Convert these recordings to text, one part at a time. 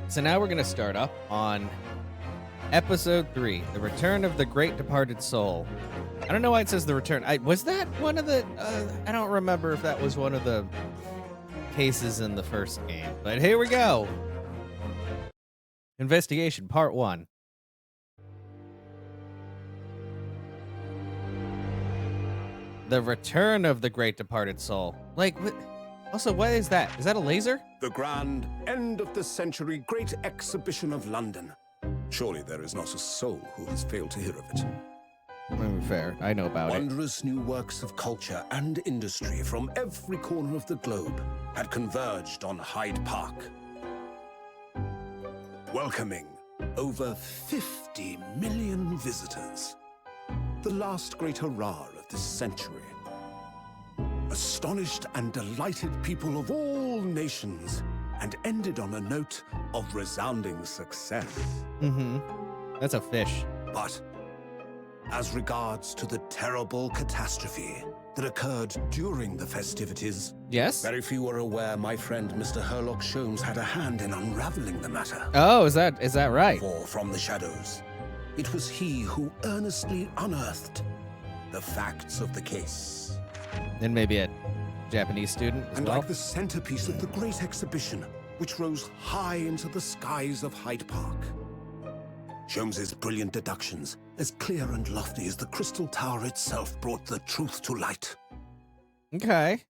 So now we're going to start up on episode 3, The Return of the Great Departed Soul. I don't know why it says The Return. Was that one of the... I don't remember if that was one of the cases in the first game. But here we go. Investigation, Part 1. The Return of the Great Departed Soul. Like, what? Also, what is that? Is that a laser? The grand end of the century Great Exhibition of London. Surely there is not a soul who has failed to hear of it. Fair. I know about it. Wondrous new works of culture and industry from every corner of the globe had converged on Hyde Park, welcoming over 50 million visitors. The last great hurrah of this century. Astonished and delighted people of all nations, and ended on a note of resounding success. That's a fish. But as regards to the terrible catastrophe that occurred during the festivities, Yes? very few are aware my friend Mr. Herlock Sholmes had a hand in unraveling the matter. Oh, is that right? For from the shadows, it was he who earnestly unearthed the facts of the case. And maybe a Japanese student as And well? like the centerpiece of the great exhibition, which rose high into the skies of Hyde Park. Sholmes's brilliant deductions, as clear and lofty as the crystal tower itself, brought the truth to light. Okay.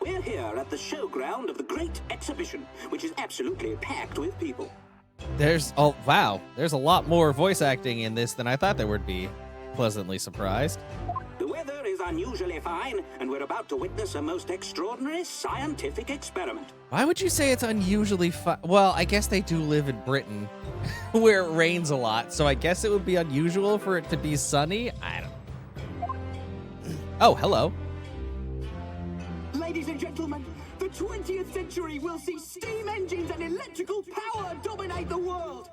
We're here at the showground of the Great Exhibition, which is absolutely packed with people. Wow. There's a lot more voice acting in this than I thought there would be. Pleasantly surprised. The weather is unusually fine, and we're about to witness a most extraordinary scientific experiment. Why would you say it's unusually Well, I guess they do live in Britain, where it rains a lot, so I guess it would be unusual for it to be sunny? I don't know. Oh, hello. Ladies and gentlemen, the 20th century will see steam engines and electrical power dominate the world.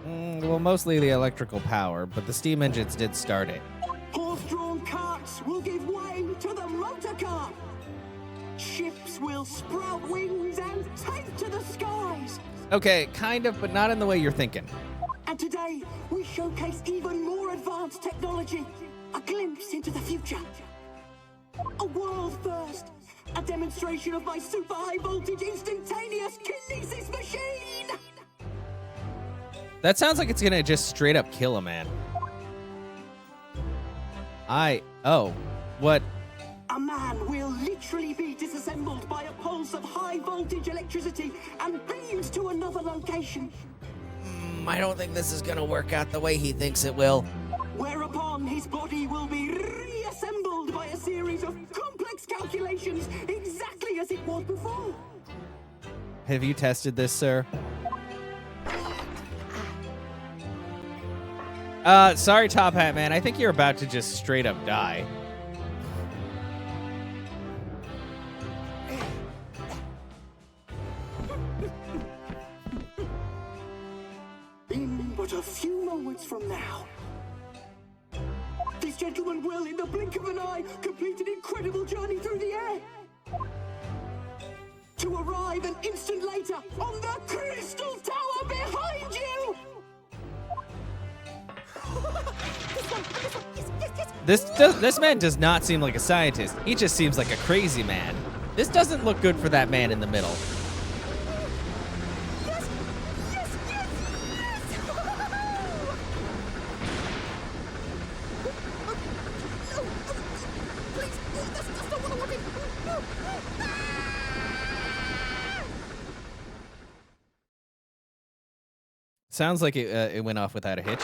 Well, mostly the electrical power, but the steam engines did start it. Horse-drawn carts will give way to the motor car. Ships will sprout wings and take to the skies. Okay, kind of, but not in the way you're thinking. And today, we showcase even more advanced technology. A glimpse into the future. A world first. A demonstration of my super high voltage instantaneous kinesis machine. That sounds like it's gonna just straight up kill a man. What? A man will literally be disassembled by a pulse of high voltage electricity and beamed to another location. I don't think this is gonna work out the way he thinks it will. Whereupon his body will be reassembled by a series of complex calculations exactly as it was before. Have you tested this, sir? Sorry, Top Hat Man. I think you're about to just straight up die. In but a few moments from now, this gentleman will, in the blink of an eye, complete an incredible journey through the air. To arrive an instant later on the Crystal Tower behind you! This man does not seem like a scientist. He just seems like a crazy man. This doesn't look good for that man in the middle. Yes! Yes! Yes! Yes! No! Please! That's not what I wanted! No! Sounds like it went off without a hitch.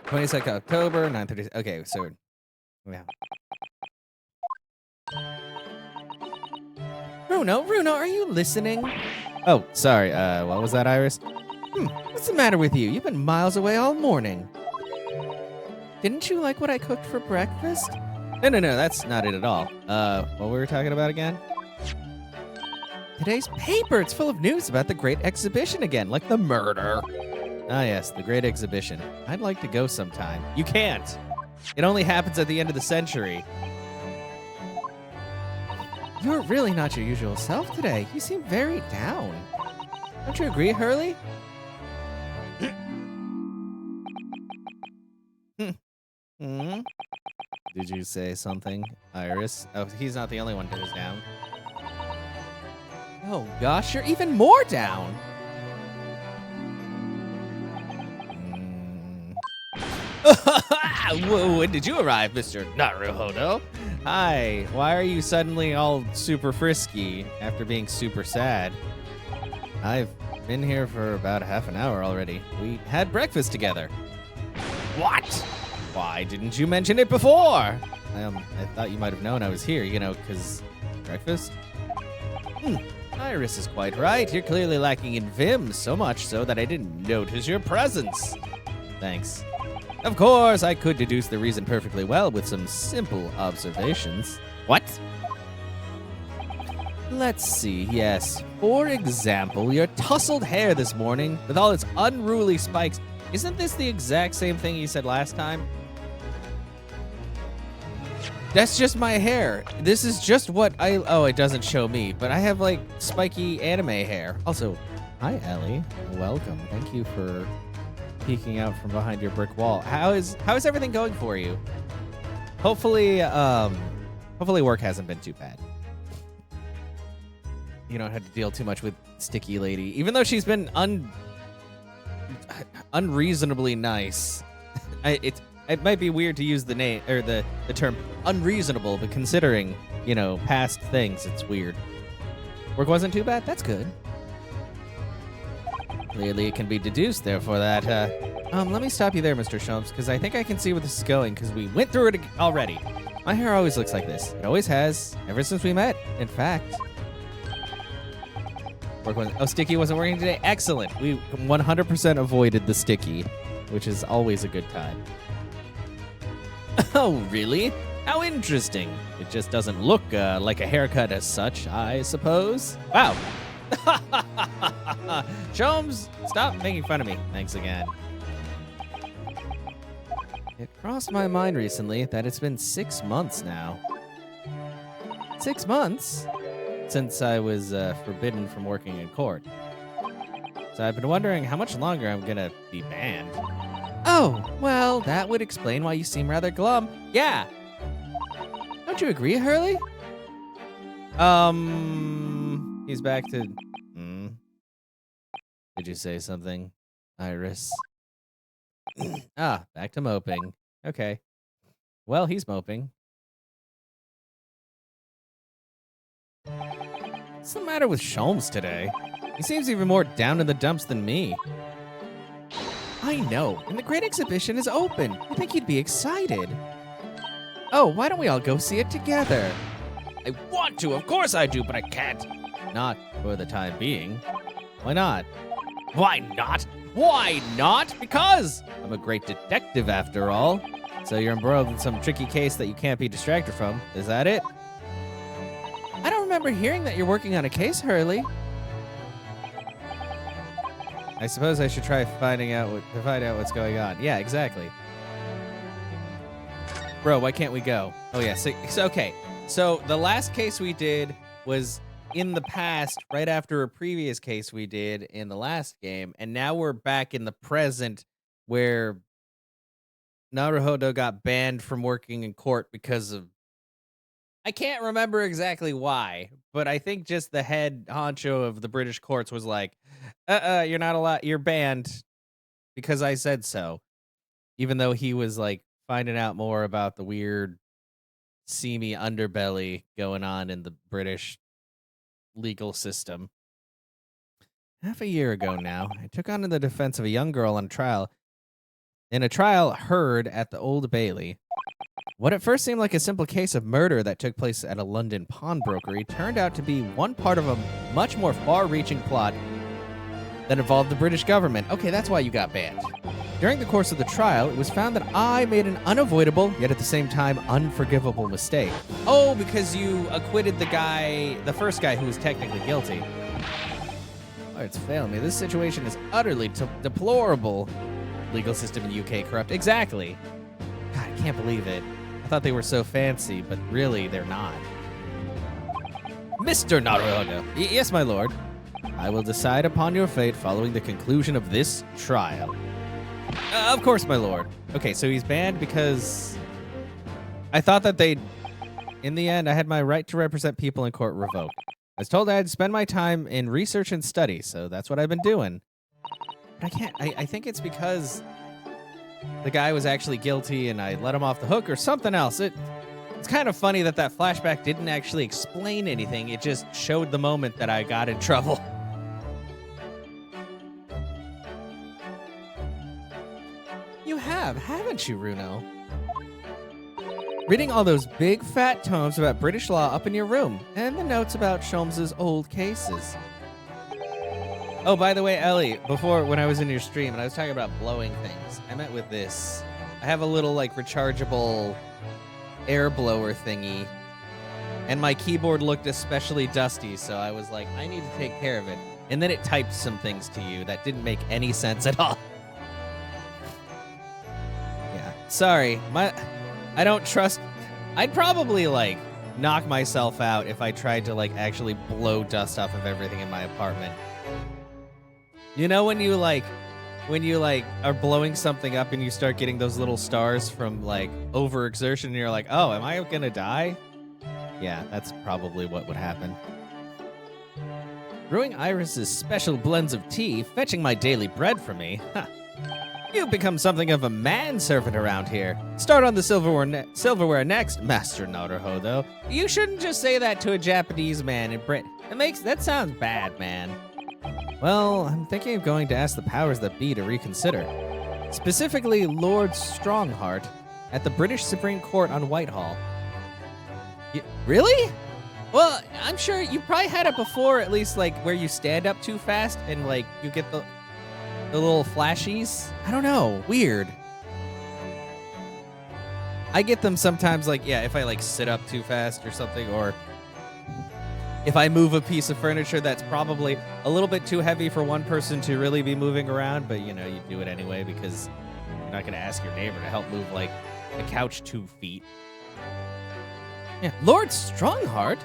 22nd October, 9:30. Okay, so yeah. Runo, are you listening? Oh, sorry. What was that, Iris? What's the matter with you? You've been miles away all morning. Didn't you like what I cooked for breakfast? No, that's not it at all. What were we talking about again? Today's paper, it's full of news about the Great Exhibition again, like the murder. Ah, yes, the Great Exhibition. I'd like to go sometime. You can't. It only happens at the end of the century. You're really not your usual self today. You seem very down. Don't you agree, Hurley? Hmm? Did you say something, Iris? Oh, he's not the only one who's down. Oh gosh, you're even more down. Whoa, when did you arrive, Mr. Naruhodo? Hi, why are you suddenly all super frisky after being super sad? I've been here for about half an hour already. We had breakfast together. What? Why didn't you mention it before? I thought you might have known I was here, you know, because breakfast? Iris is quite right. You're clearly lacking in vim, so much so that I didn't notice your presence. Thanks. Of course, I could deduce the reason perfectly well with some simple observations. What? Let's see, yes. For example, your tousled hair this morning, with all its unruly spikes. Isn't this the exact same thing you said last time? That's just my hair. This is just what oh, it doesn't show me, but I have like spiky anime hair. Also, hi Ellie, welcome. Thank you for peeking out from behind your brick wall. How is everything going for you? Hopefully work hasn't been too bad. You don't have to deal too much with Sticky Lady, even though she's been unreasonably nice. It might be weird to use the name or the term unreasonable, but considering, you know, past things, it's weird. Work wasn't too bad? That's good. Clearly it can be deduced, therefore, that, let me stop you there, Mr. Sholmes, because I think I can see where this is going, because we went through it already. My hair always looks like this. It always has, ever since we met, in fact. Sticky wasn't working today? Excellent. We 100% avoided the Sticky, which is always a good time. Oh, really? How interesting. It just doesn't look like a haircut as such, I suppose. Wow. Sholmes, stop making fun of me. Thanks again. It crossed my mind recently that it's been 6 months now. 6 months? Since I was forbidden from working in court. So I've been wondering how much longer I'm gonna be banned. Oh, well, that would explain why you seem rather glum. Yeah. Don't you agree, Hurley? He's back to... Did you say something, Iris? Back to moping. Okay. Well, he's moping. What's the matter with Sholmes today? He seems even more down in the dumps than me. I know, and the Great Exhibition is open. I think you'd be excited. Oh, why don't we all go see it together? I want to, of course I do, but I can't. Not for the time being. Why not? Why not? Why not? Because I'm a great detective after all. So you're embroiled in some tricky case that you can't be distracted from. Is that it? I don't remember hearing that you're working on a case, Hurley. I suppose I should try find out what's going on. Yeah, exactly. Bro, why can't we go? Oh yeah, so okay. So the last case we did was in the past, right after a previous case we did in the last game, and now we're back in the present where Naruhodo got banned from working in court because of... I can't remember exactly why, but I think just the head honcho of the British courts was like, you're not allowed, you're banned because I said so. Even though he was like finding out more about the weird, seamy underbelly going on in the British legal system. Half a year ago now, I took on the defense of a young girl on trial, in a trial heard at the Old Bailey. What at first seemed like a simple case of murder that took place at a London pawnbrokery turned out to be one part of a much more far-reaching plot that involved the British government. Okay, that's why you got banned. During the course of the trial, it was found that I made an unavoidable, yet at the same time unforgivable mistake. Oh, because you acquitted the first guy who was technically guilty. Oh, it's failing me. This situation is utterly deplorable. Legal system in the UK corrupt. Exactly. God, can't believe it. I thought they were so fancy, but really, they're not. Mr. Naruhodo. Yes, my lord. I will decide upon your fate following the conclusion of this trial. Of course, my lord. Okay, so he's banned because I thought that they'd... In the end, I had my right to represent people in court revoked. I was told I had to spend my time in research and study, so that's what I've been doing. But I can't... I think it's because the guy was actually guilty and I let him off the hook or something else. It's kind of funny that that flashback didn't actually explain anything. It just showed the moment that I got in trouble. You have, haven't you, Runo? Reading all those big fat tomes about British law up in your room, and the notes about Sholmes's old cases. Oh, by the way, Ellie, when I was in your stream and I was talking about blowing things, I meant with this. I have a little, like, rechargeable air blower thingy, and my keyboard looked especially dusty, so I was like, I need to take care of it. And then it typed some things to you that didn't make any sense at all. Yeah, sorry. I don't trust... I'd probably, like, knock myself out if I tried to, like, actually blow dust off of everything in my apartment. You know when you are blowing something up and you start getting those little stars from, like, overexertion and you're like, oh, am I gonna die? Yeah, that's probably what would happen. Brewing Iris's special blends of tea, fetching my daily bread for me. Huh. You've become something of a manservant around here. Start on the silverware next, Master Naruhodo. You shouldn't just say that to a Japanese man in Britain. That sounds bad, man. Well, I'm thinking of going to ask the powers that be to reconsider. Specifically, Lord Strongheart at the British Supreme Court on Whitehall. Really? Well, I'm sure you probably had it before, at least, like, where you stand up too fast and, like, you get the little flashies. I don't know. Weird. I get them sometimes, like, yeah, if I, like, sit up too fast or something, or if I move a piece of furniture that's probably a little bit too heavy for one person to really be moving around, but, you know, you do it anyway because you're not going to ask your neighbor to help move, like, a couch 2 feet. Yeah, Lord Strongheart?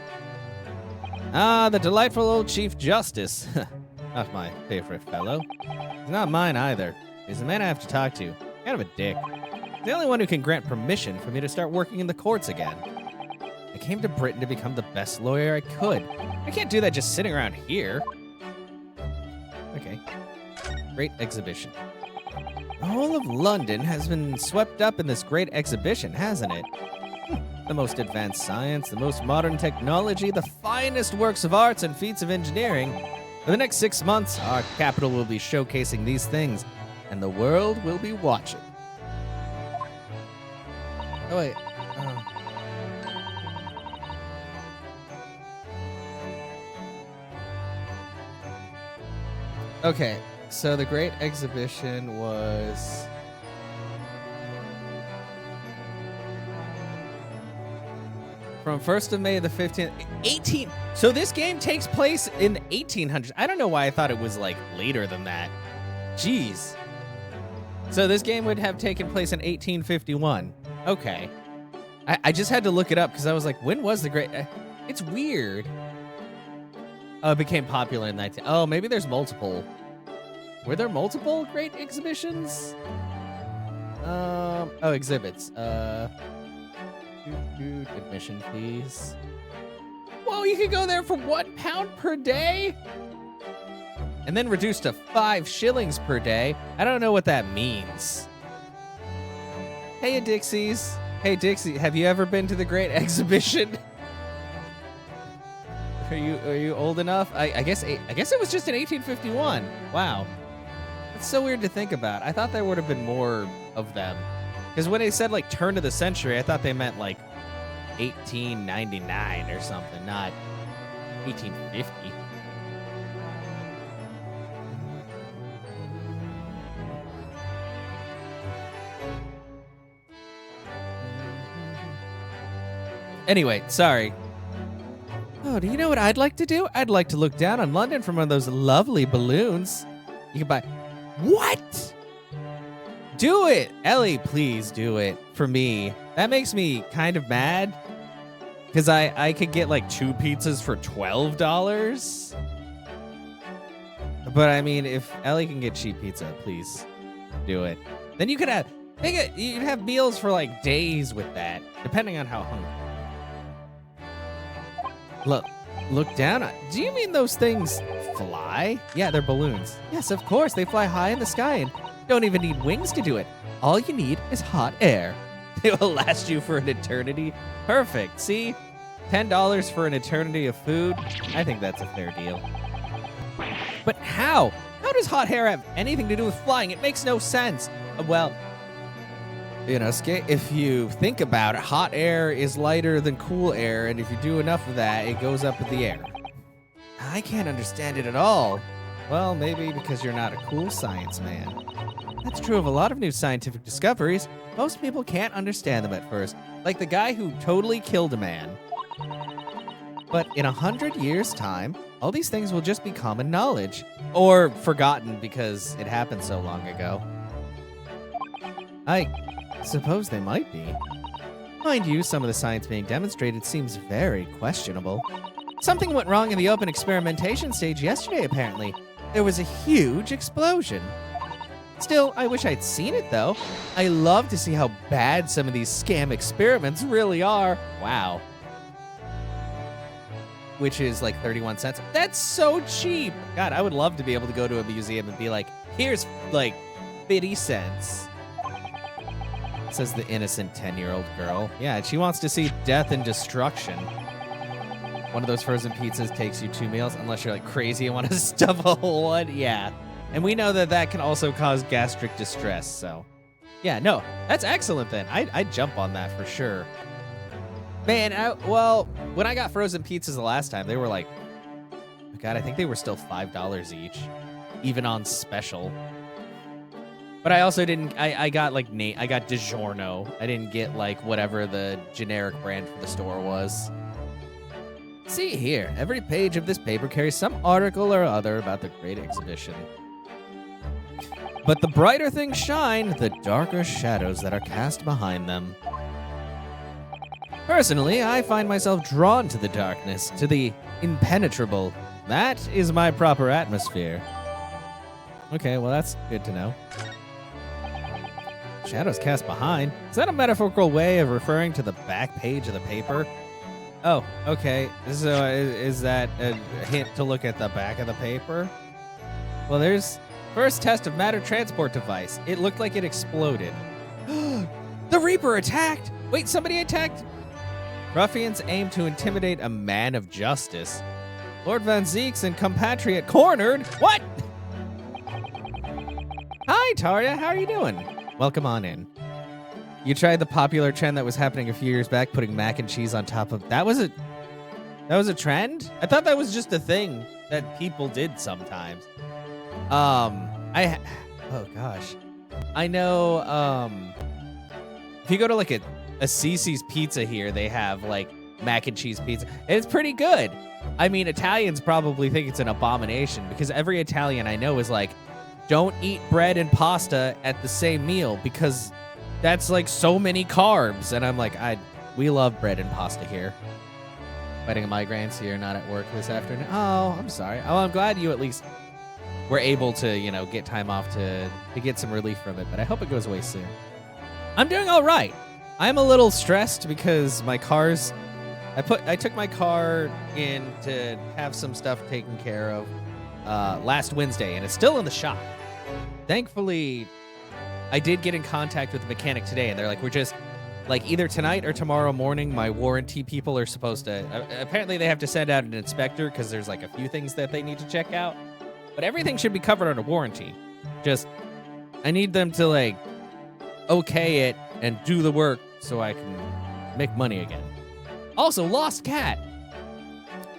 Ah, the delightful old Chief Justice. Not my favorite fellow. He's not mine either. He's the man I have to talk to. Kind of a dick. He's the only one who can grant permission for me to start working in the courts again. I came to Britain to become the best lawyer I could. I can't do that just sitting around here. Okay. Great exhibition. The whole of London has been swept up in this great exhibition, hasn't it? The most advanced science, the most modern technology, the finest works of arts and feats of engineering. For the next 6 months, our capital will be showcasing these things, and the world will be watching. Oh, wait. Okay, so the Great Exhibition was... From 1st of May to the 15th, 18. So this game takes place in the 1800s. I don't know why I thought it was like later than that. Jeez. So this game would have taken place in 1851. Okay. I just had to look it up because I was like, when was the Great... It's weird. Oh, it became popular in 19... Oh, maybe there's multiple. Were there multiple Great Exhibitions? Oh, exhibits. Admission fees. Whoa, you could go there for £1 per day? And then reduced to 5 shillings per day. I don't know what that means. Hey, Dixies. Hey, Dixie, have you ever been to the Great Exhibition? Are you old enough? I guess it was just in 1851. Wow. It's so weird to think about. I thought there would have been more of them. Because when they said, like, turn of the century, I thought they meant, like, 1899 or something, not 1850. Anyway, sorry. Oh, do you know what I'd like to do? I'd like to look down on London from one of those lovely balloons. You can buy... What? Do it! Ellie, please do it. for me. That makes me kind of mad. Because I could get like 2 pizzas for $12. But I mean, if Ellie can get cheap pizza, please do it. Then you could have, you'd have meals for like days with that, depending on how hungry. Look down. Do you mean those things fly? Yeah, they're balloons. Yes, of course. They fly high in the sky and don't even need wings to do it. All you need is hot air. They will last you for an eternity. Perfect. See? $10 for an eternity of food. I think that's a fair deal. But how? How does hot air have anything to do with flying? It makes no sense. Well, you know, if you think about it, hot air is lighter than cool air, and if you do enough of that, it goes up in the air. I can't understand it at all. Well, maybe because you're not a cool science man. That's true of a lot of new scientific discoveries. Most people can't understand them at first, like the guy who totally killed a man. But in 100 years' time, all these things will just be common knowledge. Or forgotten because it happened so long ago. I suppose they might be. Mind you, some of the science being demonstrated seems very questionable. Something went wrong in the open experimentation stage yesterday, apparently. There was a huge explosion. Still, I wish I'd seen it, though. I love to see how bad some of these scam experiments really are. Wow. Which is like 31 cents. That's so cheap. God, I would love to be able to go to a museum and be like, here's like 50 cents. Says the innocent 10-year-old girl. Yeah, she wants to see death and destruction. One of those frozen pizzas takes you 2 meals, unless you're like crazy and want to stuff a whole one. Yeah. And we know that that can also cause gastric distress, so. Yeah, no, that's excellent then. I'd jump on that for sure. Man, well, when I got frozen pizzas the last time, they were like, oh God, I think they were still $5 each, even on special. But I also didn't, I got like, I got DiGiorno. I didn't get like whatever the generic brand for the store was. See here, every page of this paper carries some article or other about the Great Exhibition. But the brighter things shine, the darker shadows that are cast behind them. Personally, I find myself drawn to the darkness, to the impenetrable. That is my proper atmosphere. Okay, well that's good to know. Shadows cast behind? Is that a metaphorical way of referring to the back page of the paper? Oh, okay. So is that a hint to look at the back of the paper? Well, there's first test of matter transport device. It looked like it exploded. The Reaper attacked! Wait, somebody attacked? Ruffians aim to intimidate a man of justice. Lord Van Zeeks and compatriot cornered? What? Hi, Tarya. How are you doing? Welcome on in. You tried the popular trend that was happening a few years back, putting mac and cheese on top of... That was a trend? I thought that was just a thing that people did sometimes. Oh gosh. I know, if you go to like a Cece's Pizza here, they have like mac and cheese pizza. And it's pretty good. I mean, Italians probably think it's an abomination because every Italian I know is like, don't eat bread and pasta at the same meal because that's like so many carbs. And I'm like, we love bread and pasta here. Fighting a migraine, so you're not at work this afternoon. Oh, I'm sorry. Oh, I'm glad you at least were able to, you know, get time off to get some relief from it, but I hope it goes away soon. I'm doing all right. I'm a little stressed because my car's, I took my car in to have some stuff taken care of last Wednesday, and it's still in the shop. Thankfully, I did get in contact with the mechanic today, and they're like, we're just, like, either tonight or tomorrow morning, my warranty people are supposed to, apparently they have to send out an inspector because there's, like, a few things that they need to check out. But everything should be covered under warranty. Just, I need them to, like, okay it and do the work so I can make money again. Also, lost cat.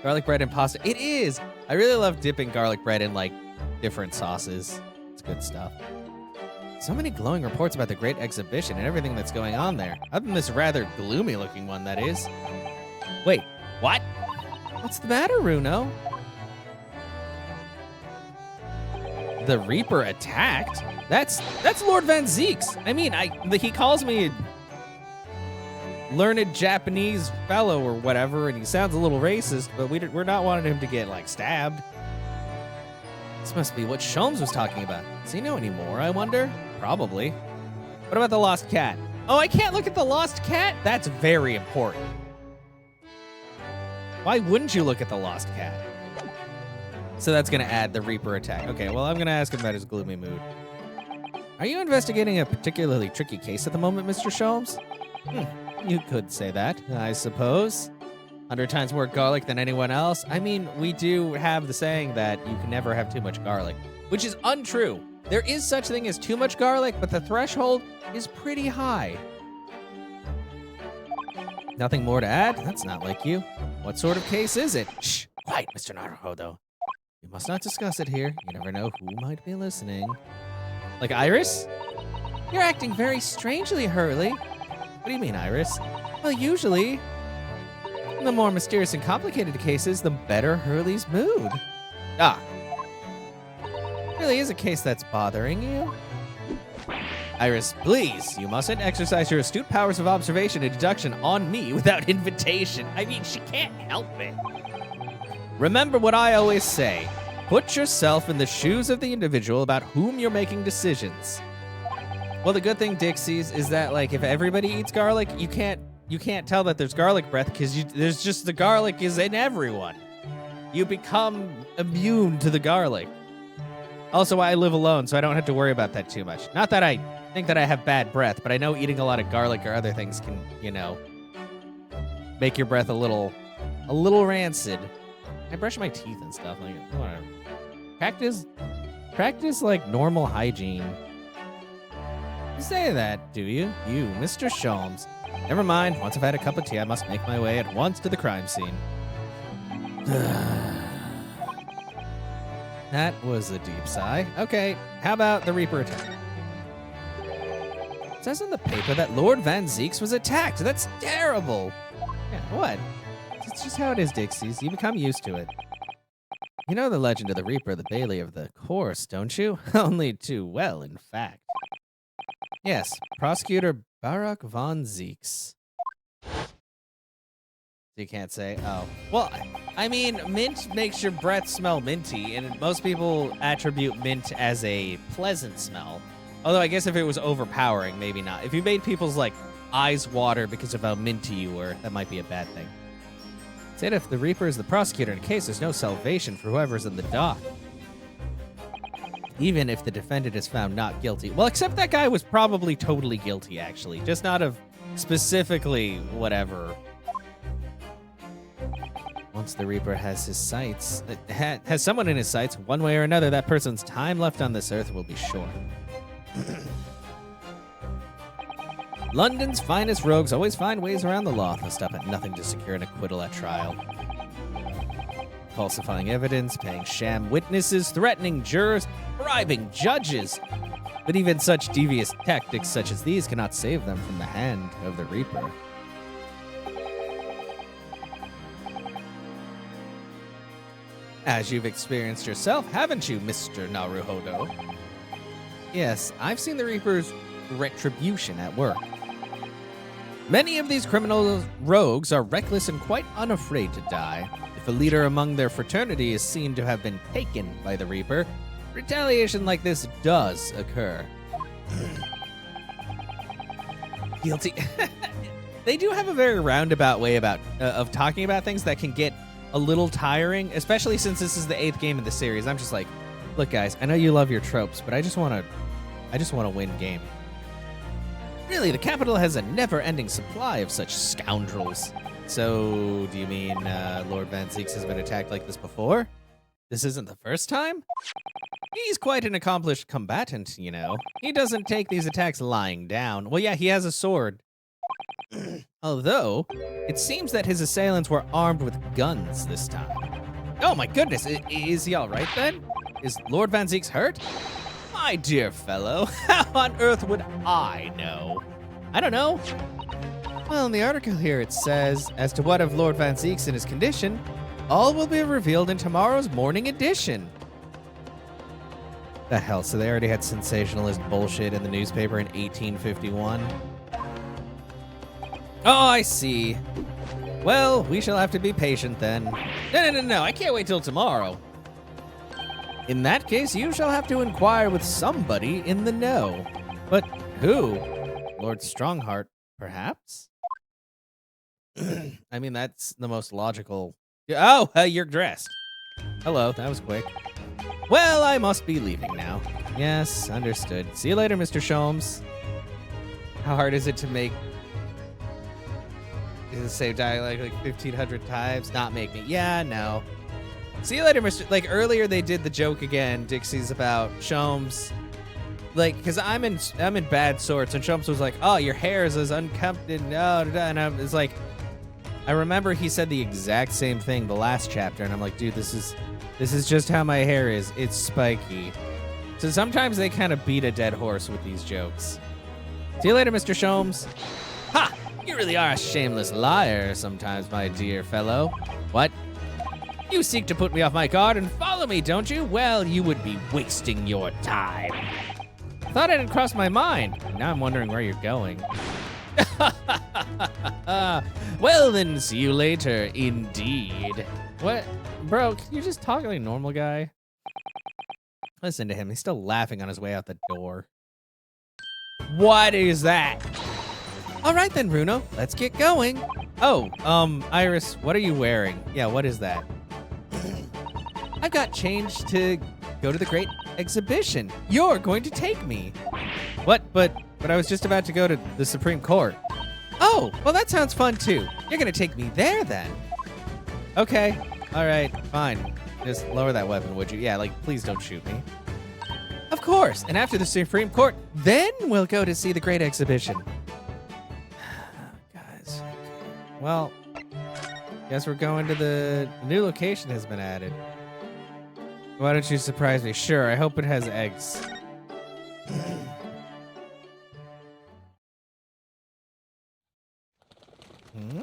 Garlic bread and pasta. It is. I really love dipping garlic bread in, like, different sauces. It's good stuff. So many glowing reports about the Great Exhibition and everything that's going on there. Other than this rather gloomy-looking one, that is. Wait, what? What's the matter, Runo? The Reaper attacked? That's Lord Van Zeeks. I mean, he calls me learned Japanese fellow or whatever, and he sounds a little racist, but we're not wanting him to get, like, stabbed. This must be what Sholmes was talking about. Does he know any more, I wonder? Probably. What about the lost cat? Oh, I can't look at the lost cat? That's very important. Why wouldn't you look at the lost cat? So that's going to add the Reaper attack. Okay, well, I'm going to ask him about his gloomy mood. Are you investigating a particularly tricky case at the moment, Mr. Sholmes? You could say that, I suppose. 100 times more garlic than anyone else. I mean, we do have the saying that you can never have too much garlic, which is untrue. There is such thing as too much garlic, but the threshold is pretty high. Nothing more to add? That's not like you. What sort of case is it? Shh, quiet, Mr. Naruhodo. You must not discuss it here. You never know who might be listening. Like Iris? You're acting very strangely, Hurley. What do you mean, Iris? Well, usually, the more mysterious and complicated cases, the better Hurley's mood. Ah. Really is a case that's bothering you? Iris, please, you mustn't exercise your astute powers of observation and deduction on me without invitation. I mean, she can't help it. Remember what I always say. Put yourself in the shoes of the individual about whom you're making decisions. Well, the good thing, Dixies, is that, like, if everybody eats garlic, you can't tell that there's garlic breath because there's just the garlic is in everyone. You become immune to the garlic. Also, I live alone, so I don't have to worry about that too much. Not that I think that I have bad breath, but I know eating a lot of garlic or other things can, you know, make your breath a little rancid. I brush my teeth and stuff. Like, whatever. Practice like normal hygiene. You say that, do you? You, Mr. Sholmes. Never mind. Once I've had a cup of tea, I must make my way at once to the crime scene. That was a deep sigh. Okay, how about the Reaper attack? It says in the paper that Lord Van Zieks was attacked. That's terrible. Yeah, what? It's just how it is, Dixies. You become used to it. You know the legend of the Reaper, the Bailey of the Course, don't you? Only too well, in fact. Yes, Prosecutor Barak Von Zieks. You can't say, oh. Well, I mean, mint makes your breath smell minty, and most people attribute mint as a pleasant smell. Although I guess if it was overpowering, maybe not. If you made people's, like, eyes water because of how minty you were, that might be a bad thing. Said if the Reaper is the prosecutor in a case, there's no salvation for whoever's in the dock. Even if the defendant is found not guilty. Well, except that guy was probably totally guilty, actually. Just not of specifically whatever. Once the Reaper has his sights, has someone in his sights, one way or another, that person's time left on this earth will be short. London's finest rogues always find ways around the law. They'll stop at nothing to secure an acquittal at trial. Falsifying evidence, paying sham witnesses, threatening jurors, bribing judges. But even such devious tactics such as these cannot save them from the hand of the Reaper. As you've experienced yourself, haven't you, Mr. Naruhodo? Yes, I've seen the Reaper's retribution at work. Many of these criminal rogues are reckless and quite unafraid to die. If a leader among their fraternity is seen to have been taken by the Reaper, retaliation like this does occur. Guilty. They do have a very roundabout way of talking about things that can get a little tiring, especially since this is the 8th game of the series. I'm just like, look, guys, I know you love your tropes, but I just want to win game. Really, the capital has a never-ending supply of such scoundrels. So, do you mean Lord Van Zieks has been attacked like this before? This isn't the first time? He's quite an accomplished combatant, you know. He doesn't take these attacks lying down. Well, yeah, he has a sword. Although, it seems that his assailants were armed with guns this time. Oh my goodness, is he all right then? Is Lord Van Zieks hurt? My dear fellow, how on earth would I know? I don't know. Well, in the article here it says, as to what of Lord Van Zieks and his condition, all will be revealed in tomorrow's morning edition. The hell, so they already had sensationalist bullshit in the newspaper in 1851? Oh, I see. Well, we shall have to be patient then. No, I can't wait till tomorrow. In that case, you shall have to inquire with somebody in the know. But who? Lord Strongheart, perhaps? I mean, that's the most logical. Oh, you're dressed. Hello, that was quick. Well, I must be leaving now. Yes, understood. See you later, Mr. Sholmes. How hard is it to make the same dialogue like 1,500 times? Not make me. Yeah, no. See you later, Mr. Like earlier, they did the joke again. Dixie's about Sholmes. Like, because I'm in bad sorts, and Sholmes was like, "Oh, your hair is as unkempt," and and I was like, I remember he said the exact same thing the last chapter, and I'm like, dude, this is just how my hair is. It's spiky. So sometimes they kind of beat a dead horse with these jokes. See you later, Mr. Sholmes. Ha! You really are a shameless liar sometimes, my dear fellow. What? You seek to put me off my guard and follow me, don't you? Well, you would be wasting your time. Thought it had crossed my mind. Now I'm wondering where you're going. Well then, see you later, indeed. What? Bro, can you just talk like a normal guy? Listen to him, he's still laughing on his way out the door. What is that? All right then, Bruno, let's get going. Oh, Iris, what are you wearing? Yeah, what is that? I've got change to go to the Great Exhibition. You're going to take me. What? But I was just about to go to the Supreme Court. Oh, well that sounds fun too. You're gonna take me there then. Okay, all right, fine. Just lower that weapon, would you? Yeah, like, please don't shoot me. Of course, and after the Supreme Court, then we'll go to see the Great Exhibition. Guys, well, guess we're going to the new location has been added. Why don't you surprise me? Sure, I hope it has eggs. Hmm?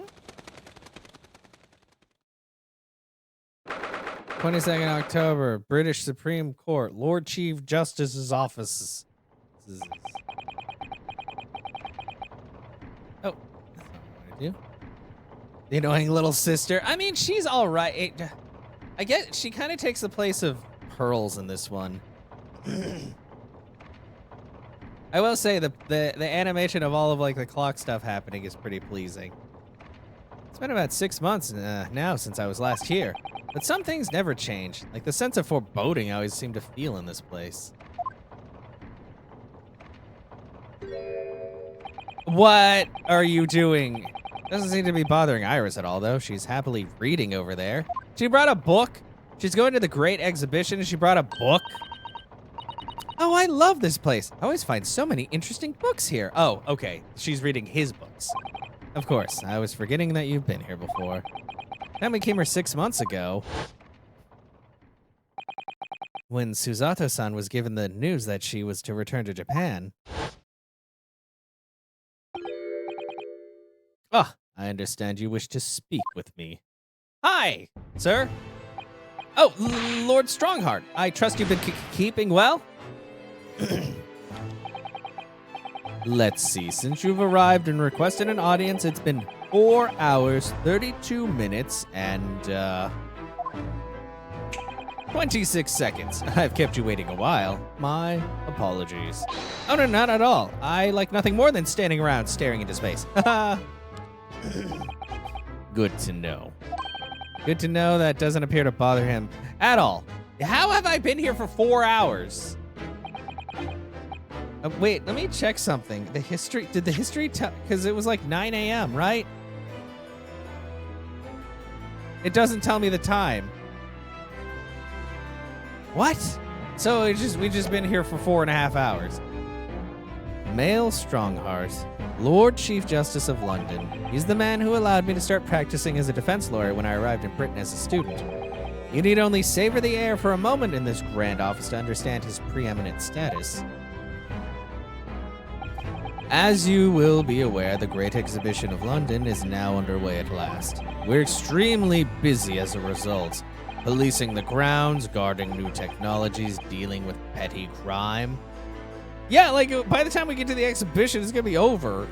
22nd October, British Supreme Court, Lord Chief Justice's offices. Oh, that's not what I do. The annoying little sister. I mean, she's all right. I get she kind of takes the place of Pearls in this one. I will say the animation of all of like the clock stuff happening is pretty pleasing. It's been about 6 months now since I was last here, but some things never change. Like the sense of foreboding I always seem to feel in this place. What are you doing? Doesn't seem to be bothering Iris at all, though. She's happily reading over there. She brought a book. She's going to the Great Exhibition, and she brought a book. Oh, I love this place. I always find so many interesting books here. Oh, okay. She's reading his books. Of course, I was forgetting that you've been here before. Family came here 6 months ago. When Susato-san was given the news that she was to return to Japan. Oh, I understand you wish to speak with me. Hi, sir. Oh, Lord Strongheart. I trust you've been keeping well? Let's see. Since you've arrived and requested an audience, it's been 4 hours, 32 minutes, and 26 seconds. I've kept you waiting a while. My apologies. Oh, no, not at all. I like nothing more than standing around staring into space. Good to know. Good to know that doesn't appear to bother him at all. How have I been here for 4 hours? Wait, let me check something. The history, did the history tell, because it was like 9 a.m., right? It doesn't tell me the time. What? So we just been here for 4.5 hours. Male Strongheart, Lord Chief Justice of London. He's the man who allowed me to start practicing as a defense lawyer when I arrived in Britain as a student. You need only savor the air for a moment in this grand office to understand his preeminent status. As you will be aware, the Great Exhibition of London is now underway at last. We're extremely busy as a result, policing the grounds, guarding new technologies, dealing with petty crime. Yeah, like, by the time we get to the exhibition, it's gonna be over.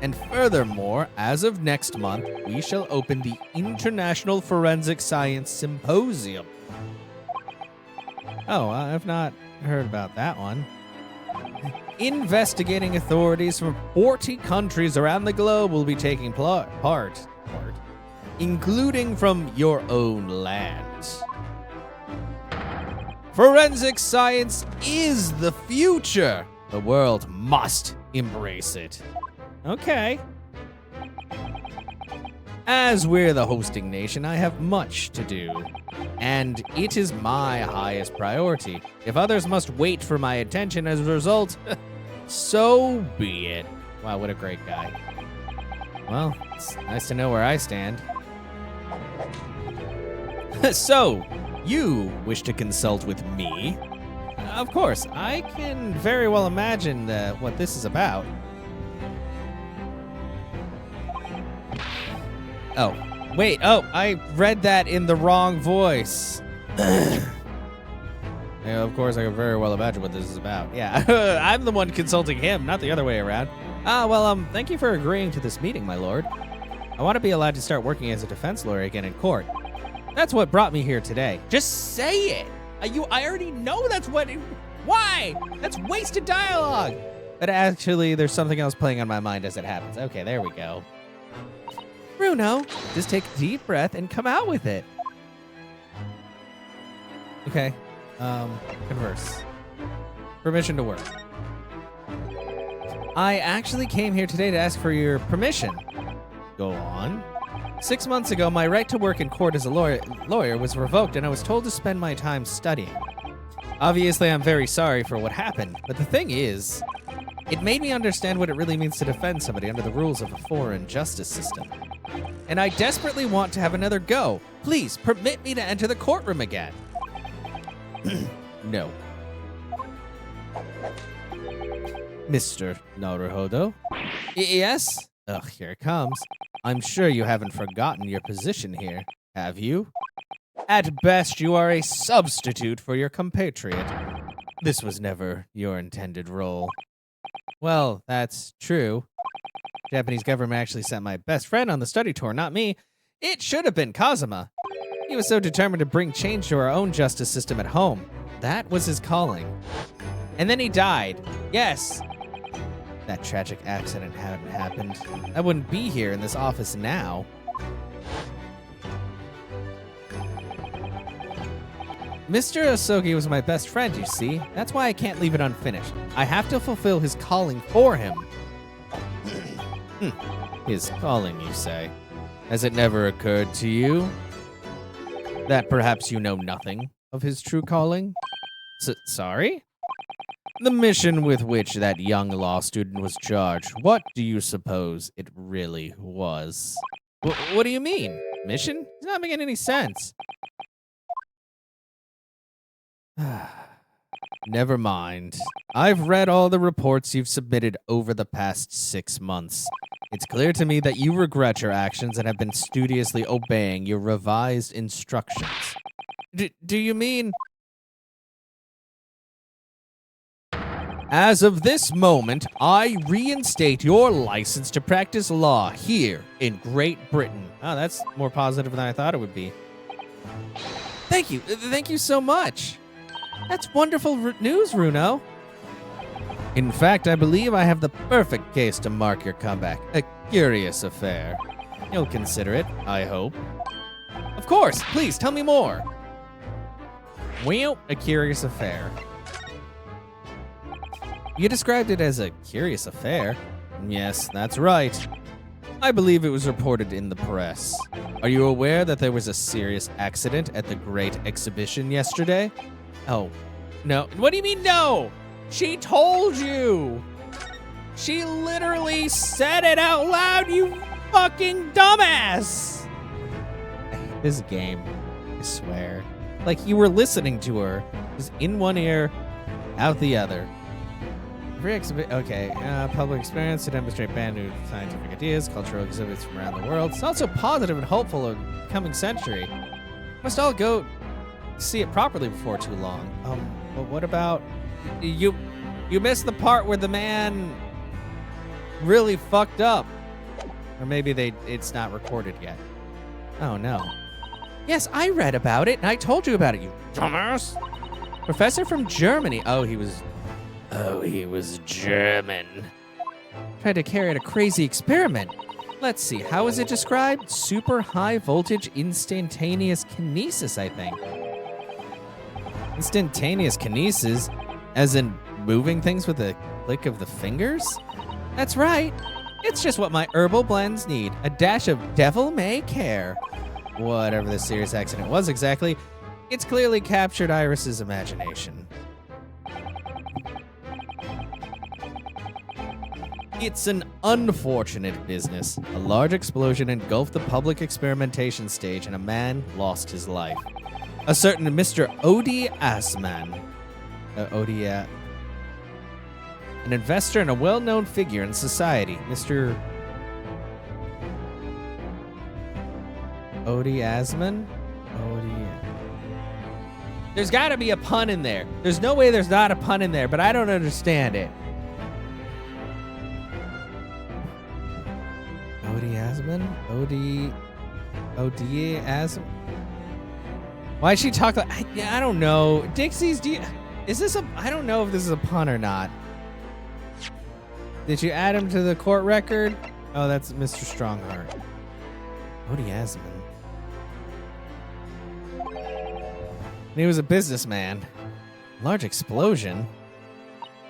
And furthermore, as of next month, we shall open the International Forensic Science Symposium. Oh, I've not heard about that one. Investigating authorities from 40 countries around the globe will be taking part, including from your own lands. Forensic science is the future. The world must embrace it. Okay. As we're the hosting nation, I have much to do, and it is my highest priority. If others must wait for my attention as a result, so be it. Wow, what a great guy. Well, it's nice to know where I stand. So, you wish to consult with me? Of course, I can very well imagine what this is about. Oh, wait. Oh, I read that in the wrong voice. Yeah, of course, I can very well imagine what this is about. Yeah, I'm the one consulting him, not the other way around. Thank you for agreeing to this meeting, my lord. I want to be allowed to start working as a defense lawyer again in court. That's what brought me here today. Just say it. I already know that's what. Why? That's wasted dialogue. But actually, there's something else playing on my mind as it happens. Okay, there we go. Bruno, just take a deep breath and come out with it. Okay. Converse. Permission to work. I actually came here today to ask for your permission. Go on. 6 months ago, my right to work in court as a lawyer was revoked, and I was told to spend my time studying. Obviously, I'm very sorry for what happened, but the thing is, it made me understand what it really means to defend somebody under the rules of a foreign justice system. And I desperately want to have another go. Please, permit me to enter the courtroom again. No. Mr. Naruhodo? Yes? Ugh, here it comes. I'm sure you haven't forgotten your position here, have you? At best, you are a substitute for your compatriot. This was never your intended role. Well, that's true. Japanese government actually sent my best friend on the study tour, not me. It should have been Kazuma. He was so determined to bring change to our own justice system at home. That was his calling. And then he died. Yes. That tragic accident hadn't happened, I wouldn't be here in this office now. Mr. Osogi was my best friend, you see. That's why I can't leave it unfinished. I have to fulfill his calling for him. His calling, you say? Has it never occurred to you that perhaps you know nothing of his true calling? Sorry? The mission with which that young law student was charged, what do you suppose it really was? What do you mean? Mission? It's not making any sense. Never mind. I've read all the reports you've submitted over the past 6 months. It's clear to me that you regret your actions and have been studiously obeying your revised instructions. Do you mean... As of this moment, I reinstate your license to practice law here in Great Britain. Oh, that's more positive than I thought it would be. Thank you. Thank you so much. That's wonderful news, Runo. In fact, I believe I have the perfect case to mark your comeback. A curious affair. You'll consider it, I hope. Of course. Please, tell me more. Well, a curious affair. You described it as a curious affair. Yes, that's right. I believe it was reported in the press. Are you aware that there was a serious accident at the Great Exhibition yesterday? Oh, no. What do you mean, no? She told you. She literally said it out loud, you fucking dumbass. I hate this game, I swear. Like you were listening to her, just in one ear, out the other. Okay, public experience to demonstrate brand new scientific ideas, cultural exhibits from around the world. It's also positive and hopeful of the coming century. Must all go see it properly before too long. But what about you missed the part where the man really fucked up. Or maybe it's not recorded yet. Oh, no. Yes, I read about it, and I told you about it, you dumbass. Professor from Germany. Oh, he was German. Tried to carry out a crazy experiment. Let's see, how is it described? Super high voltage instantaneous kinesis, I think. Instantaneous kinesis, as in moving things with a click of the fingers? That's right. It's just what my herbal blends need. A dash of devil may care. Whatever the serious accident was exactly, it's clearly captured Iris's imagination. It's an unfortunate business. A large explosion engulfed the public experimentation stage and a man lost his life. A certain Mr. Odie Assman. An investor and a well-known figure in society. Mr. Odie Asman? There's got to be a pun in there. There's no way there's not a pun in there, but I don't understand it. Odie Asman? Odie Asman? Why is she talk like... I don't know. Dixie's, I don't know if this is a pun or not. Did you add him to the court record? Oh, that's Mr. Strongheart. Odie Asman. He was a businessman. Large explosion?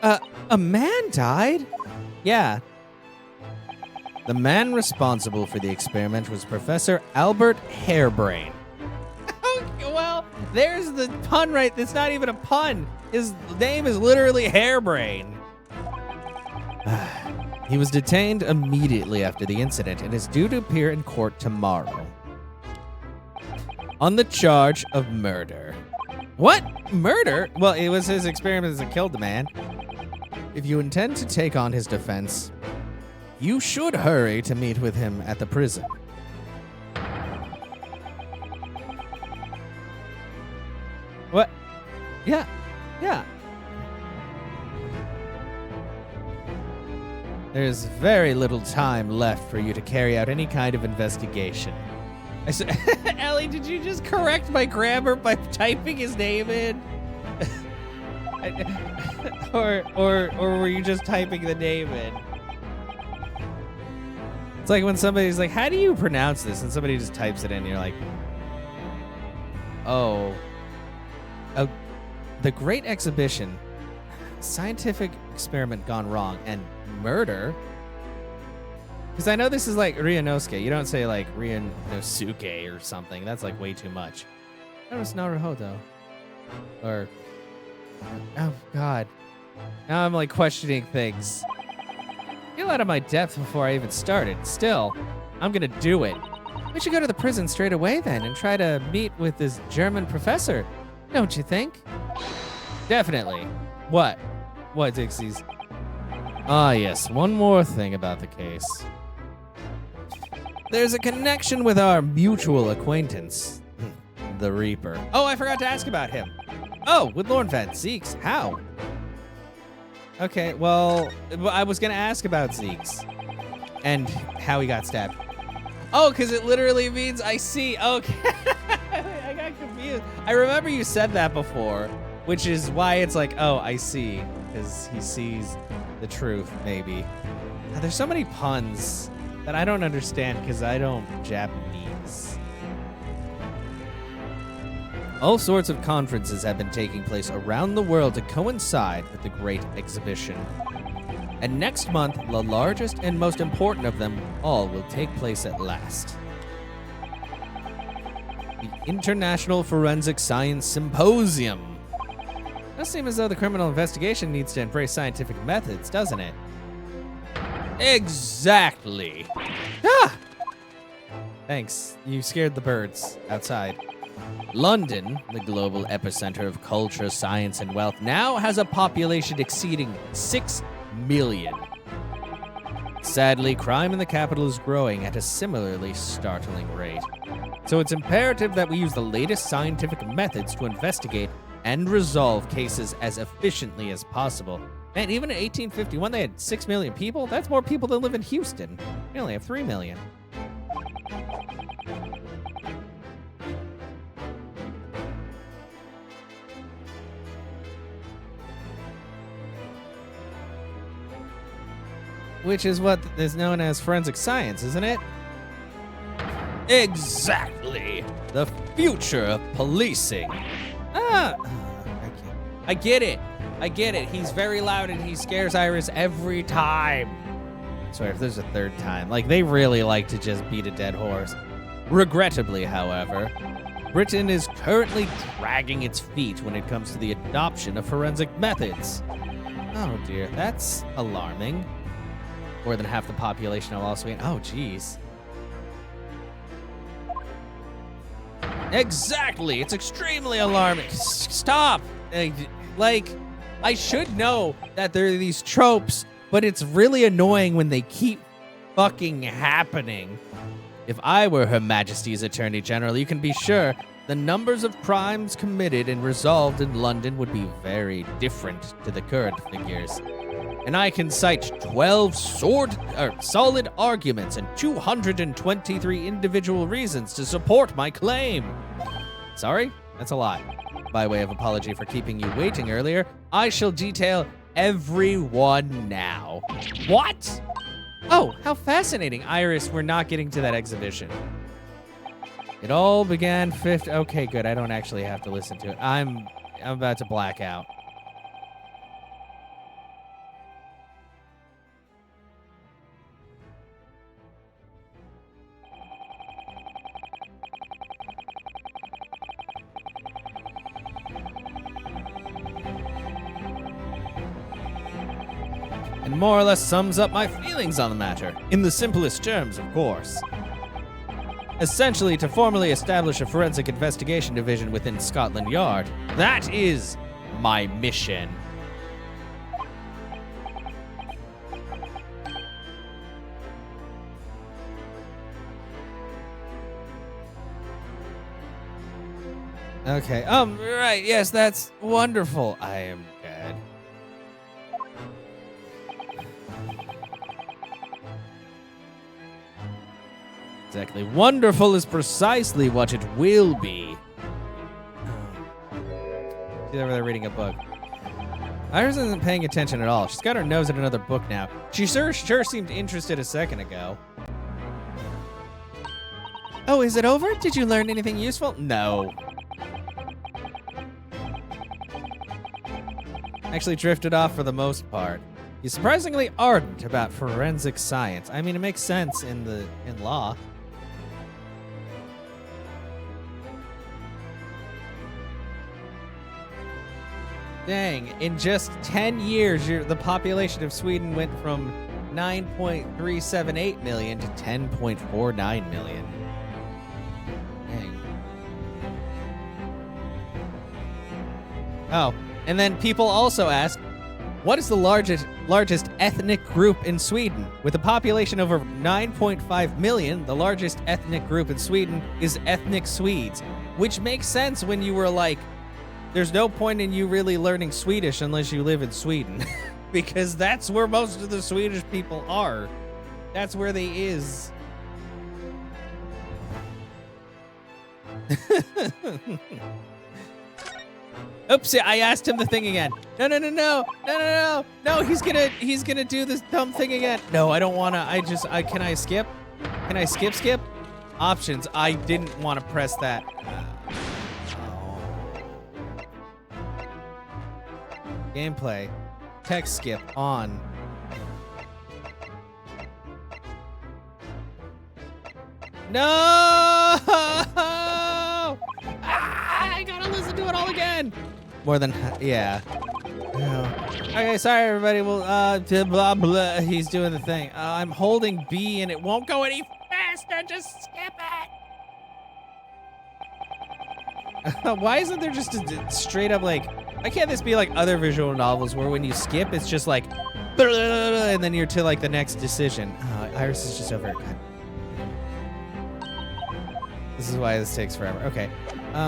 A man died? Yeah. The man responsible for the experiment was Professor Albert Harebrain. Well, there's the pun right. It's not even a pun. His name is literally Harebrain. He was detained immediately after the incident and is due to appear in court tomorrow on the charge of murder. What? Murder? Well, it was his experiments that killed the man. If you intend to take on his defense, you should hurry to meet with him at the prison. What? Yeah. There's very little time left for you to carry out any kind of investigation. Ellie, did you just correct my grammar by typing his name in? or were you just typing the name in? It's like when somebody's like, how do you pronounce this? And somebody just types it in and you're like, oh, the Great Exhibition, scientific experiment gone wrong, and murder? Because I know this is like Ryunosuke. You don't say like Ryunosuke or something. That's like way too much. That was Naruhodo. Or, oh God. Now I'm like questioning things. Get out of my depth before I even started. Still, I'm gonna do it. We should go to the prison straight away then and try to meet with this German professor. Don't you think? Definitely. What? What, Dixies? Ah, yes. One more thing about the case. There's a connection with our mutual acquaintance, the Reaper. Oh, I forgot to ask about him. Oh, with Lord Van Zeke's. How? Okay, well, I was going to ask about Zeke's and how he got stabbed. Oh, because it literally means I see. Okay. I got confused. I remember you said that before, which is why it's like, oh, I see, because he sees the truth, maybe. Now, there's so many puns that I don't understand because I don't Japanese. All sorts of conferences have been taking place around the world to coincide with the Great Exhibition. And next month, the largest and most important of them all will take place at last. The International Forensic Science Symposium. Does seem as though the criminal investigation needs to embrace scientific methods, doesn't it? Exactly. Ah! Thanks. You scared the birds outside. London, the global epicenter of culture, science, and wealth, now has a population exceeding 6 million. Sadly, crime in the capital is growing at a similarly startling rate. So it's imperative that we use the latest scientific methods to investigate and resolve cases as efficiently as possible. Man, even in 1851, they had 6 million people? That's more people than live in Houston. We only have 3 million. Which is what is known as forensic science, isn't it? Exactly. The future of policing. I get it. I get it. He's very loud and he scares Iris every time. Sorry, if there's a third time. Like, they really like to just beat a dead horse. Regrettably, however, Britain is currently dragging its feet when it comes to the adoption of forensic methods. Oh dear, that's alarming. More than half the population of all Sweden. Oh, jeez. Exactly. It's extremely alarming. Stop. Like, I should know that there are these tropes, but it's really annoying when they keep fucking happening. If I were Her Majesty's Attorney General, you can be sure the numbers of crimes committed and resolved in London would be very different to the current figures. And I can cite 12 solid arguments and 223 individual reasons to support my claim. Sorry, that's a lot. By way of apology for keeping you waiting earlier, I shall detail every one now. What? Oh, how fascinating. Iris, we're not getting to that exhibition. It all began okay, good. I don't actually have to listen to it. I'm about to black out. And more or less sums up my feelings on the matter, in the simplest terms, of course. Essentially, to formally establish a forensic investigation division within Scotland Yard. That is my mission. Okay, right, yes, that's wonderful. I am dead. Exactly. Wonderful is precisely what it will be. She's over there reading a book. Iris isn't paying attention at all. She's got her nose in another book now. She sure seemed interested a second ago. Oh, is it over? Did you learn anything useful? No. Actually drifted off for the most part. He's surprisingly ardent about forensic science. I mean, it makes sense in law. Dang, in just 10 years, the population of Sweden went from 9.378 million to 10.49 million. Dang. Oh, and then people also ask, what is the largest ethnic group in Sweden? With a population over 9.5 million, the largest ethnic group in Sweden is ethnic Swedes, which makes sense when you were like, there's no point in you really learning Swedish unless you live in Sweden, because that's where most of the Swedish people are. That's where they is. Oops, I asked him the thing again. No, he's gonna do this dumb thing again. No, I don't wanna, can I skip? Can I skip? Options, I didn't wanna press that. Gameplay, text skip on. No! I gotta listen to it all again. More than, yeah. No. Okay, sorry everybody. Well, blah blah. He's doing the thing. I'm holding B and it won't go any faster. Just skip it. Why isn't there just a straight up like? Why can't this be like other visual novels where when you skip, it's just like, and then you're to like the next decision. Iris is just over. God. This is why this takes forever. Okay.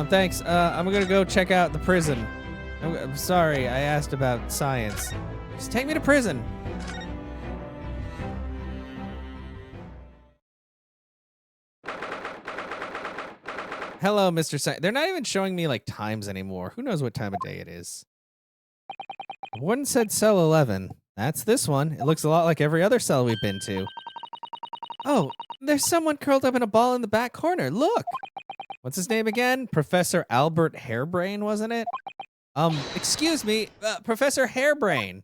Thanks. I'm gonna go check out the prison. I'm sorry, I asked about science. Just take me to prison. Hello, Mr. They're not even showing me like times anymore. Who knows what time of day it is? One said cell 11. That's this one. It looks a lot like every other cell we've been to. Oh, there's someone curled up in a ball in the back corner. Look. What's his name again? Professor Albert Hairbrain, wasn't it? Excuse me, Professor Hairbrain.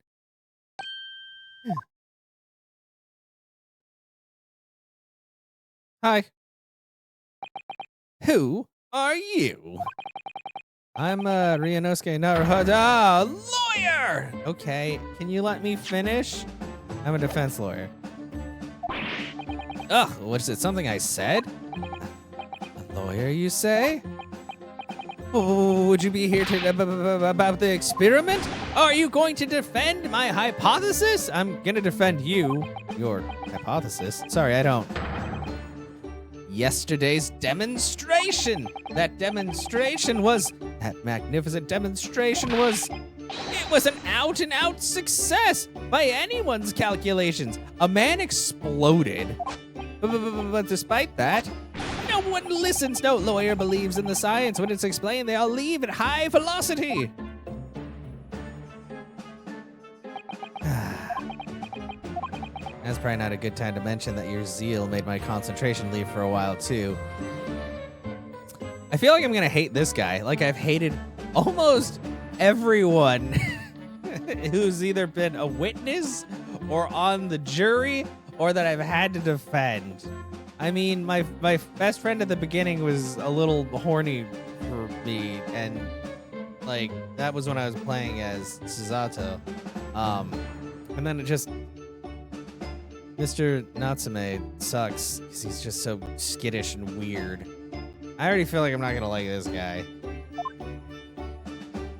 Hi. Who are you? I'm Ryunosuke Naruhodo, lawyer! Okay, can you let me finish? I'm a defense lawyer. Ugh, what is it, something I said? A lawyer, you say? Oh, would you be here to about the experiment? Are you going to defend my hypothesis? I'm gonna defend you. Your hypothesis? Sorry, I don't. Yesterday's demonstration. That magnificent demonstration was, it was an out-and-out success by anyone's calculations. A man exploded. But despite that, no one listens. No lawyer believes in the science. When it's explained, they all leave at high velocity. That's probably not a good time to mention that your zeal made my concentration leave for a while, too. I feel like I'm gonna hate this guy. Like I've hated almost everyone who's either been a witness or on the jury or that I've had to defend. I mean, my best friend at the beginning was a little horny for me, and like that was when I was playing as Susato. And then it just... Mr. Natsume sucks because he's just so skittish and weird. I already feel like I'm not gonna like this guy.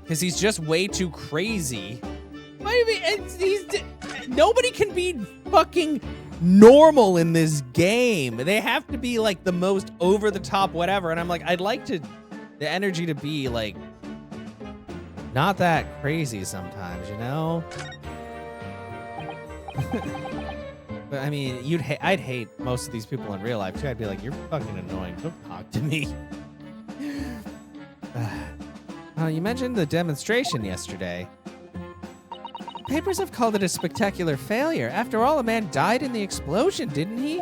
Because he's just way too crazy. What do you mean? Nobody can be fucking normal in this game. They have to be like the most over-the-top whatever. And I'm like, I'd like the energy to be like, not that crazy sometimes, you know? But I mean, I'd hate most of these people in real life too. I'd be like, you're fucking annoying. Don't talk to me. You mentioned the demonstration yesterday. Papers have called it a spectacular failure. After all, a man died in the explosion, didn't he?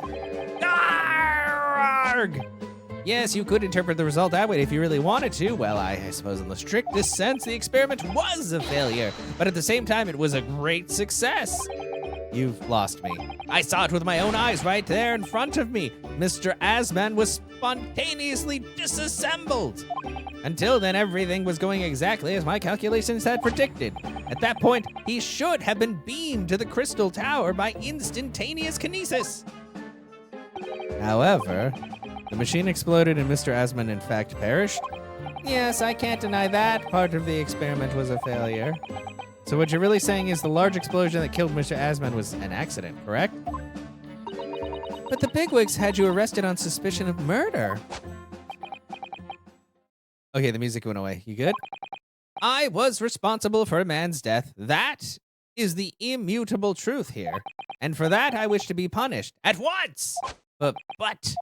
Arrgh! Yes, you could interpret the result that way if you really wanted to. Well, I suppose in the strictest sense, the experiment was a failure. But at the same time, it was a great success. You've lost me. I saw it with my own eyes right there in front of me. Mr. Asman was spontaneously disassembled. Until then, everything was going exactly as my calculations had predicted. At that point, he should have been beamed to the Crystal Tower by instantaneous kinesis. However, the machine exploded and Mr. Asman in fact perished. Yes, I can't deny that part of the experiment was a failure. So what you're really saying is the large explosion that killed Mr. Asman was an accident, correct? But the bigwigs had you arrested on suspicion of murder. Okay, the music went away. You good? I was responsible for a man's death. That is the immutable truth here. And for that, I wish to be punished at once. But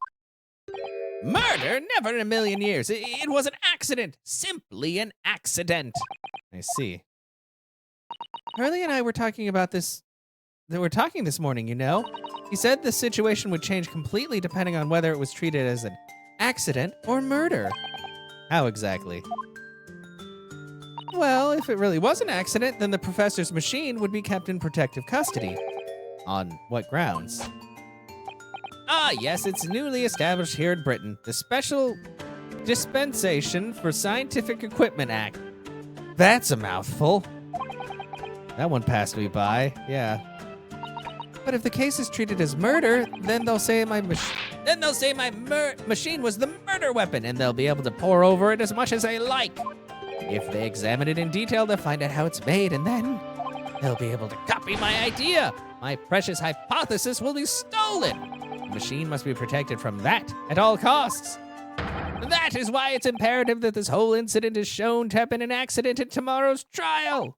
murder? Never in a million years. It was an accident. Simply an accident. I see. Hurley and I were talking about this. They were talking this morning, you know. He said the situation would change completely depending on whether it was treated as an accident or murder. How exactly? Well, if it really was an accident, then the professor's machine would be kept in protective custody. On what grounds? Ah, yes, it's newly established here in Britain. The Special Dispensation for Scientific Equipment Act. That's a mouthful. That one passed me by, yeah. But if the case is treated as murder, then they'll say my machine was the murder weapon, and they'll be able to pour over it as much as they like. If they examine it in detail, they'll find out how it's made, and then they'll be able to copy my idea. My precious hypothesis will be stolen. The machine must be protected from that at all costs. That is why it's imperative that this whole incident is shown to have been an accident at tomorrow's trial.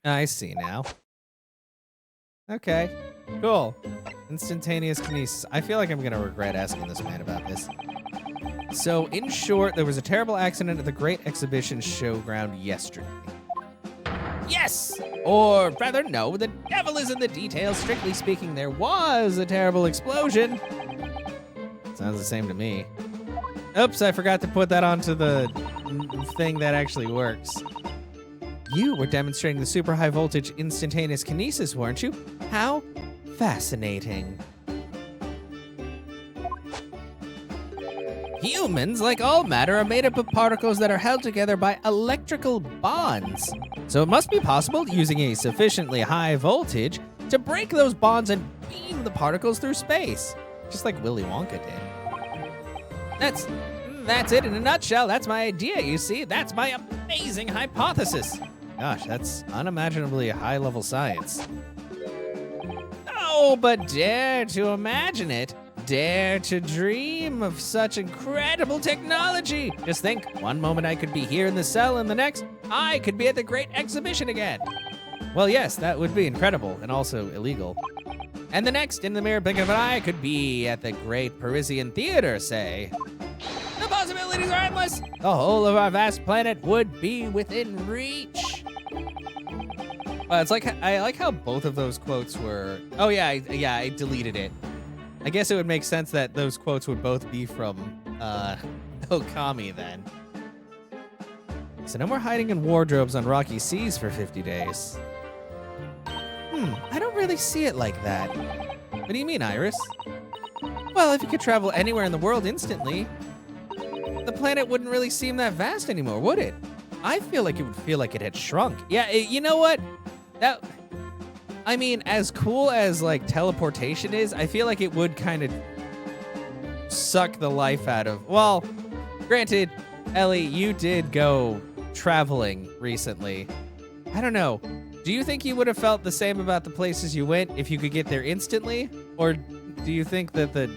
I see now. Okay, cool. Instantaneous kinesis. I feel like I'm gonna regret asking this man about this. So, in short, there was a terrible accident at the Great Exhibition Showground yesterday. Yes! Or rather, no, the devil is in the details. Strictly speaking, there was a terrible explosion. Sounds the same to me. Oops, I forgot to put that onto the thing that actually works. You were demonstrating the super high voltage instantaneous kinesis, weren't you? How fascinating. Humans, like all matter, are made up of particles that are held together by electrical bonds. So it must be possible, using a sufficiently high voltage, to break those bonds and beam the particles through space. Just like Willy Wonka did. That's it in a nutshell. That's my idea, you see. That's my amazing hypothesis. Gosh, that's unimaginably high-level science. Oh, but dare to imagine it. Dare to dream of such incredible technology. Just think, one moment I could be here in the cell, and the next, I could be at the Great Exhibition again. Well, yes, that would be incredible, and also illegal. And the next, in the mere blink of an eye, I could be at the Great Parisian Theater, say. The possibilities are endless. The whole of our vast planet would be within reach. It's like, I like how both of those quotes were. Oh yeah, I deleted it. I guess it would make sense that those quotes would both be from Okami then. So no more hiding in wardrobes on rocky seas for 50 days. I don't really see it like that. What do you mean, Iris? Well, if you could travel anywhere in the world instantly, the planet wouldn't really seem that vast anymore, would it? I feel like it would feel like it had shrunk. Yeah, you know what? I mean, as cool as, like, teleportation is, I feel like it would kind of suck the life out of... Well, granted, Ellie, you did go traveling recently. I don't know. Do you think you would have felt the same about the places you went if you could get there instantly? Or do you think that the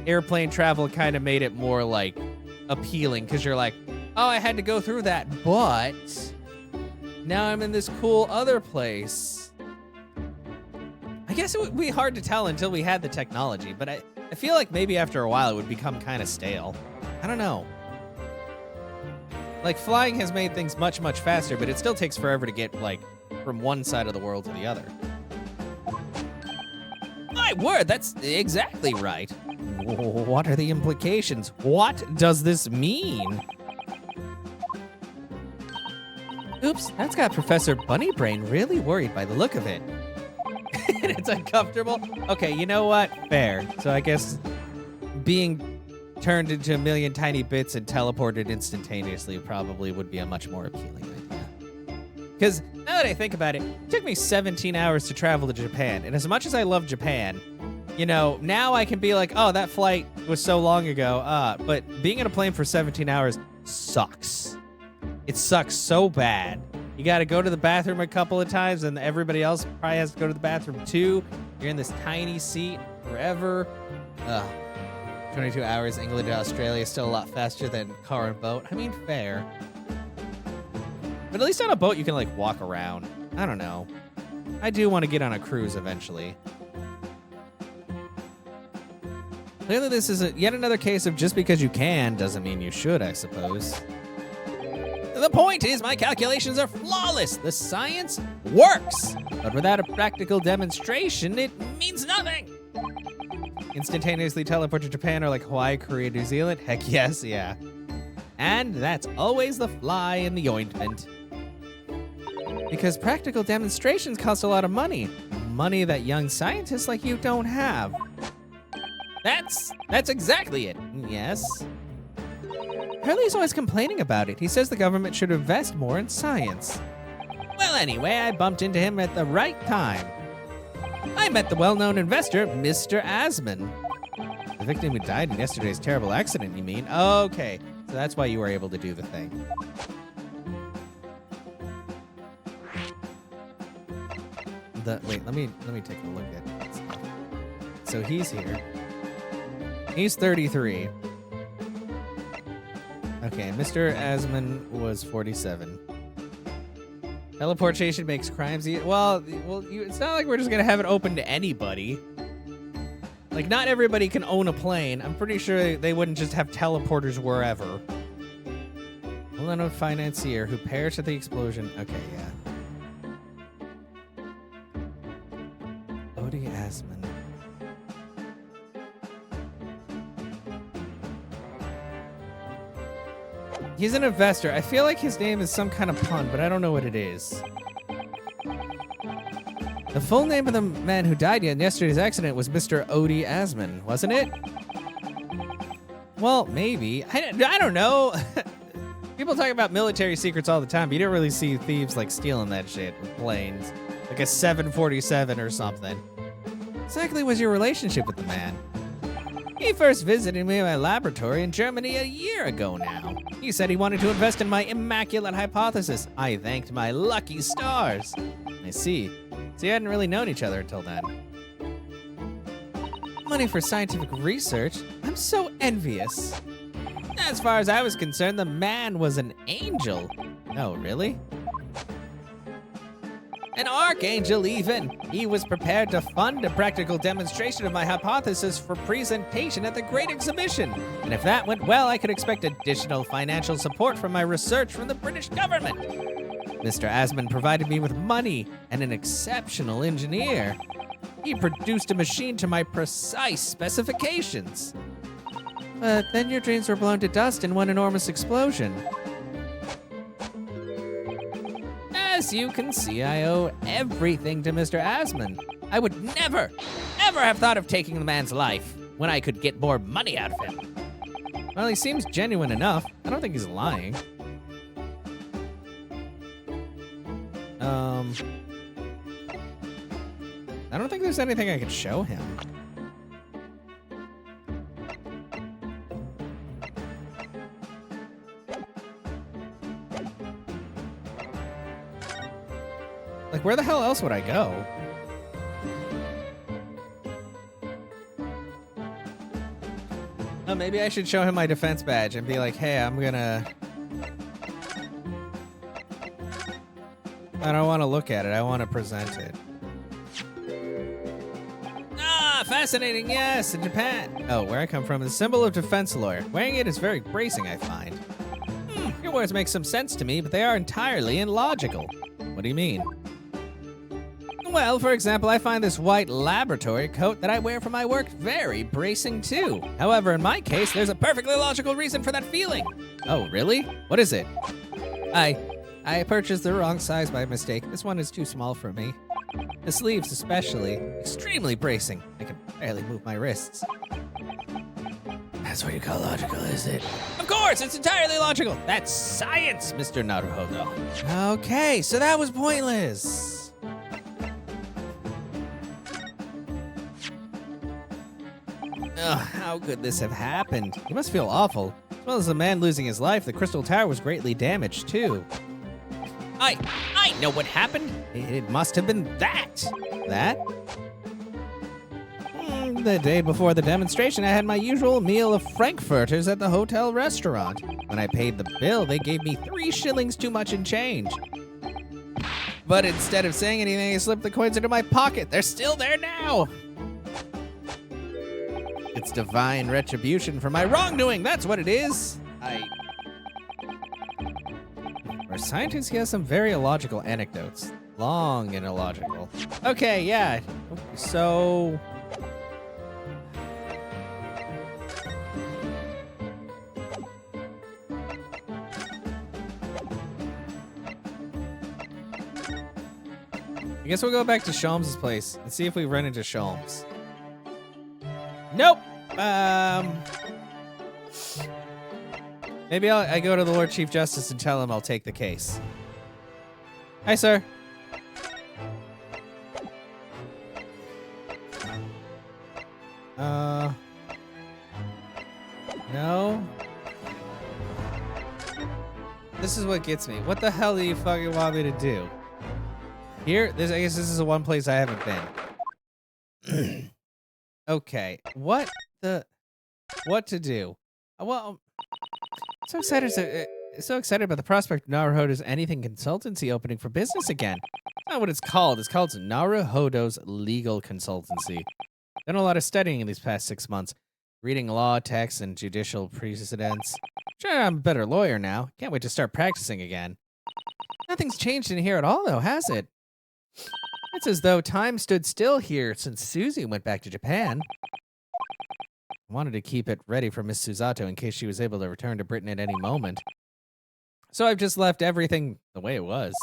airplane travel kind of made it more, like, appealing? Because you're like, oh, I had to go through that, but now I'm in this cool other place. I guess it would be hard to tell until we had the technology, but I feel like maybe after a while it would become kind of stale. I don't know. Like, flying has made things much, much faster, but it still takes forever to get, like, from one side of the world to the other. My word, that's exactly right. What are the implications? What does this mean? Oops, that's got Professor Bunnybrain really worried by the look of it. And it's uncomfortable. Okay, you know what? Fair. So I guess being turned into a million tiny bits and teleported instantaneously probably would be a much more appealing idea. Because now that I think about it, it took me 17 hours to travel to Japan. And as much as I love Japan, you know, now I can be like, oh, that flight was so long ago. But being in a plane for 17 hours sucks. It sucks so bad. You got to go to the bathroom a couple of times, and everybody else probably has to go to the bathroom too. You're in this tiny seat forever. 22 hours, England to Australia, still a lot faster than car and boat. I mean, fair. But at least on a boat, you can, like, walk around. I don't know. I do want to get on a cruise eventually. Clearly, this is yet another case of just because you can doesn't mean you should, I suppose. The point is, my calculations are flawless. The science works. But without a practical demonstration, it means nothing. Instantaneously teleport to Japan or like Hawaii, Korea, New Zealand? Heck yes, yeah. And that's always the fly in the ointment. Because practical demonstrations cost a lot of money. Money that young scientists like you don't have. That's exactly it. Yes. Hurley's always complaining about it. He says the government should invest more in science. Well, anyway, I bumped into him at the right time. I met the well-known investor, Mr. Asman. The victim who died in yesterday's terrible accident, you mean? Okay, so that's why you were able to do the thing. Wait, let me take a look at that stuff. So he's here. He's 33. Okay, Mr. Asman was 47. Teleportation makes crimes well, it's not like we're just gonna have it open to anybody. Like, not everybody can own a plane. I'm pretty sure they wouldn't just have teleporters wherever. Well-known financier who perished at the explosion. Okay, yeah. Odie Asman. He's an investor. I feel like his name is some kind of pun, but I don't know what it is. The full name of the man who died in yesterday's accident was Mr. Odie Asman, wasn't it? Well, maybe. I don't know. People talk about military secrets all the time, but you don't really see thieves like stealing that shit with planes. Like a 747 or something. Exactly was your relationship with the man? He first visited me in my laboratory in Germany a year ago now. He said he wanted to invest in my immaculate hypothesis. I thanked my lucky stars. I see. So you hadn't really known each other until then. Money for scientific research? I'm so envious. As far as I was concerned, the man was an angel. Oh, really? An archangel, even. He was prepared to fund a practical demonstration of my hypothesis for presentation at the Great Exhibition. And if that went well, I could expect additional financial support from my research from the British government. Mr. Asman provided me with money and an exceptional engineer. He produced a machine to my precise specifications. But then your dreams were blown to dust in one enormous explosion. As you can see, I owe everything to Mr. Asman. I would never, ever have thought of taking the man's life when I could get more money out of him. Well, he seems genuine enough. I don't think he's lying. I don't think there's anything I could show him. Like, where the hell else would I go? Oh, maybe I should show him my defense badge and be like, hey, I don't want to look at it. I want to present it. Ah, fascinating. Yes, in Japan. Oh, where I come from is a symbol of defense lawyer. Wearing it is very bracing, I find. Your words make some sense to me, but they are entirely illogical. What do you mean? Well, for example, I find this white laboratory coat that I wear for my work very bracing too. However, in my case, there's a perfectly logical reason for that feeling. Oh, really? What is it? I purchased the wrong size by mistake. This one is too small for me. The sleeves especially, extremely bracing. I can barely move my wrists. That's what you call logical, is it? Of course, it's entirely logical. That's science, Mr. Naruhodo. Okay, so that was pointless. Ugh, how could this have happened? You must feel awful. As well as the man losing his life, the Crystal Tower was greatly damaged, too. I know what happened. It must have been that. That? The day before the demonstration, I had my usual meal of frankfurters at the hotel restaurant. When I paid the bill, they gave me 3 shillings too much in change. But instead of saying anything, I slipped the coins into my pocket. They're still there now. It's divine retribution for my wrongdoing. That's what it is. For scientists, he has some very illogical anecdotes. Long and illogical. Okay, yeah. So... I guess we'll go back to Sholmes' place and see if we run into Sholmes. Nope. Maybe I go to the Lord Chief Justice and tell him I'll take the case. Hi, sir. No. This is what gets me. What the hell do you fucking want me to do? Here, I guess this is the one place I haven't been. Okay, what to do? Well, I'm so excited so excited about the prospect of Naruhodo's Anything Consultancy opening for business again. Not what it's called. It's called Naruhodo's Legal Consultancy. Done a lot of studying in these past 6 months, reading law texts and judicial precedents. Sure, I'm a better lawyer now. Can't wait to start practicing again. Nothing's changed in here at all, though, has it? It's as though time stood still here since Susie went back to Japan. I wanted to keep it ready for Miss Susato in case she was able to return to Britain at any moment. So I've just left everything the way it was.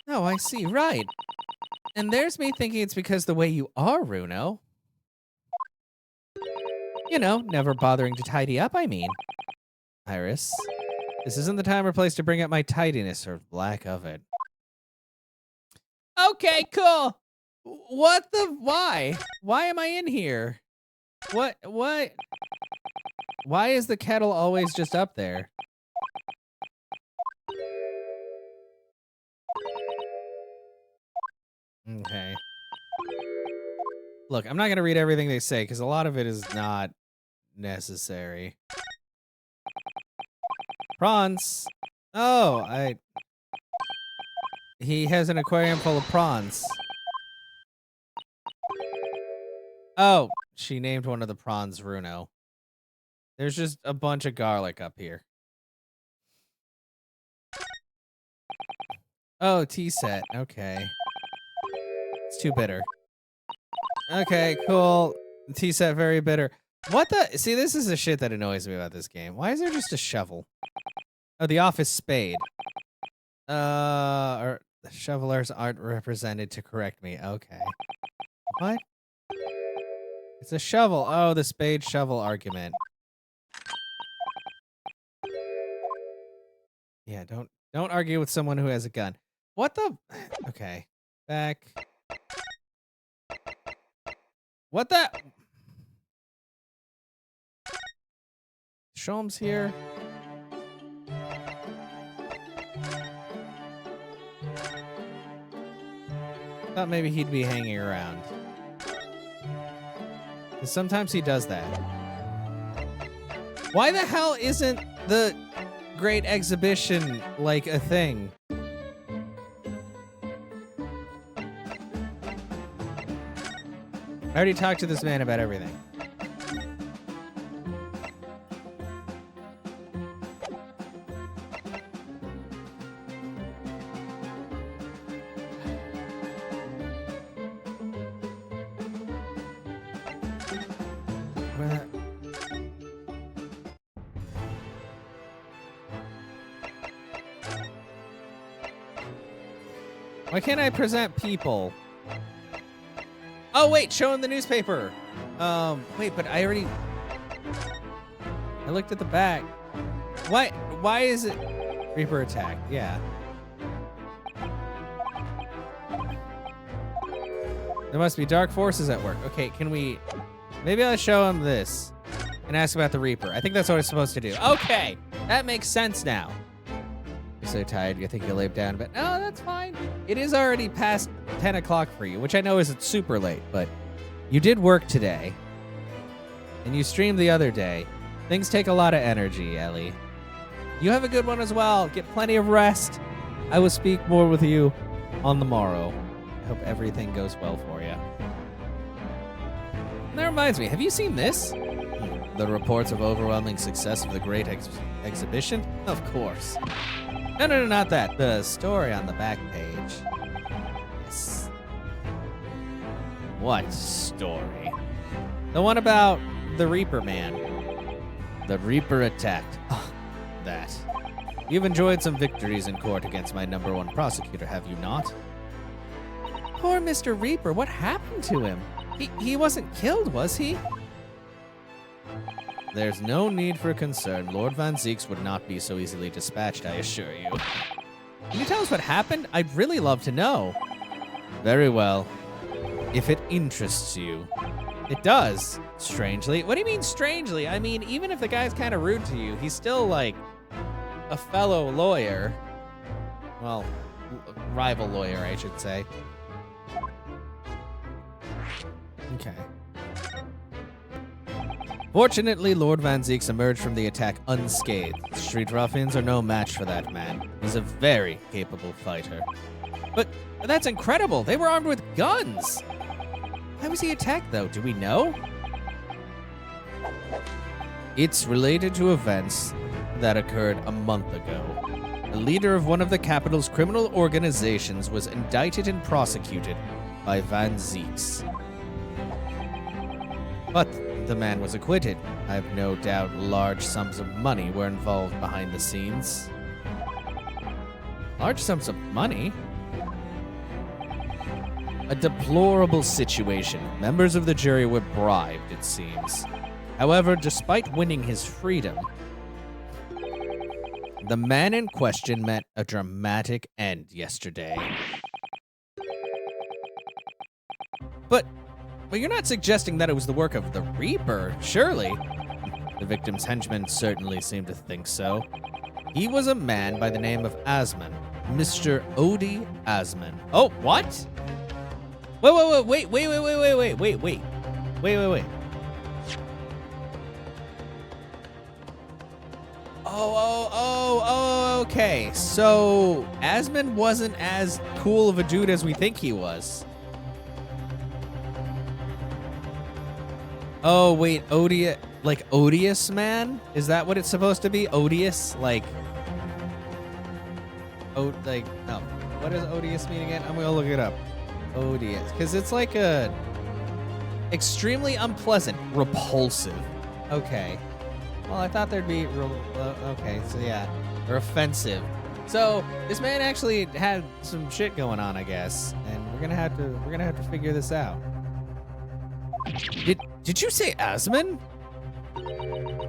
Oh, I see, right. And there's me thinking it's because the way you are, Runo. You know, never bothering to tidy up, I mean. Iris, this isn't the time or place to bring up my tidiness or lack of it. Okay, cool. What the, why? Why am I in here? What? Why is the kettle always just up there? Okay. Look, I'm not going to read everything they say because a lot of it is not necessary. Prawns. Oh, he has an aquarium full of prawns. Oh, she named one of the prawns Runo. There's just a bunch of garlic up here. Oh, tea set. Okay. It's too bitter. Okay, cool. Tea set very bitter. What the? See, this is the shit that annoys me about this game. Why is there just a shovel? Oh, the office spade. Or the shovelers aren't represented to correct me. Okay. What? It's a shovel. Oh, the spade shovel argument. Yeah, don't argue with someone who has a gun. What the? Okay. Back. What the? Sholm's here. Thought maybe he'd be hanging around. 'Cause sometimes he does that. Why the hell isn't the Great Exhibition like a thing? I already talked to this man about everything. Why can't I present people? Oh, wait, show him the newspaper. Wait, but I looked at the back. Why is it Reaper attack? Yeah. There must be dark forces at work. Okay, maybe I'll show him this and ask about the Reaper. I think that's what I'm supposed to do. Okay, that makes sense now. You're so tired, you think you'll lay down, but no, that's fine. It is already past 10 o'clock for you, which I know isn't super late, but you did work today. And you streamed the other day. Things take a lot of energy, Ellie. You have a good one as well. Get plenty of rest. I will speak more with you on the morrow. I hope everything goes well for you. And that reminds me, have you seen this? The reports of overwhelming success of the Great Exhibition? Of course. No, not that. The story on the back page. Yes. What story? The one about the Reaper man. The Reaper attacked. Oh, that. You've enjoyed some victories in court against my #1 prosecutor, have you not? Poor Mr. Reaper, what happened to him? He wasn't killed, was he? There's no need for concern. Lord Van Zeeks would not be so easily dispatched, I assure you. Can you tell us what happened? I'd really love to know. Very well. If it interests you. It does, strangely. What do you mean, strangely? I mean, even if the guy's kind of rude to you, he's still, like, a fellow lawyer. Well, rival lawyer, I should say. Okay. Fortunately, Lord Van Zeeks emerged from the attack unscathed. Street ruffians are no match for that man. He's a very capable fighter. But that's incredible. They were armed with guns. Why was he attacked, though? Do we know? It's related to events that occurred a month ago. The leader of one of the capital's criminal organizations was indicted and prosecuted by Van Zeeks. But the man was acquitted. I have no doubt large sums of money were involved behind the scenes. Large sums of money? A deplorable situation. Members of the jury were bribed, it seems. However, despite winning his freedom, the man in question met a dramatic end yesterday. But you're not suggesting that it was the work of the Reaper, surely? The victim's henchmen certainly seem to think so. He was a man by the name of Asman, Mr. Odie Asman. Oh, what? Wait. Oh, okay. So, Asman wasn't as cool of a dude as we think he was. Oh, wait, odious man? Is that what it's supposed to be? Odious? No. What does odious mean again? I'm gonna look it up. Odious. Because it's like a extremely unpleasant, repulsive. Okay. Well, I thought there'd be okay, so yeah. Or offensive. So, this man actually had some shit going on, I guess. And we're gonna have to figure this out. Did you say Asman?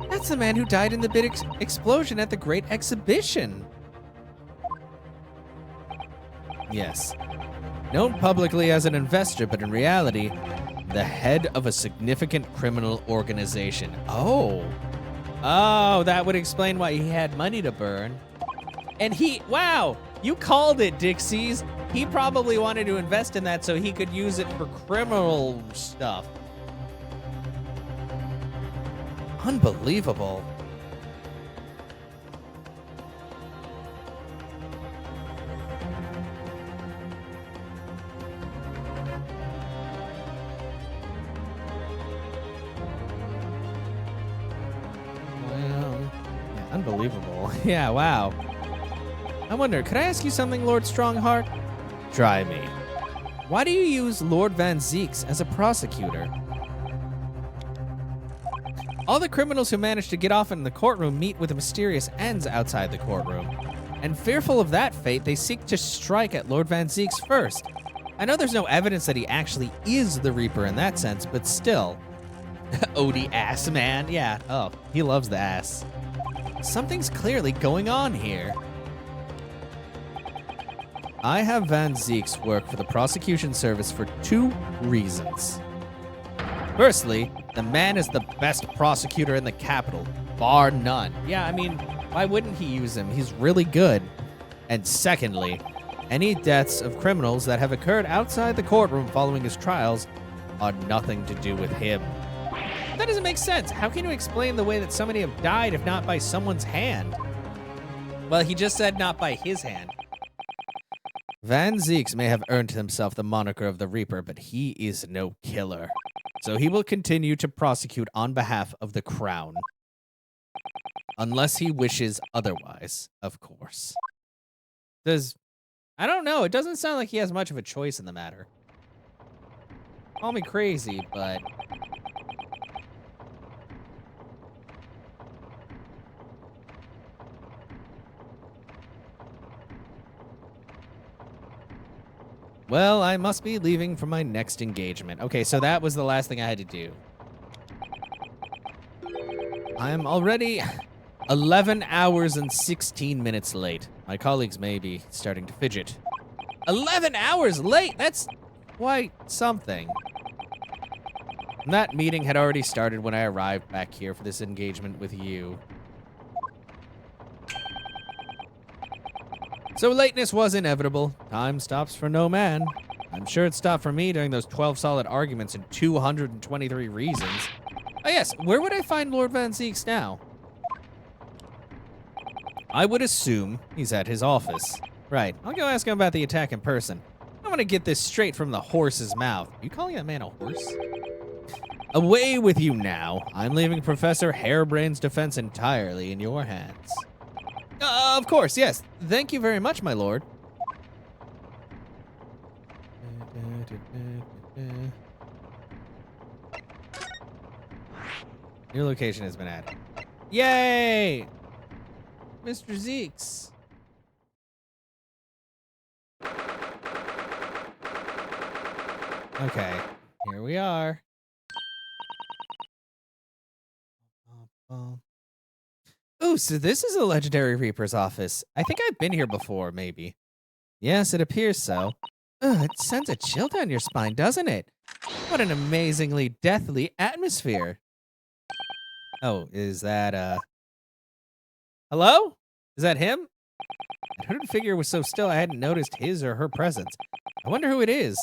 That's the man who died in the big explosion at the Great Exhibition. Yes. Known publicly as an investor, but in reality, the head of a significant criminal organization. Oh, that would explain why he had money to burn. And wow, you called it, Dixies. He probably wanted to invest in that so he could use it for criminal stuff. Unbelievable. Unbelievable. Yeah, wow. I wonder, could I ask you something, Lord Strongheart? Try me. Why do you use Lord Van Zeeks as a prosecutor? All the criminals who manage to get off in the courtroom meet with mysterious ends outside the courtroom. And fearful of that fate, they seek to strike at Lord Van Zeeks first. I know there's no evidence that he actually is the Reaper in that sense, but still. Odie ass man, yeah. Oh, he loves the ass. Something's clearly going on here. I have Van Zeeks work for the prosecution service for 2 reasons. Firstly, the man is the best prosecutor in the capital, bar none. Yeah, I mean, why wouldn't he use him? He's really good. And secondly, any deaths of criminals that have occurred outside the courtroom following his trials are nothing to do with him. That doesn't make sense. How can you explain the way that so many have died if not by someone's hand? Well, he just said not by his hand. Van Zeeks may have earned himself the moniker of the Reaper, but he is no killer. So he will continue to prosecute on behalf of the Crown. Unless he wishes otherwise, of course. I don't know. It doesn't sound like he has much of a choice in the matter. Call me crazy, but... Well, I must be leaving for my next engagement. Okay, so that was the last thing I had to do. I'm already 11 hours and 16 minutes late. My colleagues may be starting to fidget. 11 hours late? That's quite something. That meeting had already started when I arrived back here for this engagement with you. So lateness was inevitable. Time stops for no man. I'm sure it stopped for me during those 12 solid arguments and 223 reasons. Oh, yes. Where would I find Lord Van Zeeks now? I would assume he's at his office. Right. I'll go ask him about the attack in person. I want to get this straight from the horse's mouth. Are you calling that man a horse? Away with you now. I'm leaving Professor Hairbrain's defense entirely in your hands. Of course, yes. Thank you very much, my lord. Your location has been added. Yay! Mr. Zeeks. Okay, here we are. Ooh, so this is a Legendary Reaper's office. I think I've been here before, maybe. Yes, it appears so. Ugh, it sends a chill down your spine, doesn't it? What an amazingly deathly atmosphere. Oh, is that, hello? Is that him? The hooded figure was so still I hadn't noticed his or her presence. I wonder who it is.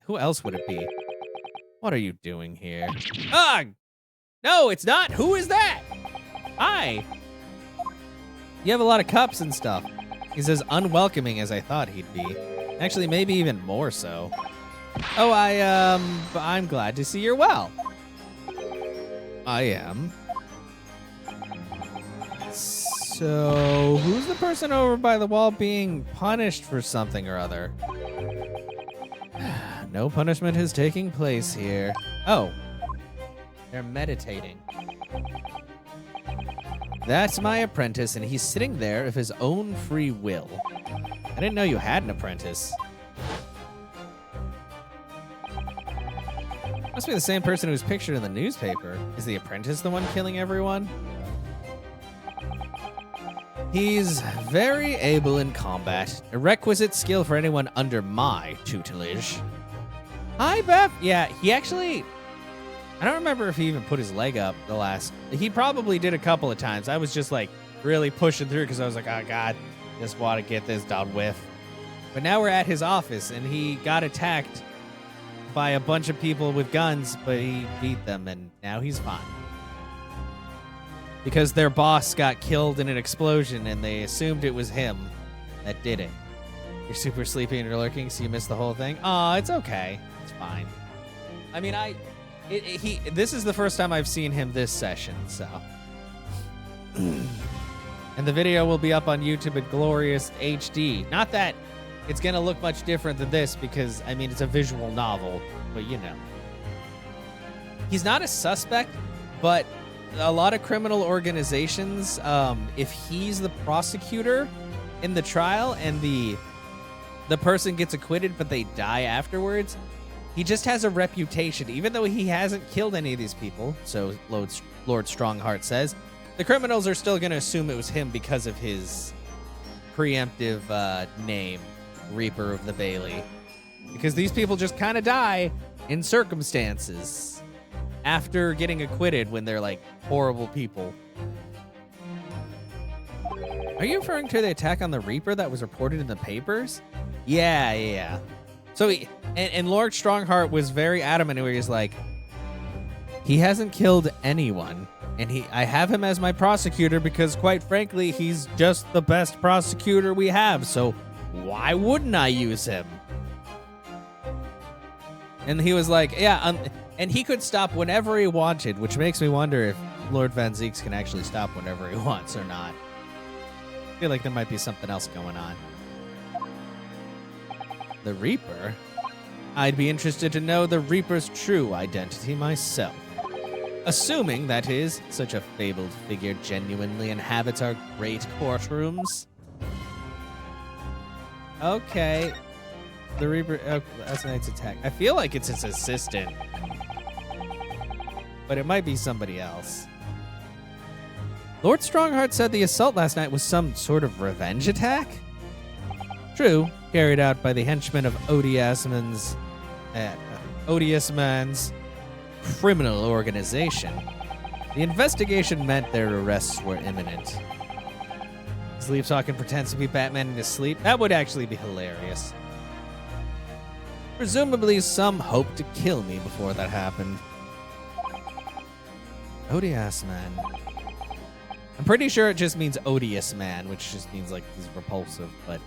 Who else would it be? What are you doing here? Ah! No, it's not. Who is that? Hi. You have a lot of cups and stuff. He's as unwelcoming as I thought he'd be. Actually, maybe even more so. Oh, I'm glad to see you're well. I am. So, who's the person over by the wall being punished for something or other? No punishment is taking place here. Oh. They're meditating. That's my apprentice, and he's sitting there of his own free will. I didn't know you had an apprentice. Must be the same person who was pictured in the newspaper. Is the apprentice the one killing everyone? He's very able in combat. A requisite skill for anyone under my tutelage. Hi, Beth. Yeah, he actually... I don't remember if he even put his leg up the last... He probably did a couple of times. I was just, like, really pushing through because I was like, oh, God, just want to get this done with. But now we're at his office, and he got attacked by a bunch of people with guns, but he beat them, and now he's fine. Because their boss got killed in an explosion, and they assumed it was him that did it. You're super sleepy and you're lurking, so you missed the whole thing? Aw, it's okay. It's fine. I mean, this is the first time I've seen him this session, so. And the video will be up on YouTube at Glorious HD. Not that it's going to look much different than this because, I mean, it's a visual novel, but you know. He's not a suspect, but a lot of criminal organizations, if he's the prosecutor in the trial and the person gets acquitted but they die afterwards, he just has a reputation. Even though he hasn't killed any of these people, so Lord Strongheart says, the criminals are still going to assume it was him because of his preemptive name, Reaper of the Bailey. Because these people just kind of die in circumstances after getting acquitted when they're like horrible people. Are you referring to the attack on the Reaper that was reported in the papers? Yeah. So and Lord Strongheart was very adamant where he's like, he hasn't killed anyone, and I have him as my prosecutor because, quite frankly, he's just the best prosecutor we have, so why wouldn't I use him? And he was like, yeah, and he could stop whenever he wanted, which makes me wonder if Lord Van Zeeks can actually stop whenever he wants or not. I feel like there might be something else going on. The Reaper? I'd be interested to know the Reaper's true identity myself. Assuming, that is, such a fabled figure genuinely inhabits our great courtrooms. Okay. The Reaper... Oh, last night's attack. I feel like it's his assistant. But it might be somebody else. Lord Strongheart said the assault last night was some sort of revenge attack? True, carried out by the henchmen of Odious Man's criminal organization. The investigation meant their arrests were imminent. Sleep talking pretends to be Batman in his sleep. That would actually be hilarious. Presumably some hoped to kill me before that happened. Odious man. I'm pretty sure it just means odious man, which just means like he's repulsive, but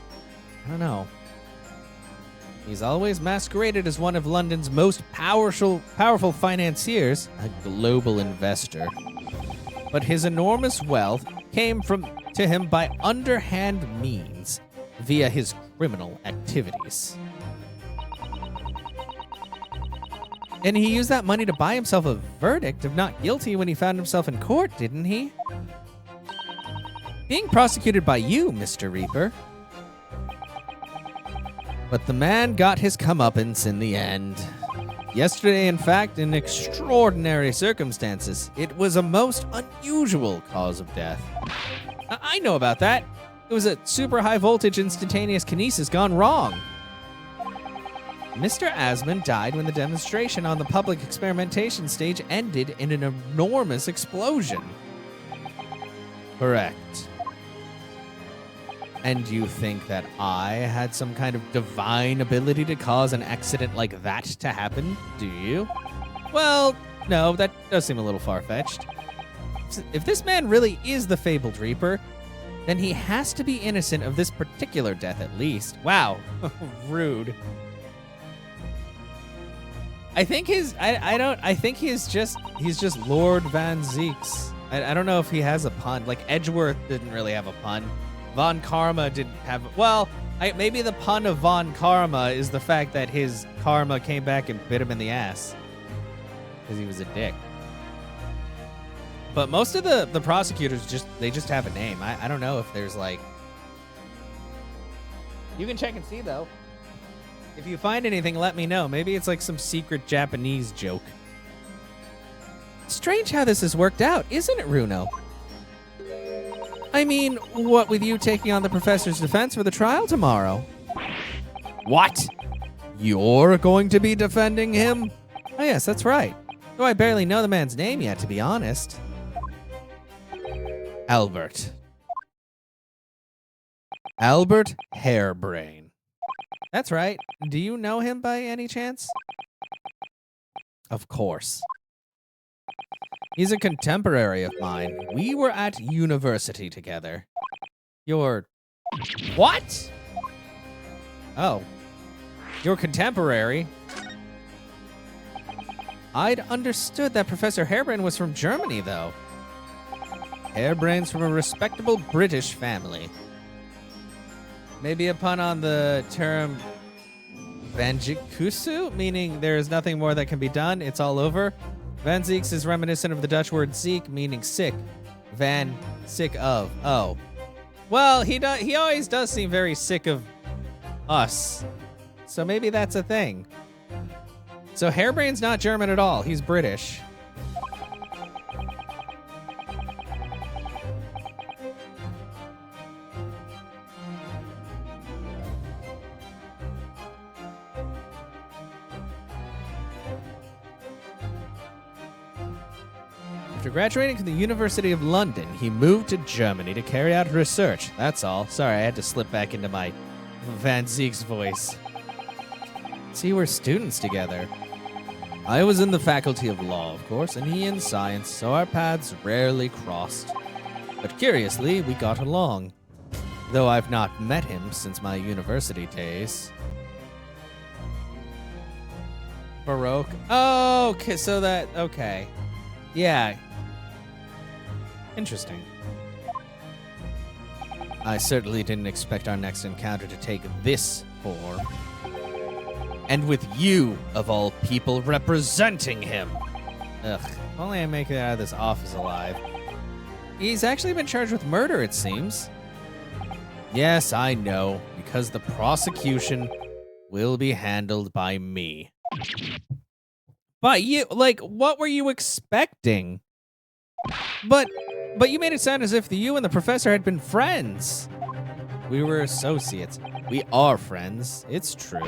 I don't know. He's always masqueraded as one of London's most powerful financiers, a global investor. But his enormous wealth came to him by underhand means via his criminal activities. And he used that money to buy himself a verdict of not guilty when he found himself in court, didn't he? Being prosecuted by you, Mr. Reaper. But the man got his comeuppance in the end. Yesterday, in fact, in extraordinary circumstances, it was a most unusual cause of death. I know about that. It was a super high voltage instantaneous kinesis gone wrong. Mr. Asmund died when the demonstration on the public experimentation stage ended in an enormous explosion. Correct. And you think that I had some kind of divine ability to cause an accident like that to happen, do you? Well, no, that does seem a little far-fetched. If this man really is the fabled Reaper, then he has to be innocent of this particular death at least. Wow, rude. I think he's just Lord Van Zeeks. I don't know if he has a pun. Like Edgeworth didn't really have a pun. Von Karma didn't have... Well, maybe the pun of Von Karma is the fact that his karma came back and bit him in the ass. Because he was a dick. But most of the prosecutors just have a name. I don't know if there's like... You can check and see, though. If you find anything, let me know. Maybe it's like some secret Japanese joke. Strange how this has worked out, isn't it, Runo? I mean, what with you taking on the professor's defense for the trial tomorrow? What? You're going to be defending him? Oh, yes, that's right. Though I barely know the man's name yet, to be honest. Albert. Albert Harebrain. That's right. Do you know him by any chance? Of course. He's a contemporary of mine. We were at university together. You're... What? Oh. Your contemporary? I'd understood that Professor Harebrain was from Germany, though. Harebrain's from a respectable British family. Maybe a pun on the term Banjikusu, meaning there is nothing more that can be done, it's all over. Van Zeeks is reminiscent of the Dutch word ziek, meaning sick. Van, sick of. Oh. Well, he always does seem very sick of us. So maybe that's a thing. So Harebrain's not German at all. He's British. After graduating from the University of London, he moved to Germany to carry out research. That's all. Sorry, I had to slip back into my Van Zeek's voice. See, we're students together. I was in the faculty of law, of course, and he in science, so our paths rarely crossed. But curiously, we got along. Though I've not met him since my university days. Baroque. Oh, okay, so that... Okay. Yeah. Interesting. I certainly didn't expect our next encounter to take this form. And with you, of all people, representing him. Ugh, if only I make it out of this office alive. He's actually been charged with murder, it seems. Yes, I know, because the prosecution will be handled by me. But you, like, what were you expecting? But you made it sound as if you and the professor had been friends. We were associates. We are friends. It's true.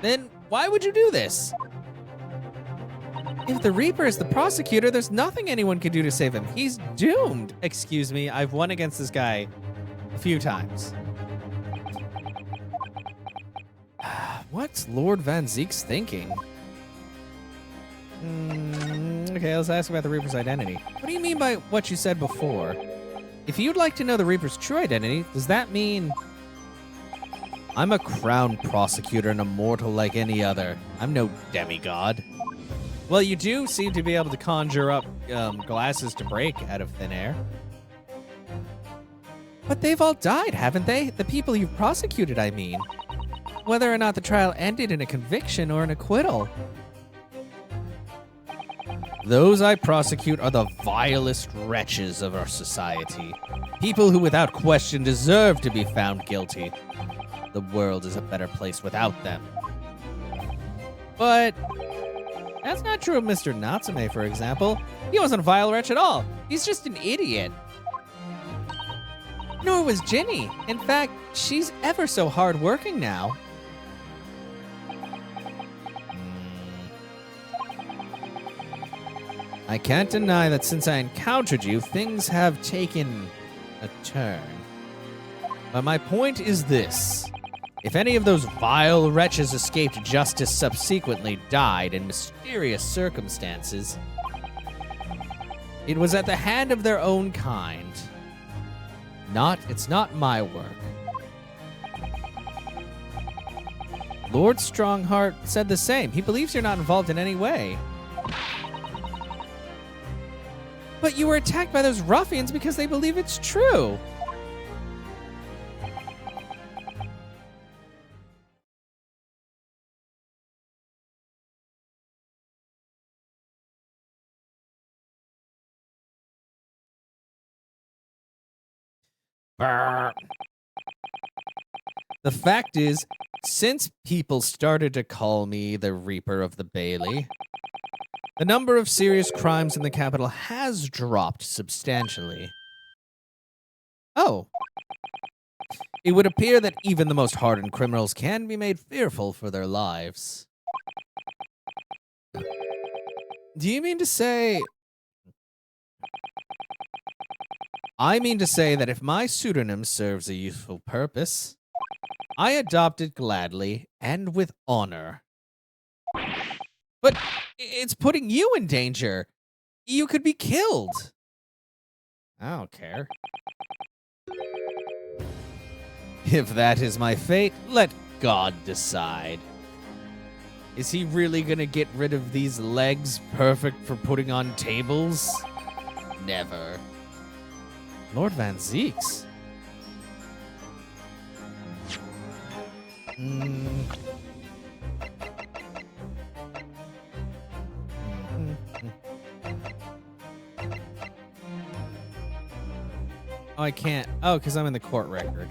Then why would you do this? If the Reaper is the prosecutor, there's nothing anyone can do to save him. He's doomed. Excuse me, I've won against this guy a few times. What's Lord Van Zeek's thinking? Okay, let's ask about the Reaper's identity. What do you mean by what you said before? If you'd like to know the Reaper's true identity, does that mean... I'm a crown prosecutor and a mortal like any other. I'm no demigod. Well, you do seem to be able to conjure up glasses to break out of thin air. But they've all died, haven't they? The people you've prosecuted, I mean. Whether or not the trial ended in a conviction or an acquittal. Those I prosecute are the vilest wretches of our society. People who without question deserve to be found guilty. The world is a better place without them. But that's not true of Mr. Natsume, for example. He wasn't a vile wretch at all. He's just an idiot. Nor was Ginny. In fact, she's ever so hard-working now. I can't deny that since I encountered you, things have taken a turn. But my point is this. If any of those vile wretches escaped justice subsequently died in mysterious circumstances, it was at the hand of their own kind. It's not my work. Lord Strongheart said the same. He believes you're not involved in any way. But you were attacked by those ruffians because they believe it's true. Brr. The fact is, since people started to call me the Reaper of the Bailey, the number of serious crimes in the capital has dropped substantially. Oh. It would appear that even the most hardened criminals can be made fearful for their lives. Do you mean to say... I mean to say that if my pseudonym serves a useful purpose, I adopt it gladly and with honor. But it's putting you in danger. You could be killed. I don't care. If that is my fate, let God decide. Is he really gonna get rid of these legs perfect for putting on tables? Never. Lord Van Zeeks. Oh, I can't. Oh, because I'm in the court record.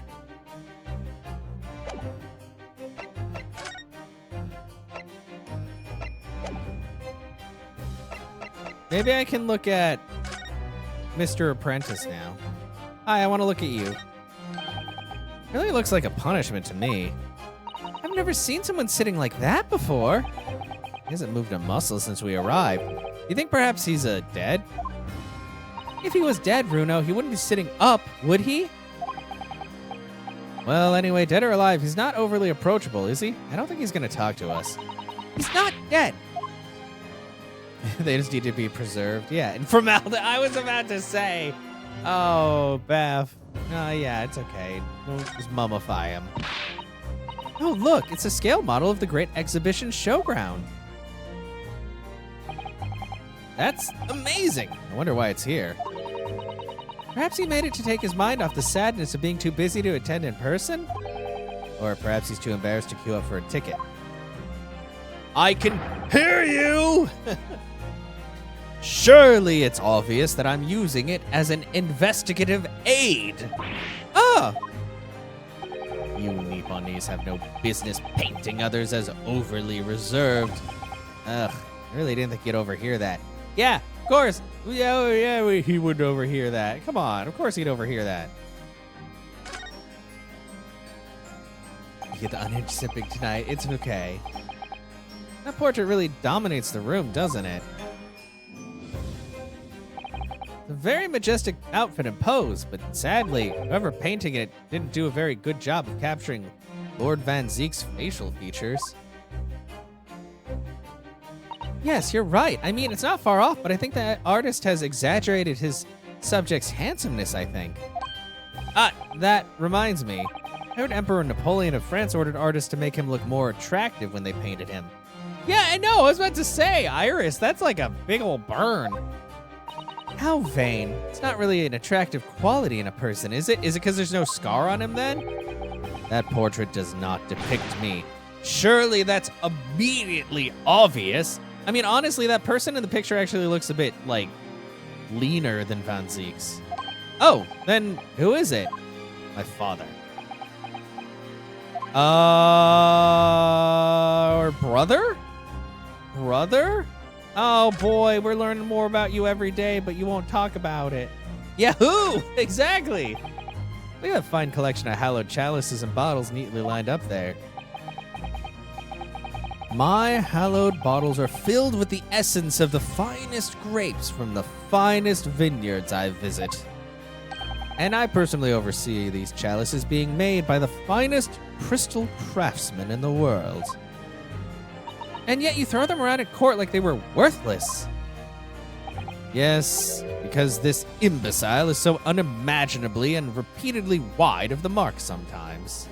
Maybe I can look at Mr. Apprentice now. Hi, I want to look at you. Really looks like a punishment to me. I've never seen someone sitting like that before. He hasn't moved a muscle since we arrived. You think perhaps he's dead? If he was dead, Bruno, he wouldn't be sitting up, would he? Well, anyway, dead or alive, he's not overly approachable, is he? I don't think he's going to talk to us. He's not dead. They just need to be preserved. Yeah, and formaldehyde. I was about to say. Oh, Beth. Yeah, it's okay. We'll just mummify him. Oh, look, it's a scale model of the Great Exhibition Showground. That's amazing. I wonder why it's here. Perhaps he made it to take his mind off the sadness of being too busy to attend in person? Or perhaps he's too embarrassed to queue up for a ticket. I can hear you! Surely it's obvious that I'm using it as an investigative aid. Ah! You Nipponese have no business painting others as overly reserved. Ugh, I really didn't think you'd overhear that. Yeah, of course. Yeah, he wouldn't overhear that. Come on, of course he'd overhear that. You get the unhinged sipping tonight. It's okay. That portrait really dominates the room, doesn't it? It's a very majestic outfit and pose, but sadly, whoever painting it didn't do a very good job of capturing Lord Van Zeek's facial features. Yes, you're right. I mean, it's not far off, but I think that artist has exaggerated his subject's handsomeness, I think. That reminds me. I heard Emperor Napoleon of France ordered artists to make him look more attractive when they painted him. Yeah, I know. I was about to say, Iris, that's like a big old burn. How vain. It's not really an attractive quality in a person, is it? Is it because there's no scar on him then? That portrait does not depict me. Surely that's immediately obvious. I mean, honestly, that person in the picture actually looks a bit, like, leaner than Van Ziek's. Oh, then who is it? My father. Or brother? Brother? Oh boy, we're learning more about you every day, but you won't talk about it. Yahoo! Exactly! Look at that fine collection of hallowed chalices and bottles neatly lined up there. My hallowed bottles are filled with the essence of the finest grapes from the finest vineyards I visit. And I personally oversee these chalices being made by the finest crystal craftsmen in the world. And yet you throw them around at court like they were worthless. Yes, because this imbecile is so unimaginably and repeatedly wide of the mark sometimes.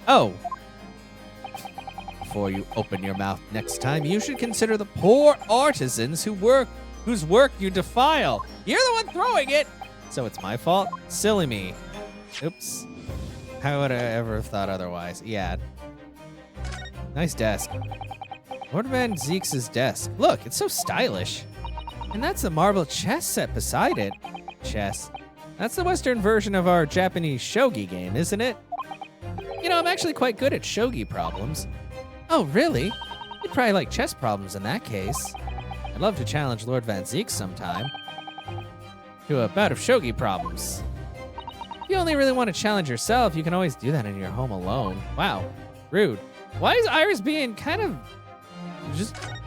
Oh. Before you open your mouth next time, you should consider the poor artisans whose work you defile. You're the one throwing it! So it's my fault? Silly me. Oops. How would I ever have thought otherwise? Yeah. Nice desk. Lord Van Ziek's desk. Look, it's so stylish. And that's the marble chess set beside it. Chess. That's the Western version of our Japanese shogi game, isn't it? You know, I'm actually quite good at shogi problems. Oh, really? You'd probably like chess problems in that case. I'd love to challenge Lord Van Ziek sometime. To a bout of shogi problems. If you only really want to challenge yourself, you can always do that in your home alone. Wow, rude. Why is Iris being kind of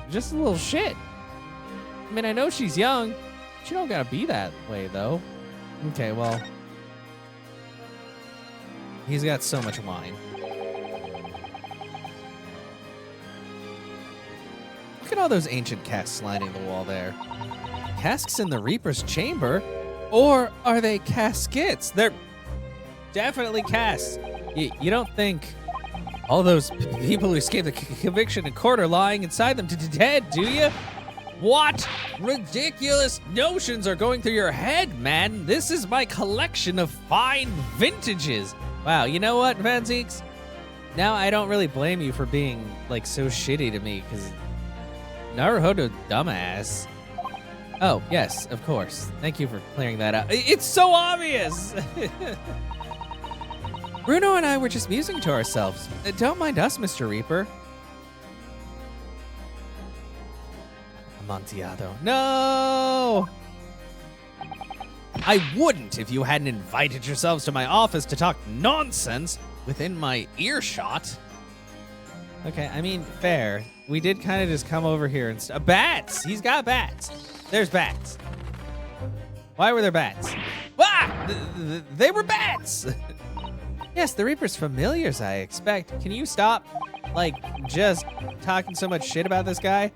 just a little shit? I mean, I know she's young. But you don't gotta be that way, though. Okay, well. He's got so much wine. Look at all those ancient casks lining the wall there. Casks in the Reaper's chamber? Or are they caskets? They're definitely casks. You don't think all those people who escaped the conviction in court are lying inside them dead, do you? What ridiculous notions are going through your head, man? This is my collection of fine vintages. Wow, you know what, Van Zieks? Now I don't really blame you for being, like, so shitty to me, because Naruhodo dumbass. Oh, yes, of course. Thank you for clearing that up. It's so obvious! Bruno and I were just musing to ourselves. Don't mind us, Mr. Reaper. Amontillado. No! I wouldn't if you hadn't invited yourselves to my office to talk nonsense within my earshot. Okay, I mean, fair. We did kind of just come over here and bats! He's got bats. There's bats. Why were there bats? Ah! They were bats! Yes, the Reaper's familiars, I expect. Can you stop, like, just talking so much shit about this guy?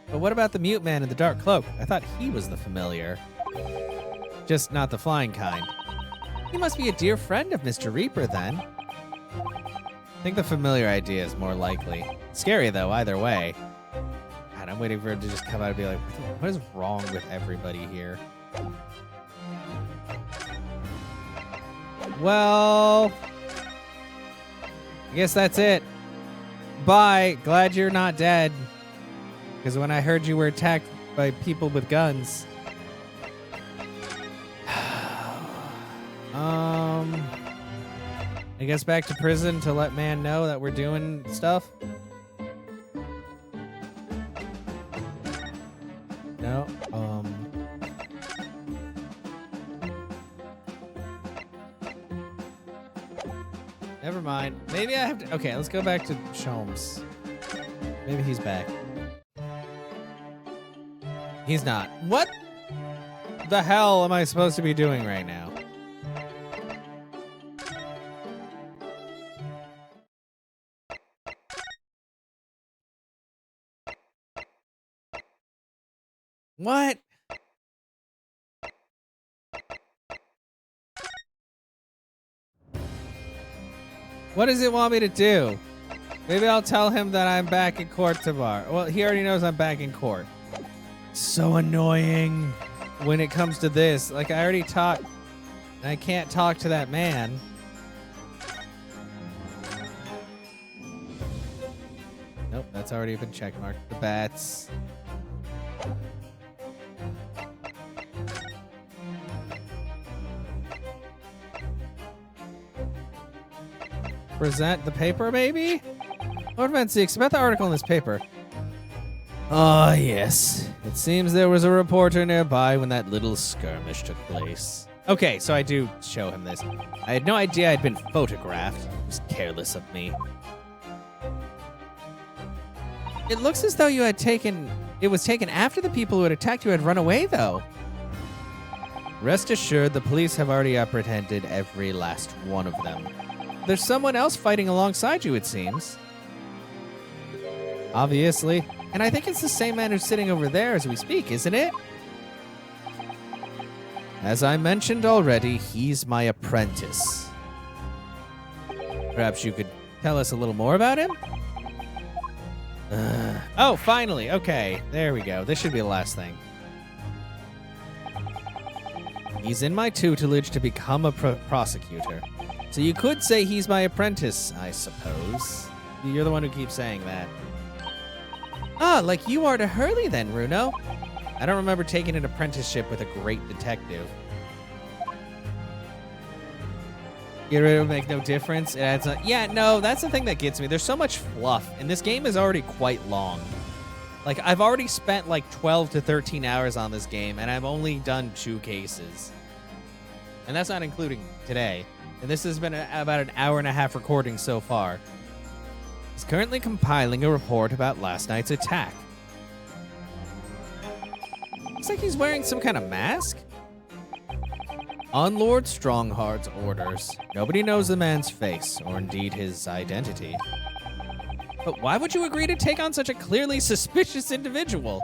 But what about the mute man in the dark cloak? I thought he was the familiar. Just not the flying kind. He must be a dear friend of Mr. Reaper, then. I think the familiar idea is more likely. Scary, though, either way. God, I'm waiting for him to just come out and be like, what is wrong with everybody here? Well, I guess that's it. Bye. Glad you're not dead. Because when I heard you were attacked by people with guns. I guess back to prison to let man know that we're doing stuff. No. Never mind. Maybe I have to. Okay, let's go back to Sholmes. Maybe he's back. He's not. What the hell am I supposed to be doing right now? What? What does it want me to do? Maybe I'll tell him that I'm back in court tomorrow. Well, he already knows I'm back in court. So annoying when it comes to this. Like, I already talked, and I can't talk to that man. Nope, that's already been checkmarked. The bats. Present the paper, maybe? Lord Van Zeeks, about the article in this paper. Ah, yes. It seems there was a reporter nearby when that little skirmish took place. Okay, so I do show him this. I had no idea I'd been photographed. It was careless of me. It looks as though you had it was taken after the people who had attacked you had run away, though. Rest assured, the police have already apprehended every last one of them. There's someone else fighting alongside you, it seems. Obviously. And I think it's the same man who's sitting over there as we speak, isn't it? As I mentioned already, he's my apprentice. Perhaps you could tell us a little more about him? Oh, finally. Okay, there we go. This should be the last thing. He's in my tutelage to become a prosecutor. So you could say he's my apprentice, I suppose. You're the one who keeps saying that. Ah, like you are to Hurley then, Runo. I don't remember taking an apprenticeship with a great detective. It would make no difference. It adds on. Yeah, no, that's the thing that gets me. There's so much fluff, and this game is already quite long. Like, I've already spent like 12 to 13 hours on this game, and I've only done 2 cases. And that's not including today. And this has been about an hour and a half recording so far. He's currently compiling a report about last night's attack. Looks like he's wearing some kind of mask. On Lord Strongheart's orders, nobody knows the man's face, or indeed his identity. But why would you agree to take on such a clearly suspicious individual?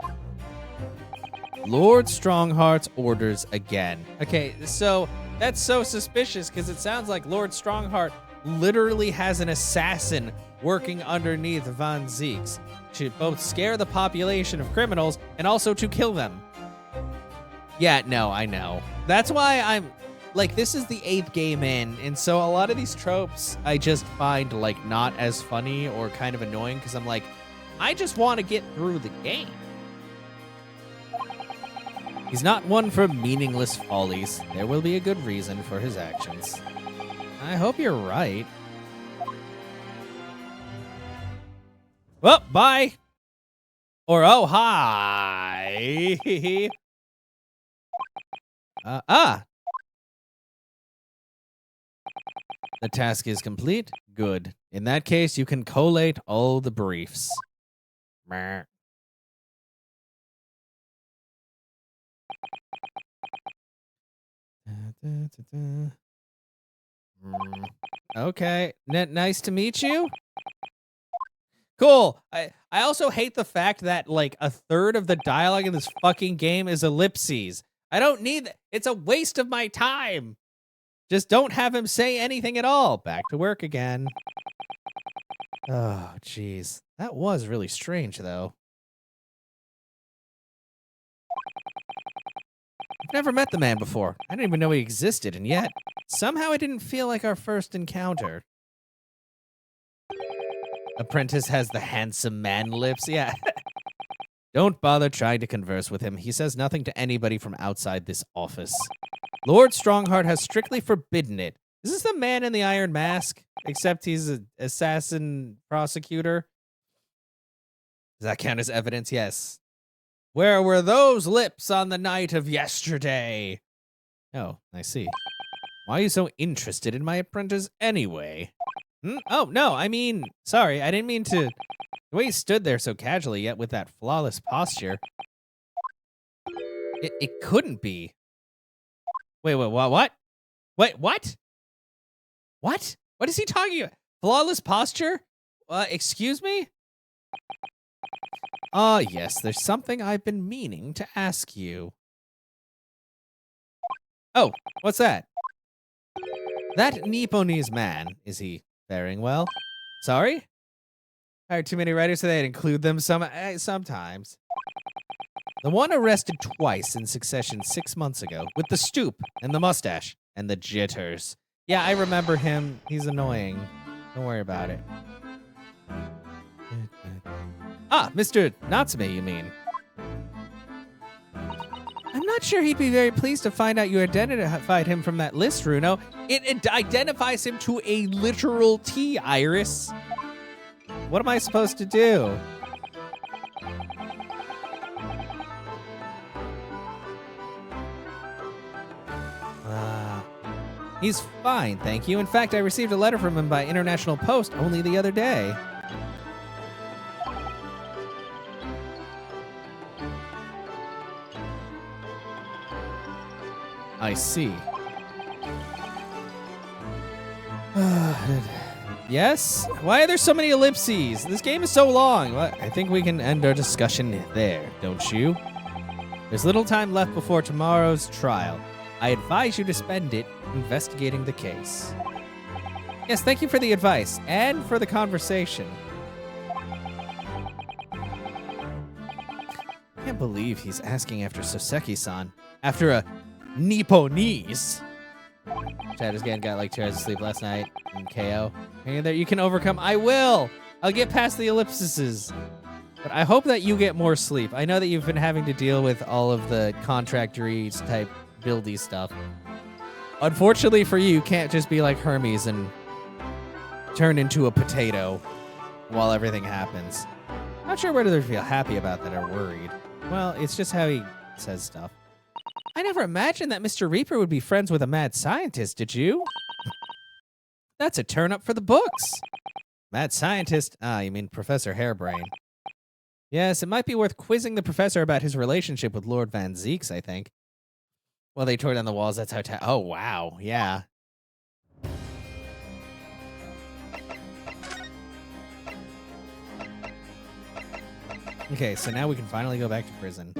Lord Strongheart's orders again. Okay, so that's so suspicious because it sounds like Lord Strongheart literally has an assassin working underneath Van Zeeks to both scare the population of criminals and also to kill them. Yeah, no, I know. That's why I'm like, this is the 8th game in, and so a lot of these tropes I just find like not as funny or kind of annoying because I'm like, I just want to get through the game. He's not one for meaningless follies. There will be a good reason for his actions. I hope you're right. Well, bye. Or, oh, hi. The task is complete. Good. In that case, you can collate all the briefs. Meh. Okay. Nice to meet you. Cool. I also hate the fact that like a third of the dialogue in this fucking game is ellipses. I don't need that. It's a waste of my time. Just don't have him say anything at all. Back to work again. Oh, jeez. That was really strange, though. I've never met the man before. I didn't even know he existed, and yet, somehow it didn't feel like our first encounter. Apprentice has the handsome man lips. Yeah. Don't bother trying to converse with him. He says nothing to anybody from outside this office. Lord Strongheart has strictly forbidden it. Is this the man in the iron mask? Except he's an assassin prosecutor? Does that count as evidence? Yes. Where were those lips on the night of yesterday? Oh, I see. Why are you so interested in my apprentice anyway? Oh, no, I mean, sorry, I didn't mean to... The way he stood there so casually, yet with that flawless posture. It couldn't be. Wait, what? Wait, what? What? What is he talking about? Flawless posture? Excuse me? Ah, yes, there's something I've been meaning to ask you. Oh, what's that? That Nipponese man, is he faring well? Sorry? Hired too many writers so they'd include them sometimes. The one arrested twice in succession 6 months ago, with the stoop and the mustache and the jitters. Yeah, I remember him. He's annoying. Don't worry about it. Ah, Mr. Natsume, you mean? I'm not sure he'd be very pleased to find out you identified him from that list, Runo. It identifies him to a literal T, Iris. What am I supposed to do? He's fine, thank you. In fact, I received a letter from him by international post only the other day. I see. Yes? Why are there so many ellipses? This game is so long. I think we can end our discussion there, don't you? There's little time left before tomorrow's trial. I advise you to spend it investigating the case. Yes, thank you for the advice and for the conversation. I can't believe he's asking after Soseki-san. After a Nipponese. Chad again got like 2 hours of sleep last night in KO. Hang in there, you can overcome. I will! I'll get past the ellipses. But I hope that you get more sleep. I know that you've been having to deal with all of the contractory type buildy stuff. Unfortunately for you, you can't just be like Hermes and turn into a potato while everything happens. Not sure whether to feel happy about that or worried. Well, it's just how he says stuff. I never imagined that Mr. Reaper would be friends with a mad scientist, did you? That's a turn up for the books. Mad scientist? Ah, you mean Professor Hairbrain. Yes, it might be worth quizzing the professor about his relationship with Lord Van Zeeks, I think. Well, they tore down the walls, that's how oh, wow, yeah. Okay, so now we can finally go back to prison.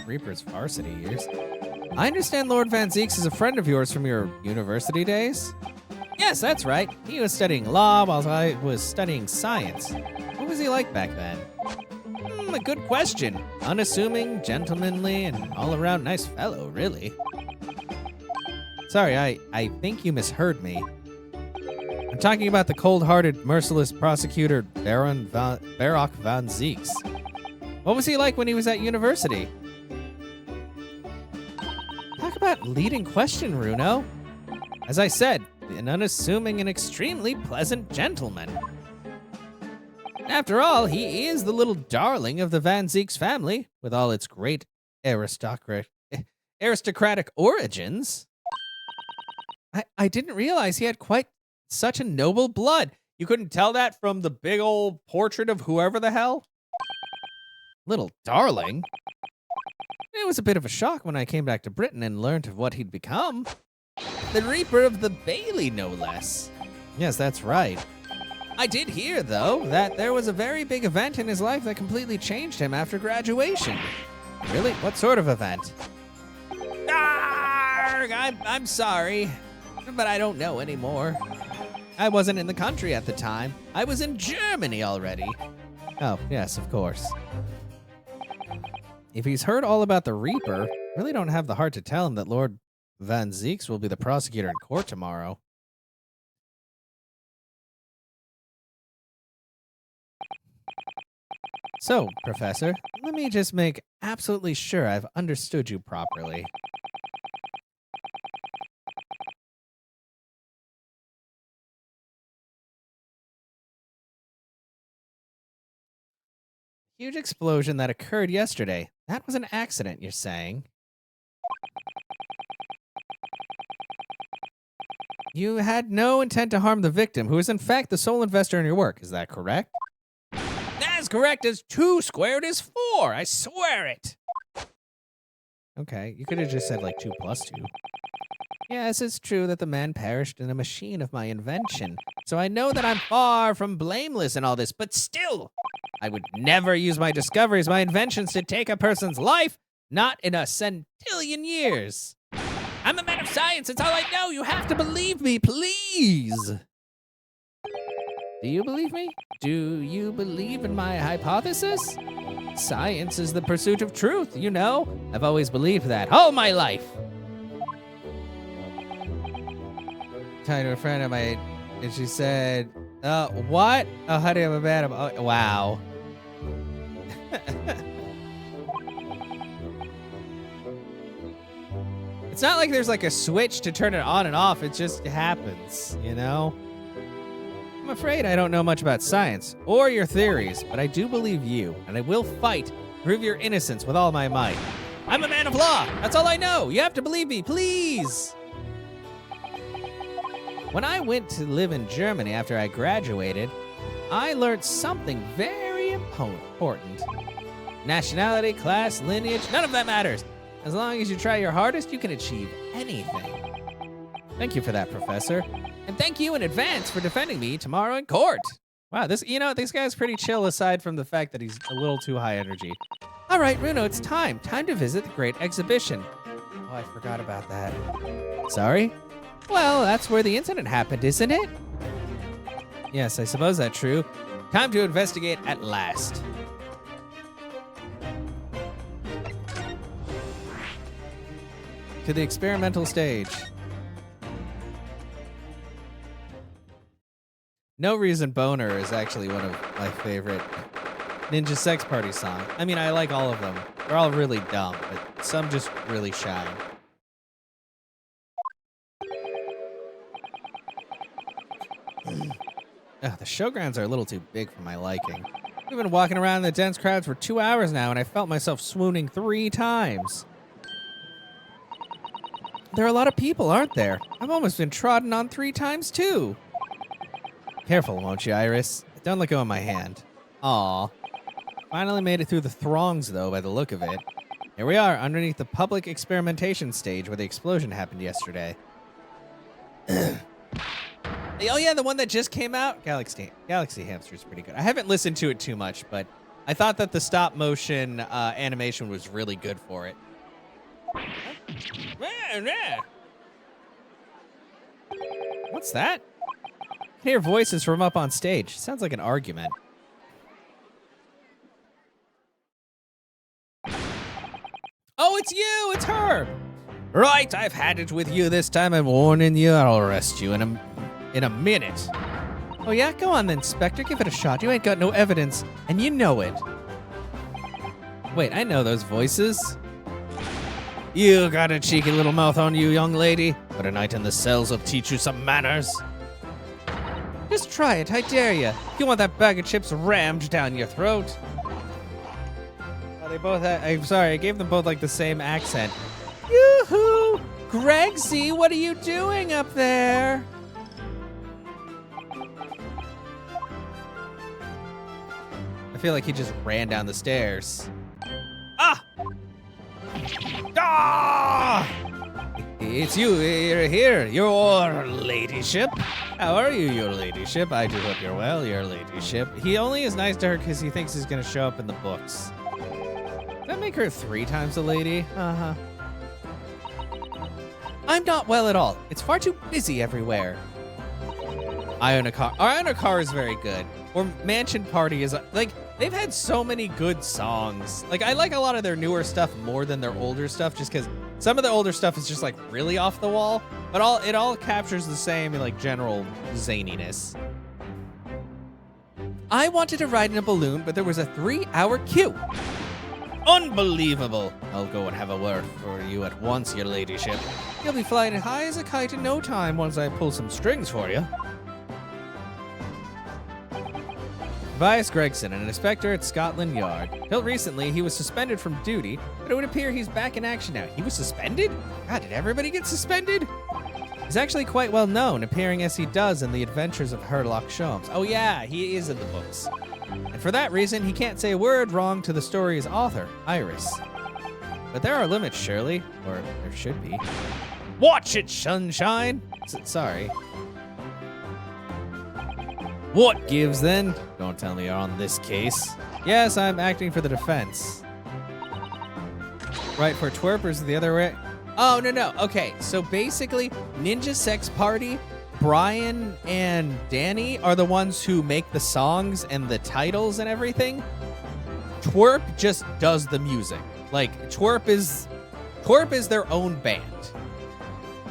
Reaper's varsity years. I understand Lord Van Zeeks is a friend of yours from your university days? Yes, that's right. He was studying law while I was studying science. What was he like back then? A good question. Unassuming, gentlemanly, and all-around nice fellow, really. Sorry, I think you misheard me. I'm talking about the cold-hearted, merciless prosecutor Baron Barock Van Zeeks. What was he like when he was at university? Talk about leading question, Runo. As I said, an unassuming and extremely pleasant gentleman. After all, he is the little darling of the Van Zeeks family, with all its great aristocratic origins. I didn't realize he had quite such a noble blood. You couldn't tell that from the big old portrait of whoever the hell? Little darling? It was a bit of a shock when I came back to Britain and learned of what he'd become. The Reaper of the Bailey, no less. Yes, that's right. I did hear, though, that there was a very big event in his life that completely changed him after graduation. Really? What sort of event? Arrgh! I'm sorry, but I don't know anymore. I wasn't in the country at the time. I was in Germany already. Oh, yes, of course. If he's heard all about the Reaper, I really don't have the heart to tell him that Lord Van Zeeks will be the prosecutor in court tomorrow. So, Professor, let me just make absolutely sure I've understood you properly. Huge explosion that occurred yesterday. That was an accident, you're saying? You had no intent to harm the victim, who is in fact the sole investor in your work. Is that correct? As correct as 2 squared is 4. I swear it. Okay, you could have just said like 2 plus 2. Yes, it's true that the man perished in a machine of my invention, so I know that I'm far from blameless in all this, but still, I would never use my discoveries, my inventions to take a person's life, not in a centillion years. I'm a man of science, it's all I know, you have to believe me, please. Do you believe me? Do you believe in my hypothesis? Science is the pursuit of truth, you know. I've always believed that all my life. Talking to a friend of mine, and she said, what? Oh, honey, I'm a man. Oh, wow. It's not like there's like a switch to turn it on and off. It just happens, you know? I'm afraid I don't know much about science or your theories, but I do believe you, and I will fight to prove your innocence with all my might. I'm a man of law. That's all I know. You have to believe me, please. When I went to live in Germany after I graduated, I learned something very important. Nationality, class, lineage, none of that matters. As long as you try your hardest, you can achieve anything. Thank you for that, Professor. And thank you in advance for defending me tomorrow in court. Wow, this guy's pretty chill aside from the fact that he's a little too high energy. All right, Runo, it's time. Time to visit the Great Exhibition. Oh, I forgot about that. Sorry? Well, that's where the incident happened, isn't it? Yes, I suppose that's true. Time to investigate at last. To the experimental stage. No Reason Boner is actually one of my favorite Ninja Sex Party songs. I mean, I like all of them. They're all really dumb, but some just really shine. The showgrounds are a little too big for my liking. We've been walking around in the dense crowds for 2 hours now, and I felt myself swooning 3 times. There are a lot of people, aren't there? I've almost been trodden on 3 times, too. Careful, won't you, Iris? Don't let go of my hand. Aw. Finally made it through the throngs, though, by the look of it. Here we are, underneath the public experimentation stage where the explosion happened yesterday. Oh yeah, the one that just came out? Galaxy Hamster is pretty good. I haven't listened to it too much, but I thought that the stop motion animation was really good for it. What's that? I can hear voices from up on stage. Sounds like an argument. Oh, it's you! It's her! Right, I've had it with you this time. I'm warning you. I'll arrest you in a minute. Oh yeah? Go on then, Spectre. Give it a shot. You ain't got no evidence, and you know it. Wait, I know those voices. You got a cheeky little mouth on you, young lady. But a night in the cells will teach you some manners. Just try it, I dare you. If you want that bag of chips rammed down your throat. Oh, they both I'm sorry, I gave them both like the same accent. Yoo-hoo! Gregsy, what are you doing up there? I feel like he just ran down the stairs. Ah! Ah! It's you, you're here, your ladyship. How are you, your ladyship? I do hope you're well, your ladyship. He only is nice to her because he thinks he's gonna show up in the books. Does that make her 3 times a lady? Uh-huh. I'm not well at all. It's far too busy everywhere. I Own a Car. I Own a Car is very good. Or Mansion Party is, like, they've had so many good songs. Like, I like a lot of their newer stuff more than their older stuff just because some of the older stuff is just, like, really off the wall. But it all captures the same, like, general zaniness. I wanted to ride in a balloon, but there was a 3-hour queue. Unbelievable. I'll go and have a word for you at once, your ladyship. You'll be flying high as a kite in no time once I pull some strings for you. Tobias Gregson, an inspector at Scotland Yard. Till recently, he was suspended from duty, but it would appear he's back in action now. He was suspended? God, did everybody get suspended? He's actually quite well known, appearing as he does in The Adventures of Sherlock Sholmes. Oh yeah, he is in the books. And for that reason, he can't say a word wrong to the story's author, Iris. but there are limits, surely. Or there should be. Watch it, sunshine! Sorry. What gives, then? Don't tell me you're on this case. Yes, I'm acting for the defense. Right, for twerpers the other way. Oh, no. Okay, so basically, Ninja Sex Party, Brian and Danny are the ones who make the songs and the titles and everything. Twerp just does the music. Like, Twerp is their own band.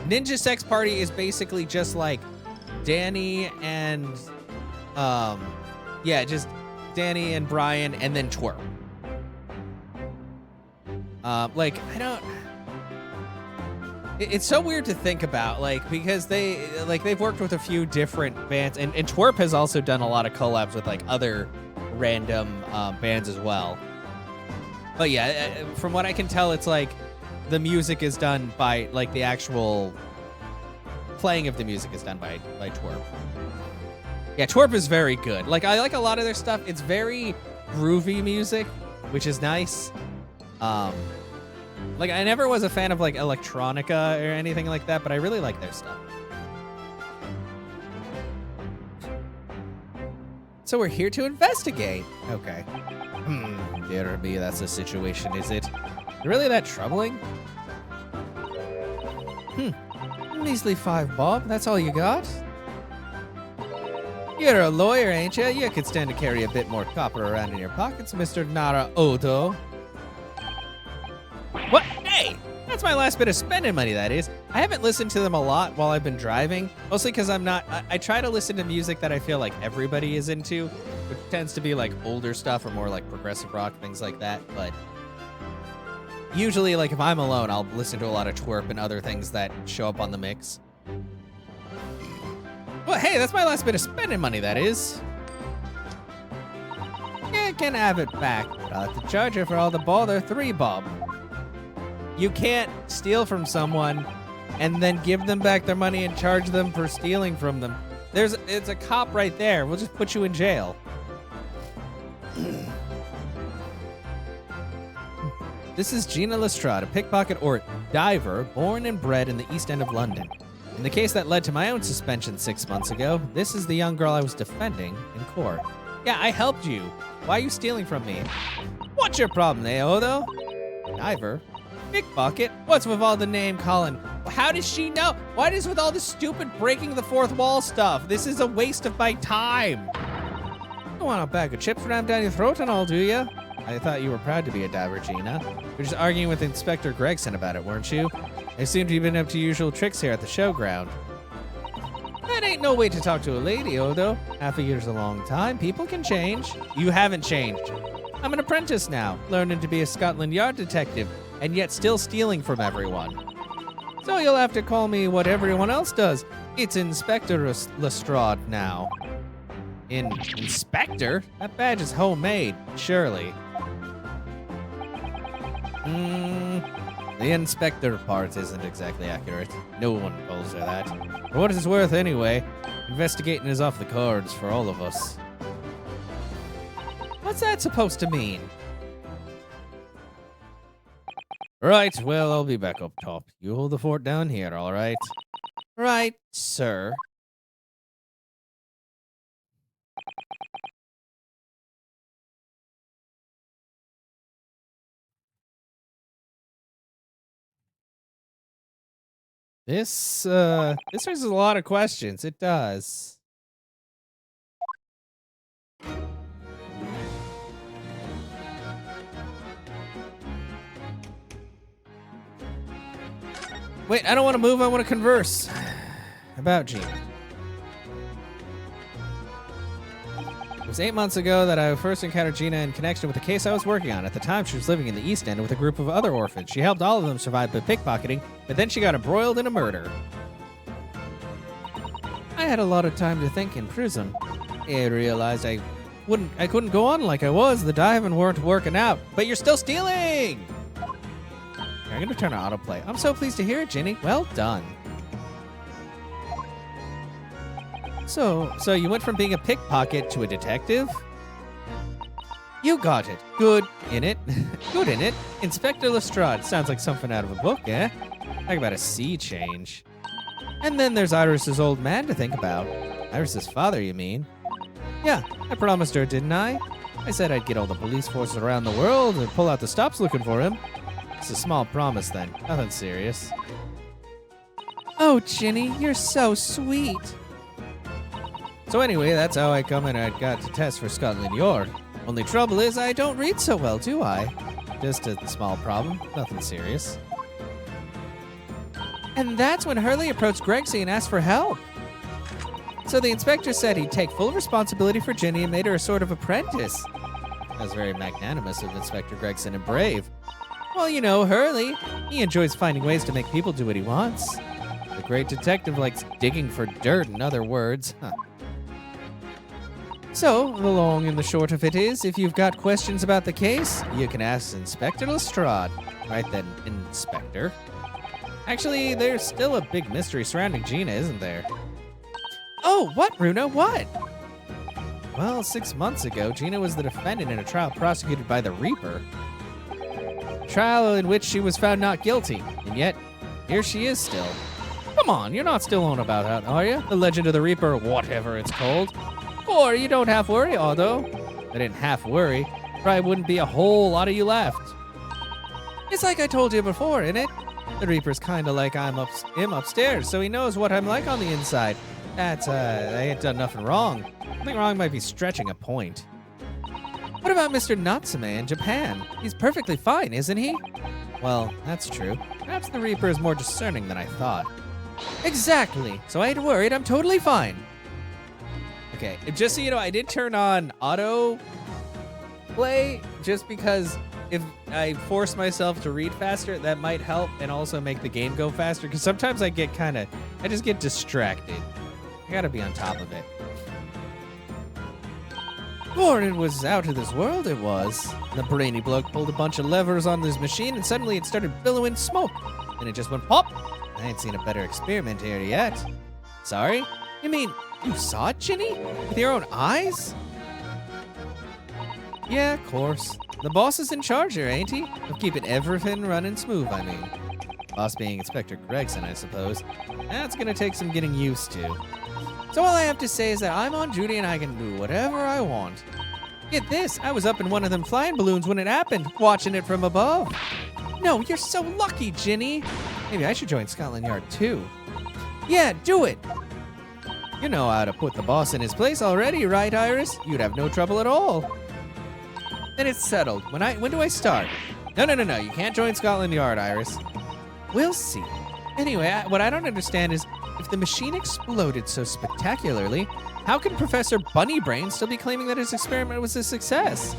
Ninja Sex Party is basically just like Danny and, just Danny and Brian and then Twerp. It's so weird to think about, like, because they've worked with a few different bands, and Twerp has also done a lot of collabs with, like, other random bands as well. But yeah, from what I can tell, it's like the music is done by, like, the actual playing of the music is done by Twerp. Yeah, Twerp is very good. Like, I like a lot of their stuff. It's very groovy music, which is nice. Like, I never was a fan of, like, electronica or anything like that, but I really like their stuff. So we're here to investigate. Okay. Dear me, that's the situation, is it? Really that troubling? Measly 5 bob, that's all you got? You're a lawyer, ain't you? You could stand to carry a bit more copper around in your pockets, Mr. Nara Odo. What? Hey! That's my last bit of spending money, that is. I haven't listened to them a lot while I've been driving, mostly because I try to listen to music that I feel like everybody is into, which tends to be like older stuff or more like progressive rock, things like that, but usually, like, if I'm alone, I'll listen to a lot of Twerp and other things that show up on the mix. Well, hey, that's my last bit of spending money, that is. Yeah, can have it back, but I'll have to charge you for all the bother, 3 bob. You can't steal from someone and then give them back their money and charge them for stealing from them. It's a cop right there. We'll just put you in jail. This is Gina Lestrade, a pickpocket or diver born and bred in the East End of London. In the case that led to my own suspension 6 months ago, this is the young girl I was defending in court. Yeah, I helped you. Why are you stealing from me? What's your problem, Odo? Diver? Pickpocket? What's with all the name calling? How does she know? What is with all the stupid breaking the fourth wall stuff? This is a waste of my time. You want a bag of chips rammed down your throat and all, do ya? I thought you were proud to be a diver, Gina. You were just arguing with Inspector Gregson about it, weren't you? I assumed you'd been up to your usual tricks here at the showground. That ain't no way to talk to a lady, Odo. Half a year's a long time. People can change. You haven't changed. I'm an apprentice now, learning to be a Scotland Yard detective, and yet still stealing from everyone. So you'll have to call me what everyone else does. It's Inspector Lestrade now. Inspector? That badge is homemade, surely. The inspector part isn't exactly accurate. No one calls her that. For what it's worth anyway, investigating is off the cards for all of us. What's that supposed to mean? Right, well, I'll be back up top. You hold the fort down here, all right? Right, sir. This raises a lot of questions. It does. Wait, I don't want to move. I want to converse. About Gina. It was 8 months ago that I first encountered Gina in connection with a case I was working on. At the time, she was living in the East End with a group of other orphans. She helped all of them survive by pickpocketing, but then she got embroiled in a murder. I had a lot of time to think in prison. I realized I couldn't go on like I was. The diving weren't working out. But you're still stealing! I'm gonna turn on autoplay. I'm so pleased to hear it, Ginny. Well done. So you went from being a pickpocket to a detective? You got it. Good in it. Good, innit? Inspector Lestrade. Sounds like something out of a book, eh? Talk about a sea change. And then there's Iris's old man to think about. Iris's father, you mean? Yeah, I promised her, didn't I? I said I'd get all the police forces around the world and pull out the stops looking for him. It's a small promise then, nothing serious. Oh, Ginny, you're so sweet. So anyway, that's how I come and I got to test for Scotland Yard. Only trouble is I don't read so well, do I? Just a small problem, nothing serious. And that's when Hurley approached Gregsy and asked for help. So the inspector said he'd take full responsibility for Ginny and made her a sort of apprentice. That was very magnanimous of Inspector Gregson and brave. Well, you know, Hurley, he enjoys finding ways to make people do what he wants. The great detective likes digging for dirt, in other words. Huh. So, the long and the short of it is, if you've got questions about the case, you can ask Inspector Lestrade. Right then, Inspector. Actually, there's still a big mystery surrounding Gina, isn't there? Oh, what, Runa? What? Well, 6 months ago, Gina was the defendant in a trial prosecuted by the Reaper. A trial in which she was found not guilty, and yet, here she is still. Come on, you're not still on about that, are you? The Legend of the Reaper, whatever it's called. Or you don't half worry, although. I didn't half worry. Probably wouldn't be a whole lot of you left. It's like I told you before, innit? The Reaper's kinda like him upstairs, so he knows what I'm like on the inside. That's, I ain't done nothing wrong. Nothing wrong might be stretching a point. What about Mr. Natsume in Japan? He's perfectly fine, isn't he? Well, that's true. Perhaps the Reaper is more discerning than I thought. Exactly. So I ain't worried. I'm totally fine. Okay, just so you know, I did turn on auto play just because if I force myself to read faster, that might help and also make the game go faster. Because sometimes I just get distracted. I gotta be on top of it. Or it was out of this world, it was. The brainy bloke pulled a bunch of levers on this machine and suddenly it started billowing smoke. And it just went pop. I ain't seen a better experiment here yet. Sorry? You mean, you saw it, Ginny? With your own eyes? Yeah, of course. The boss is in charge here, ain't he? Of keeping everything running smooth, I mean. Boss being Inspector Gregson, I suppose. That's gonna take some getting used to. So all I have to say is that I'm on duty and I can do whatever I want. Get this, I was up in one of them flying balloons when it happened, watching it from above. No, you're so lucky, Ginny. Maybe I should join Scotland Yard too. Yeah, do it. You know how to put the boss in his place already, right, Iris? You'd have no trouble at all. Then it's settled. When do I start? No, you can't join Scotland Yard, Iris. We'll see. Anyway, what I don't understand is, if the machine exploded so spectacularly, how can Professor Bunnybrain still be claiming that his experiment was a success?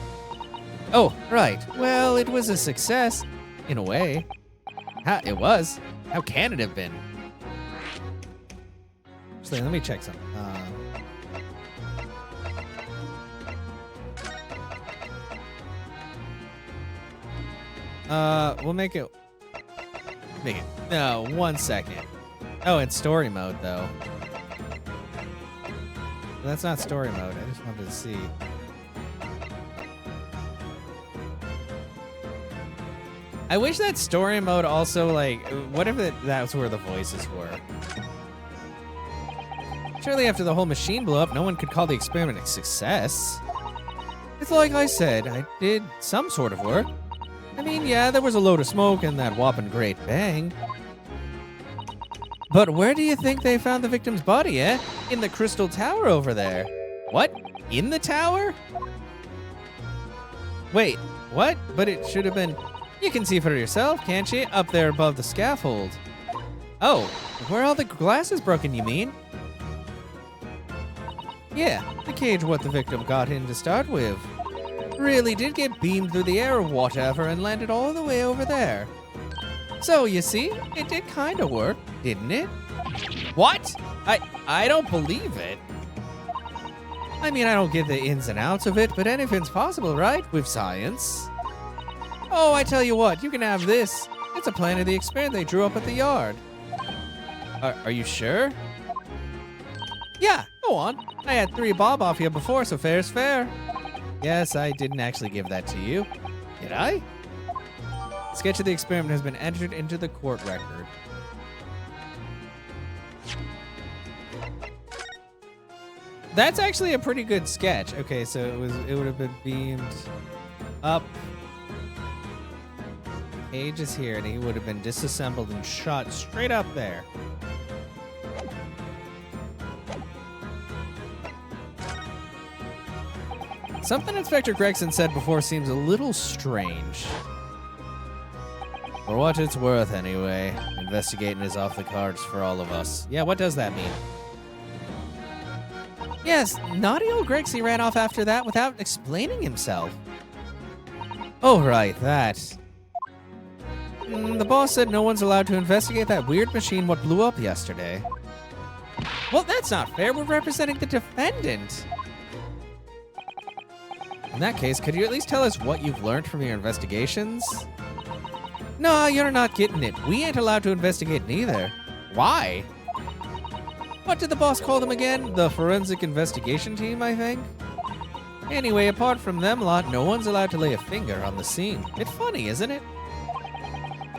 Oh, right. Well, it was a success. In a way. It was. How can it have been? Actually, let me check something. We'll make it. No, 1 second. Oh, it's story mode, though. That's not story mode. I just wanted to see. I wish that story mode also, like, what if that was where the voices were? Surely after the whole machine blew up, no one could call the experiment a success. It's like I said, I did some sort of work. I mean, yeah, there was a load of smoke and that whopping great bang. But where do you think they found the victim's body, eh? In the Crystal Tower over there. What? In the tower? Wait, what? But it should have been... You can see for yourself, can't you? Up there above the scaffold. Oh, where all the glass is broken, you mean? Yeah, the cage what the victim got in to start with. Really did get beamed through the air or whatever and landed all the way over there. So, you see, it did kind of work, didn't it? What? I don't believe it. I mean, I don't get the ins and outs of it, but anything's possible, right? With science. Oh, I tell you what, you can have this. It's a plan of the experiment they drew up at the yard. Are you sure? Yeah, go on. I had 3 bob off you before, so fair's fair. Yes, I didn't actually give that to you. Did I? Sketch of the experiment has been entered into the court record. That's actually a pretty good sketch. Okay, so it would have been beamed up. Page is here, and he would have been disassembled and shot straight up there. Something Inspector Gregson said before seems a little strange. For what it's worth, anyway, investigating is off the cards for all of us. Yeah, what does that mean? Yes, naughty old Gregsy ran off after that without explaining himself. Oh, right, that. The boss said no one's allowed to investigate that weird machine what blew up yesterday. Well, that's not fair. We're representing the defendant. In that case, could you at least tell us what you've learned from your investigations? No, you're not getting it. We ain't allowed to investigate neither. Why? What did the boss call them again? The forensic investigation team, I think? Anyway, apart from them lot, no one's allowed to lay a finger on the scene. It's funny, isn't it?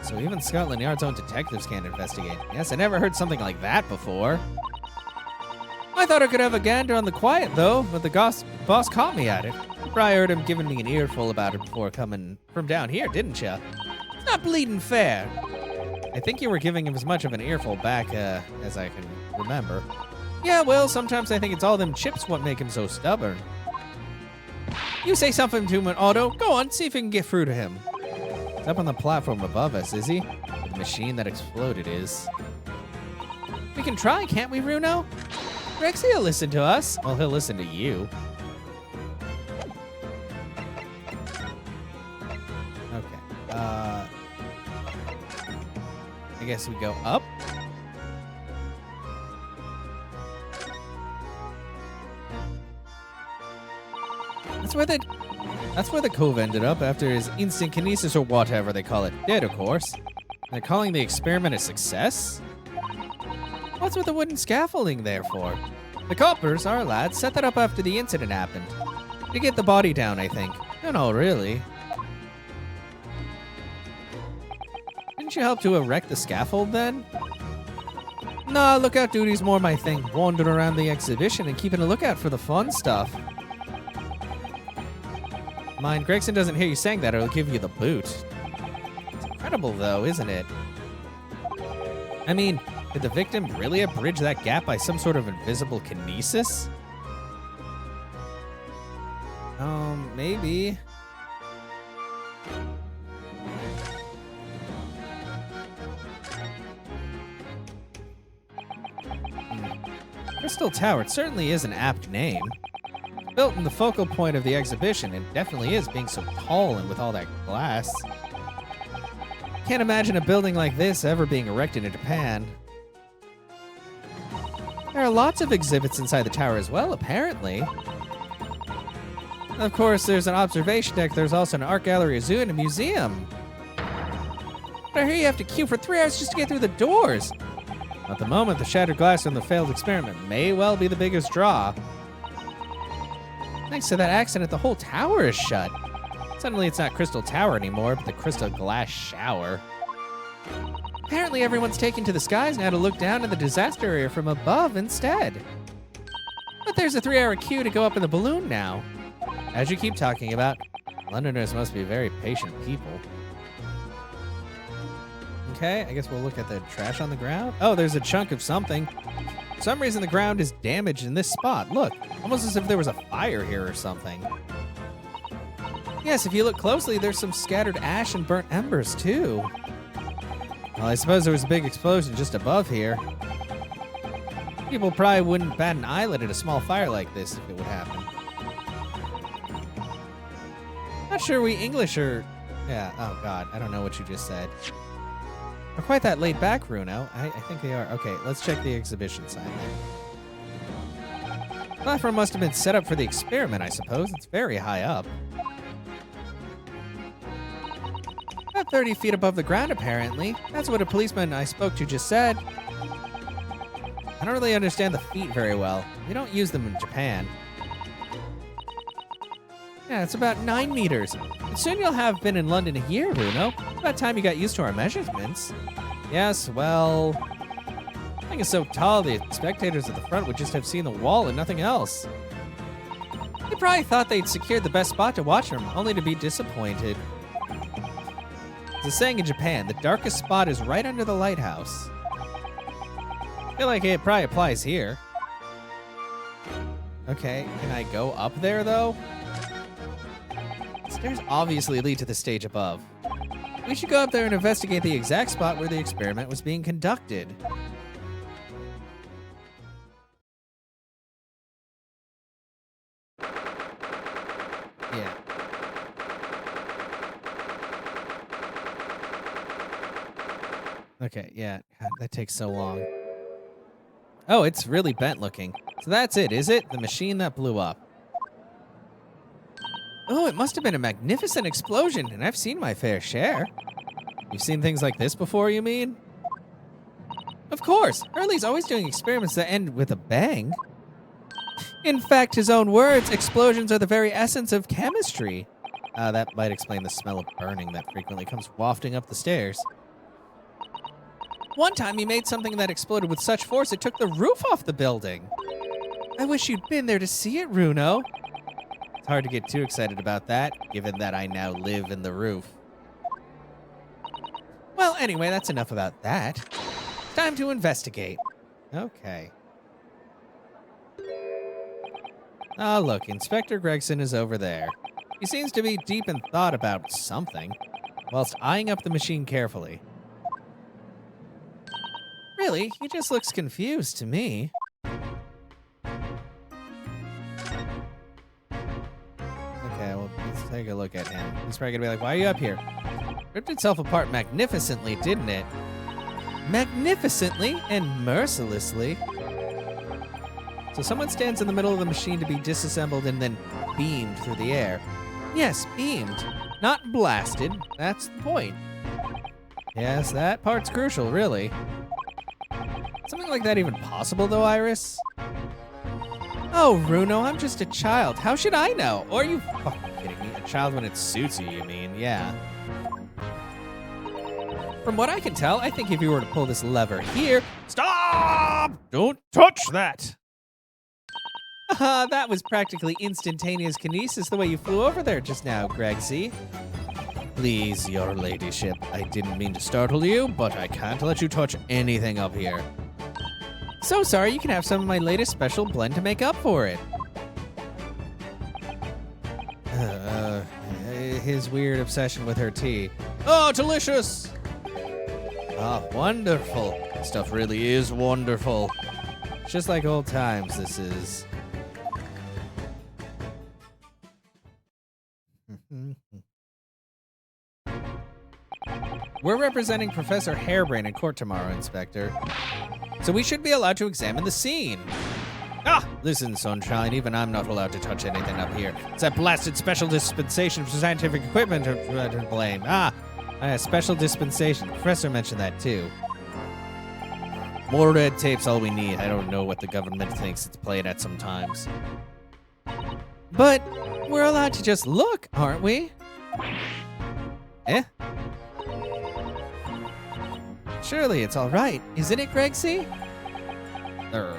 So even Scotland Yard's own detectives can't investigate. Yes, I never heard something like that before. I thought I could have a gander on the quiet, though, but the boss caught me at it. You probably heard him giving me an earful about it before coming from down here, didn't ya? It's not bleeding fair. I think you were giving him as much of an earful back as I can remember. Yeah, well, sometimes I think it's all them chips what make him so stubborn. You say something to him, Otto. Go on, see if you can get through to him. He's up on the platform above us, is he? The machine that exploded is. We can try, can't we, Bruno? Rexy will listen to us. Well, he'll listen to you. Okay. I guess we go up. That's where the cove ended up after his instant kinesis or whatever they call it did, of course. They're calling the experiment a success? What's with the wooden scaffolding there for? The coppers, our lads, set that up after the incident happened. To get the body down, I think. No, really. Didn't you help to erect the scaffold then? Nah, lookout duty's more my thing. Wandering around the exhibition and keeping a lookout for the fun stuff. Mind, Gregson doesn't hear you saying that or he'll give you the boot. It's incredible though, isn't it? I mean, did the victim really abridge that gap by some sort of invisible kinesis? Maybe. Crystal Tower, it certainly is an apt name. Built in the focal point of the exhibition, and definitely is being so tall and with all that glass. Can't imagine a building like this ever being erected in Japan. There are lots of exhibits inside the tower as well, apparently. Of course, there's an observation deck, there's also an art gallery, a zoo, and a museum. But I hear you have to queue for 3 hours just to get through the doors. At the moment, the shattered glass from the failed experiment may well be the biggest draw. Thanks to that accident, the whole tower is shut. Suddenly it's not Crystal Tower anymore, but the Crystal Glass Shower. Apparently everyone's taken to the skies now to look down at the disaster area from above instead. But there's a 3-hour queue to go up in the balloon now. As you keep talking about, Londoners must be very patient people. Okay, I guess we'll look at the trash on the ground. Oh, there's a chunk of something. For some reason, the ground is damaged in this spot. Look, almost as if there was a fire here or something. Yes, if you look closely, there's some scattered ash and burnt embers, too. Well, I suppose there was a big explosion just above here. People probably wouldn't bat an eyelid at a small fire like this if it would happen. Not sure we English are... Yeah, oh god, I don't know what you just said. We're quite that laid back, Bruno. I think they are. Okay, let's check the exhibition side then. The platform must have been set up for the experiment, I suppose. It's very high up. About 30 feet above the ground, apparently. That's what a policeman I spoke to just said. I don't really understand the feet very well. We don't use them in Japan. Yeah, it's about 9 meters. And soon you'll have been in London a year, Bruno. It's about time you got used to our measurements. Yes, well... The thing is so tall, the spectators at the front would just have seen the wall and nothing else. They probably thought they'd secured the best spot to watch from, only to be disappointed. There's a saying in Japan, the darkest spot is right under the lighthouse. I feel like it probably applies here. Okay, can I go up there, though? Stairs obviously lead to the stage above. We should go up there and investigate the exact spot where the experiment was being conducted. Yeah. Okay, yeah. God, that takes so long. Oh, it's really bent looking. So that's it, is it? The machine that blew up. Oh, it must have been a magnificent explosion, and I've seen my fair share. You've seen things like this before, you mean? Of course. Hurley's always doing experiments that end with a bang. In fact, his own words, explosions are the very essence of chemistry. That might explain the smell of burning that frequently comes wafting up the stairs. One time he made something that exploded with such force it took the roof off the building. I wish you'd been there to see it, Runo. It's hard to get too excited about that, given that I now live in the roof. Well, anyway, that's enough about that. It's time to investigate. Okay. Ah, look, Inspector Gregson is over there. He seems to be deep in thought about something, whilst eyeing up the machine carefully. Really, he just looks confused to me. Okay, well, let's take a look at him. He's probably gonna be like, why are you up here? Ripped itself apart magnificently, didn't it? Magnificently and mercilessly. So someone stands in the middle of the machine to be disassembled and then beamed through the air. Yes, beamed, not blasted. That's the point. Yes, that part's crucial, really. Something like that even possible, though, Iris? Oh, Runo, I'm just a child. How should I know? Or are you fucking kidding me? A child when it suits you, you mean? Yeah. From what I can tell, I think if you were to pull this lever here... Stop! Don't touch that! That was practically instantaneous kinesis the way you flew over there just now, Gregsy. Please, your ladyship, I didn't mean to startle you, but I can't let you touch anything up here. So sorry, you can have some of my latest special blend to make up for it. His weird obsession with her tea. Oh, delicious! Ah, wonderful. Stuff really is wonderful. Just like old times, this is. We're representing Professor Harebrain in court tomorrow, Inspector. So we should be allowed to examine the scene. Ah, listen, Sunshine, even I'm not allowed to touch anything up here. It's that blasted special dispensation for scientific equipment to blame. Special dispensation. The professor mentioned that too. More red tape's all we need. I don't know what the government thinks it's playing at sometimes. But we're allowed to just look, aren't we? Eh? Surely it's all right, isn't it, Gregsy? Of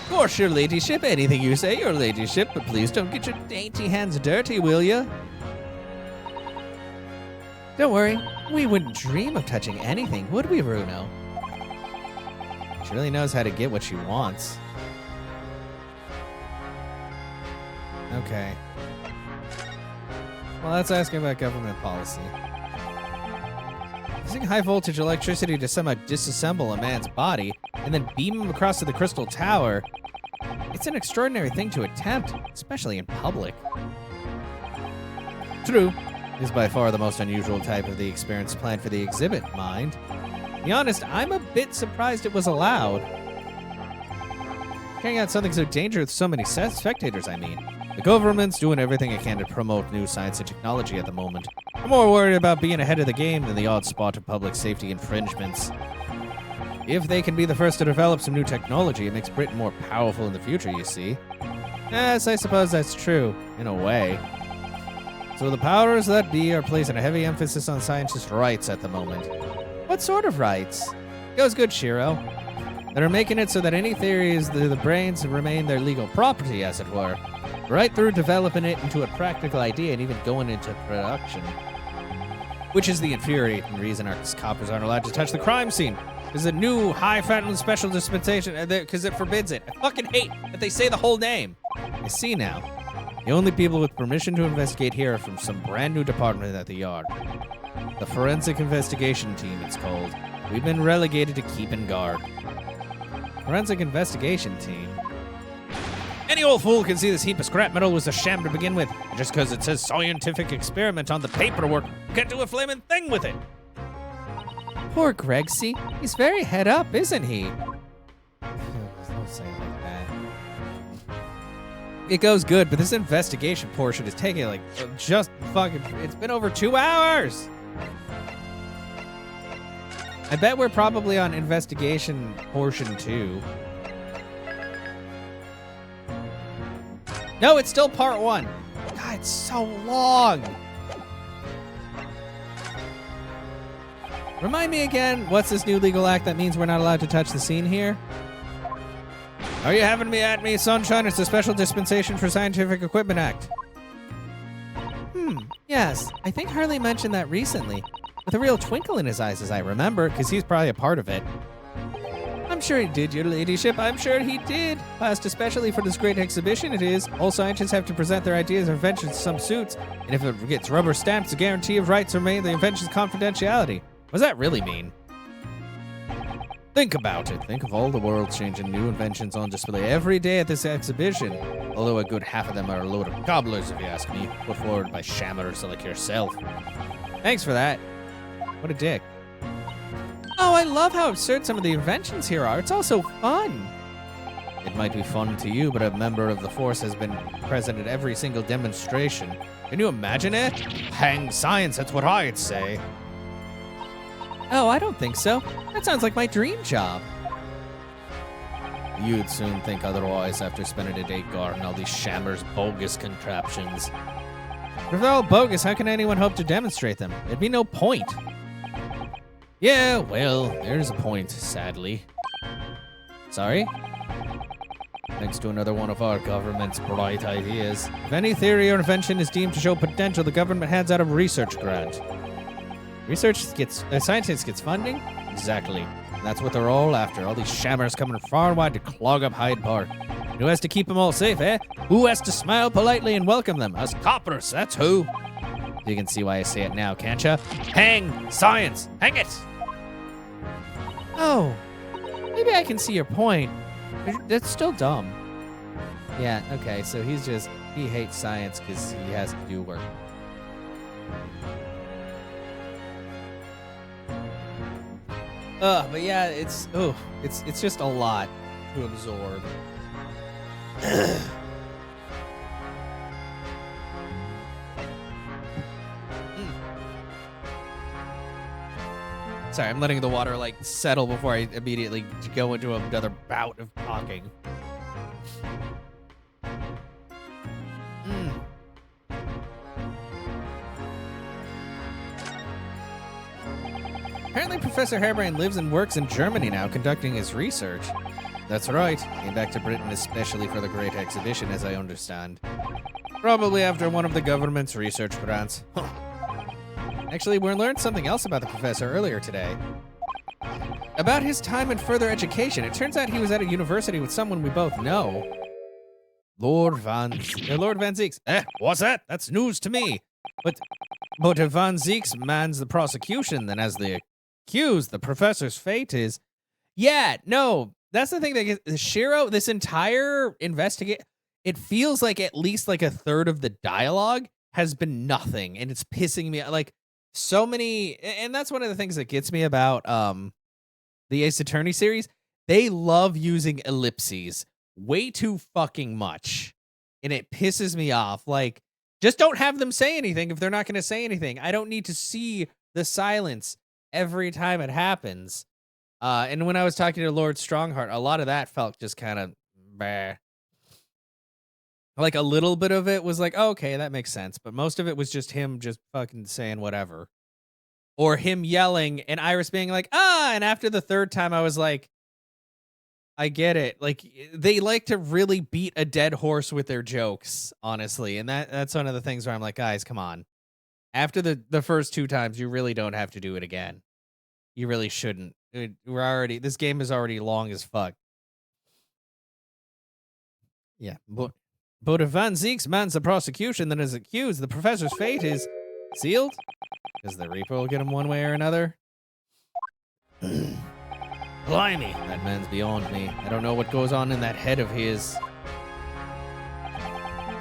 course, your ladyship. Anything you say, your ladyship. But please don't get your dainty hands dirty, will ya? Don't worry. We wouldn't dream of touching anything, would we, Runo? She really knows how to get what she wants. Okay. Well, let's ask him about government policy. Using high-voltage electricity to somehow disassemble a man's body and then beam him across to the Crystal Tower, it's an extraordinary thing to attempt, especially in public. True. It is by far the most unusual type of the experience planned for the exhibit, mind. To be honest, I'm a bit surprised it was allowed. Carrying out something so dangerous with so many spectators, I mean. The government's doing everything it can to promote new science and technology at the moment. I'm more worried about being ahead of the game than the odd spot of public safety infringements. If they can be the first to develop some new technology, it makes Britain more powerful in the future, you see. Yes, I suppose that's true, in a way. So the powers that be are placing a heavy emphasis on scientists' rights at the moment. What sort of rights? Goes good, Shiro. They're making it so that any theories of the brains remain their legal property, as it were. Right through developing it into a practical idea and even going into production. Which is the infuriating reason our coppers aren't allowed to touch the crime scene. There's a new high-fat and special dispensation because it forbids it. I fucking hate that they say the whole name. I see now. The only people with permission to investigate here are from some brand new department at the yard. The Forensic Investigation Team, it's called. We've been relegated to keeping guard. Forensic Investigation Team? Any old fool can see this heap of scrap metal was a sham to begin with. Just because it says scientific experiment on the paperwork, you can't do a flaming thing with it. Poor Gregsy. He's very head up, isn't he? Don't say it like that. It goes good, but this investigation portion is taking like just fucking. It's been over 2 hours. I bet we're probably on investigation portion 2. No, it's still part 1. God, it's so long. Remind me again, what's this new legal act that means we're not allowed to touch the scene here? Are you having me at me, Sunshine? It's a special dispensation for Scientific Equipment Act. Yes. I think Harley mentioned that recently. With a real twinkle in his eyes, as I remember, because he's probably a part of it. I'm sure he did, your ladyship. I'm sure he did. Passed especially for this great exhibition it is. All scientists have to present their ideas or inventions to some suits. And if it gets rubber stamped, it's a guarantee of rights remain the invention's confidentiality. What does that really mean? Think about it. Think of all the world-changing new inventions on display every day at this exhibition. Although a good half of them are a load of gobblers, if you ask me, put forward by shammers like yourself. Thanks for that. What a dick. Oh, I love how absurd some of the inventions here are. It's all so fun. It might be fun to you, but a member of the force has been present at every single demonstration. Can you imagine it? Hang science, that's what I'd say. Oh, I don't think so. That sounds like my dream job. You'd soon think otherwise after spending a day guarding all these shammers' bogus contraptions. But if they're all bogus, how can anyone hope to demonstrate them? There'd be no point. Yeah, well, there's a point, sadly. Sorry? Thanks to another one of our government's bright ideas. If any theory or invention is deemed to show potential, the government hands out a research grant. Scientists gets funding? Exactly. And that's what they're all after. All these shammers coming far and wide to clog up Hyde Park. And who has to keep them all safe, eh? Who has to smile politely and welcome them? Us coppers, that's who. You can see why I say it now, can't ya? Hang science! Hang it! Oh, maybe I can see your point. That's still dumb. Yeah, okay, so he hates science because he has to do work. But yeah, it's just a lot to absorb. Sorry, I'm letting the water settle before I immediately go into another bout of talking. Apparently Professor Harebrained lives and works in Germany now, conducting his research. That's right. Came back to Britain especially for the Great Exhibition, as I understand. Probably after one of the government's research grants. Actually, we learned something else about the professor earlier today. About his time in further education. It turns out he was at a university with someone we both know. Lord Van Zieks. What's that? That's news to me. But if Van Zieks mans the prosecution, then as the accused, the professor's fate is... Yeah, no, that's the thing that gets... Shiro, this entire it feels like at least a third of the dialogue has been nothing, and it's pissing me so many... And that's one of the things that gets me about the Ace Attorney series. They love using ellipses way too fucking much, and it pisses me off. Just don't have them say anything if they're not going to say anything. I don't need to see the silence every time it happens. And when I was talking to Lord Strongheart, a lot of that felt just kind of bah. Like, a little bit of it was like, oh, okay, that makes sense. But most of it was just him just fucking saying whatever. Or him yelling and Iris being like, ah. And after the third time, I was like, I get it. Like, they like to really beat a dead horse with their jokes, honestly. And that's one of the things where I'm like, guys, come on. After the first 2 times, you really don't have to do it again. You really shouldn't. This game is already long as fuck. Yeah, but if Van Zieks mans the prosecution that is accused, the professor's fate is sealed? Because the Reaper will get him one way or another? Blimey, that man's beyond me. I don't know what goes on in that head of his.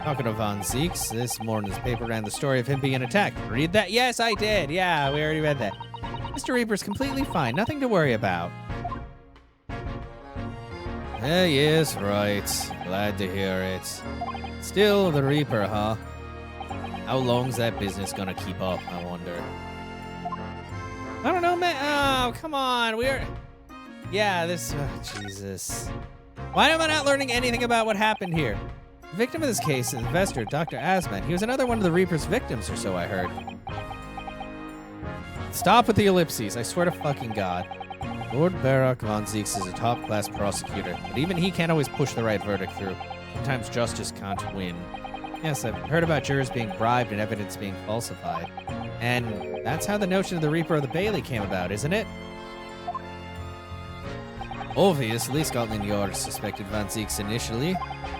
Talking of Van Zieks, this morning's paper ran the story of him being attacked. Read that? Yes, I did. Yeah, we already read that. Mr. Reaper's completely fine. Nothing to worry about. Yes, right. Glad to hear it. Still the Reaper, huh? How long's that business gonna keep up, I wonder? I don't know, man. Oh, come on. Yeah, this... Oh, Jesus. Why am I not learning anything about what happened here? The victim of this case, investor Dr. Asman. He was another one of the Reaper's victims, or so I heard. Stop with the ellipses. I swear to fucking God. Lord Barak von Zieks is a top-class prosecutor, but even he can't always push the right verdict through. Sometimes justice can't win. Yes, I've heard about jurors being bribed and evidence being falsified. And that's how the notion of the Reaper of the Bailey came about, isn't it? Obviously, Scotland Yard suspected Van Zieks initially.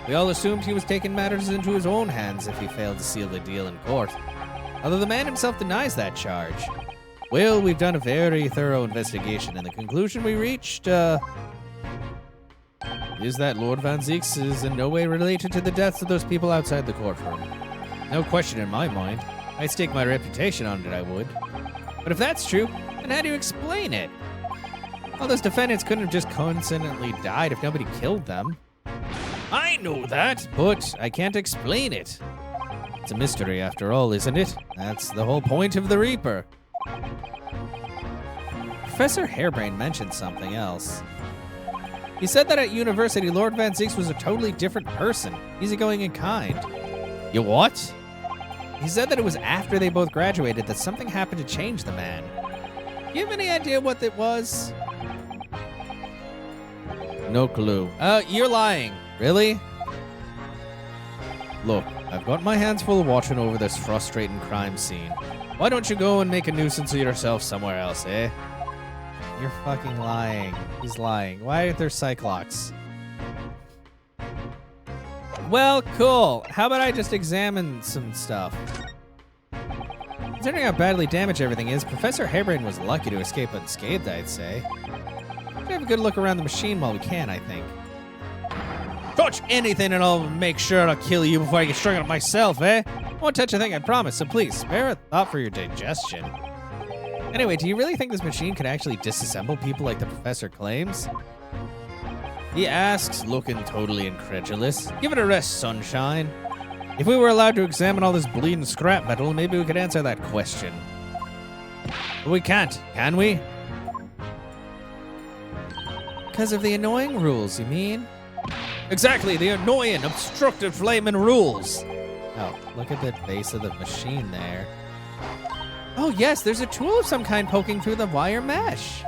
We all assumed he was taking matters into his own hands if he failed to seal the deal in court. Although the man himself denies that charge. Well, we've done a very thorough investigation, and the conclusion we reached, is that Lord Van Zieks is in no way related to the deaths of those people outside the courtroom. No question in my mind. I'd stake my reputation on it, I would. But if that's true, then how do you explain it? All those defendants couldn't have just coincidentally died if nobody killed them. I know that, but I can't explain it. It's a mystery after all, isn't it? That's the whole point of the Reaper. Professor Harebrain mentioned something else. He said that at university, Lord Van Zieks was a totally different person, easygoing and kind. You what? He said that it was after they both graduated that something happened to change the man. Do you have any idea what it was? No clue. You're lying. Really? Look, I've got my hands full watching over this frustrating crime scene. Why don't you go and make a nuisance of yourself somewhere else, eh? You're fucking lying. He's lying. Why aren't there Cyclops? Well, cool. How about I just examine some stuff? Considering how badly damaged everything is, Professor Harebrain was lucky to escape unscathed, I'd say. Should have a good look around the machine while we can, I think. Touch anything and I'll make sure to kill you before I get strung up myself, eh? I won't touch a thing, I promise, so please, spare a thought for your digestion. Anyway, do you really think this machine could actually disassemble people like the professor claims? He asks, looking totally incredulous. Give it a rest, sunshine. If we were allowed to examine all this bleeding scrap metal, maybe we could answer that question. But we can't, can we? Because of the annoying rules, you mean? Exactly, the annoying, obstructive, flaming rules. Oh, look at the base of the machine there. Oh yes, there's a tool of some kind poking through the wire mesh.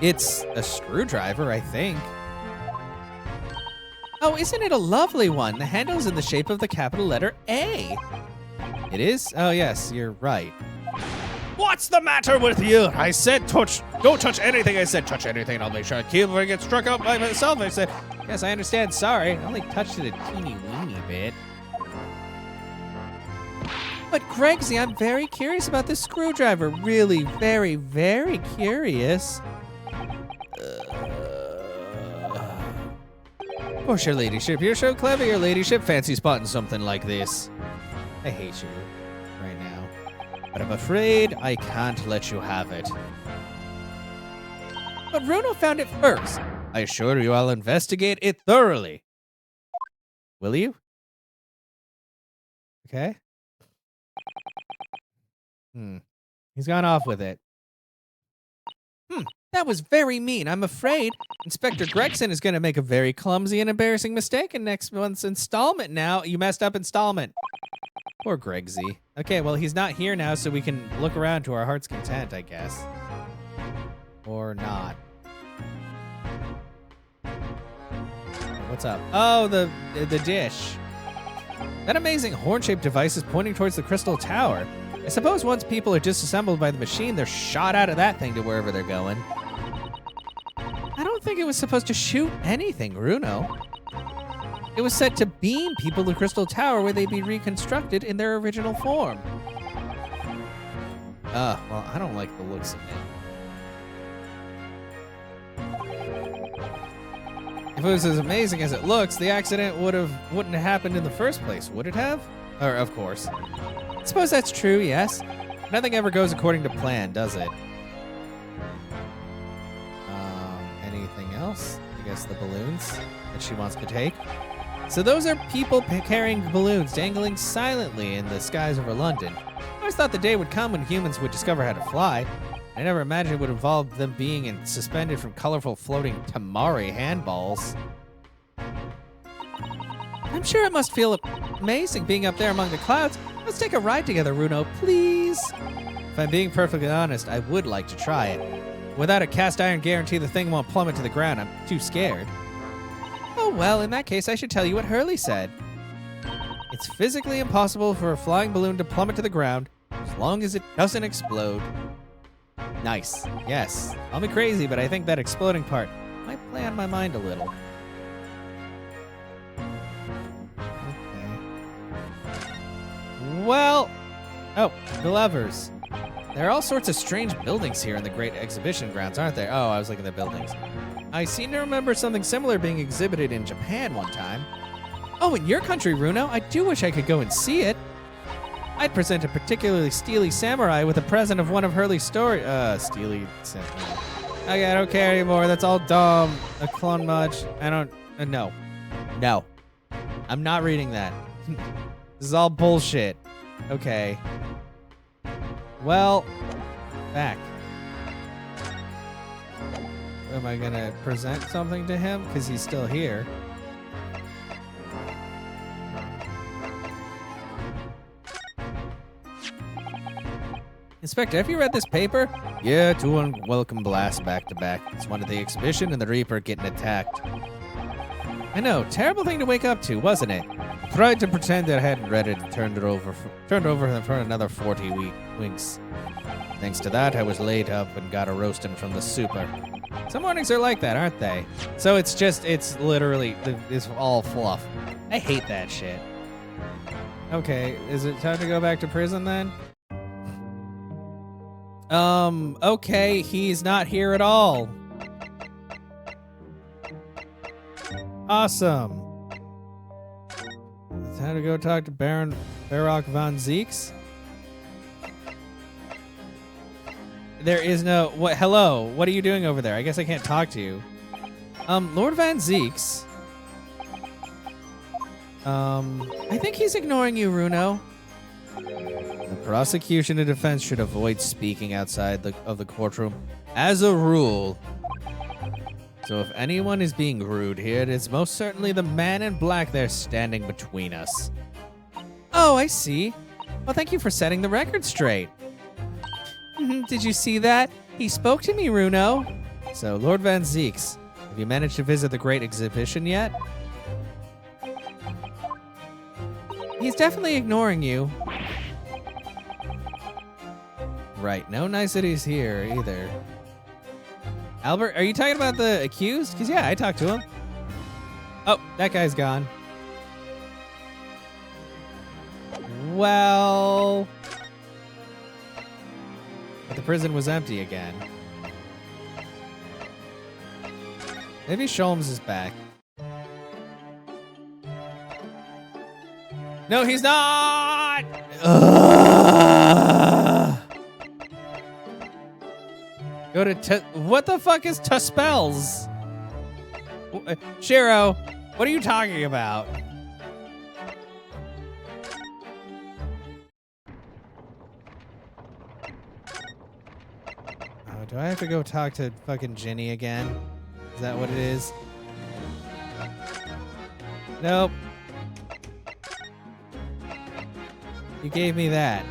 It's a screwdriver, I think. Oh, isn't it a lovely one? The handle's in the shape of the capital letter A. It is? Oh yes, you're right. What's the matter with you? I said don't touch anything. I said touch anything. I'll make sure I kill if I get struck up by myself. I said, yes, I understand. Sorry. I only touched it a teeny weeny bit. But Gregsy, I'm very curious about this screwdriver. Really, very, very curious. Of course, your ladyship. You're so clever, your ladyship. Fancy spotting something like this. I hate you right now. But I'm afraid I can't let you have it. But Bruno found it first. I assure you I'll investigate it thoroughly. Will you? Okay. He's gone off with it. That was very mean. I'm afraid Inspector Gregson is going to make a very clumsy and embarrassing mistake in next month's installment now. You messed up installment. Poor Gregsy. Okay, well, he's not here now, so we can look around to our heart's content, I guess. Or not. What's up? Oh, the dish. That amazing horn-shaped device is pointing towards the crystal tower. I suppose once people are disassembled by the machine, they're shot out of that thing to wherever they're going. I don't think it was supposed to shoot anything, Runo. It was set to beam people to the crystal tower where they'd be reconstructed in their original form. Well, I don't like the looks of it. If it was as amazing as it looks, the accident wouldn't have happened in the first place, would it have? Or, of course. I suppose that's true, yes. Nothing ever goes according to plan, does it? Anything else? I guess the balloons that she wants to take. So those are people carrying balloons dangling silently in the skies over London. I always thought the day would come when humans would discover how to fly. I never imagined it would involve them being suspended from colorful floating tamari handballs. I'm sure it must feel amazing being up there among the clouds. Let's take a ride together, Runo, please. If I'm being perfectly honest, I would like to try it. Without a cast iron guarantee the thing won't plummet to the ground, I'm too scared. Oh well, in that case I should tell you what Hurley said. It's physically impossible for a flying balloon to plummet to the ground as long as it doesn't explode. Nice. Yes. I'll be crazy, but I think that exploding part might play on my mind a little. Okay. Well, the levers. There are all sorts of strange buildings here in the Great Exhibition grounds, aren't there? Oh, I was looking at the buildings. I seem to remember something similar being exhibited in Japan one time. Oh, in your country, Runo, I do wish I could go and see it. I'd present a particularly steely samurai with a present of one of Hurley's stories. Steely samurai. Okay, I don't care anymore. That's all dumb. A clone much. I don't. No. No. I'm not reading that. This is all bullshit. Okay. Well, back. Am I gonna present something to him? Because he's still here. Inspector, have you read this paper? Yeah, two unwelcome blasts back to back. It's one of the exhibition and the Reaper getting attacked. I know, terrible thing to wake up to, wasn't it? I tried to pretend that I hadn't read it and turned over for another 40 weeks. Thanks to that, I was laid up and got a roasting from the super. Some mornings are like that, aren't they? So it's literally, it's all fluff. I hate that shit. Okay, is it time to go back to prison then? Okay, he's not here at all. Awesome. Time to go talk to Baron Barock von Zeeks. There is no... What? Hello, what are you doing over there? I guess I can't talk to you. Lord Van Zeeks. I think he's ignoring you, Runo. The prosecution and defense should avoid speaking outside of the courtroom as a rule. So if anyone is being rude here, it is most certainly the man in black there standing between us. Oh, I see. Well, thank you for setting the record straight. Did you see that? He spoke to me, Runo. So, Lord Van Zeeks, have you managed to visit the Great Exhibition yet? He's definitely ignoring you. Right, no niceties here either. Albert, are you talking about the accused? Because, yeah, I talked to him. Oh, that guy's gone. Well... But the prison was empty again. Maybe Sholmes is back. No, he's not! Ugh. Go to what the fuck is Tuspels? Shiro, what are you talking about? Do I have to go talk to fucking Ginny again? Is that what it is? Nope. You gave me that.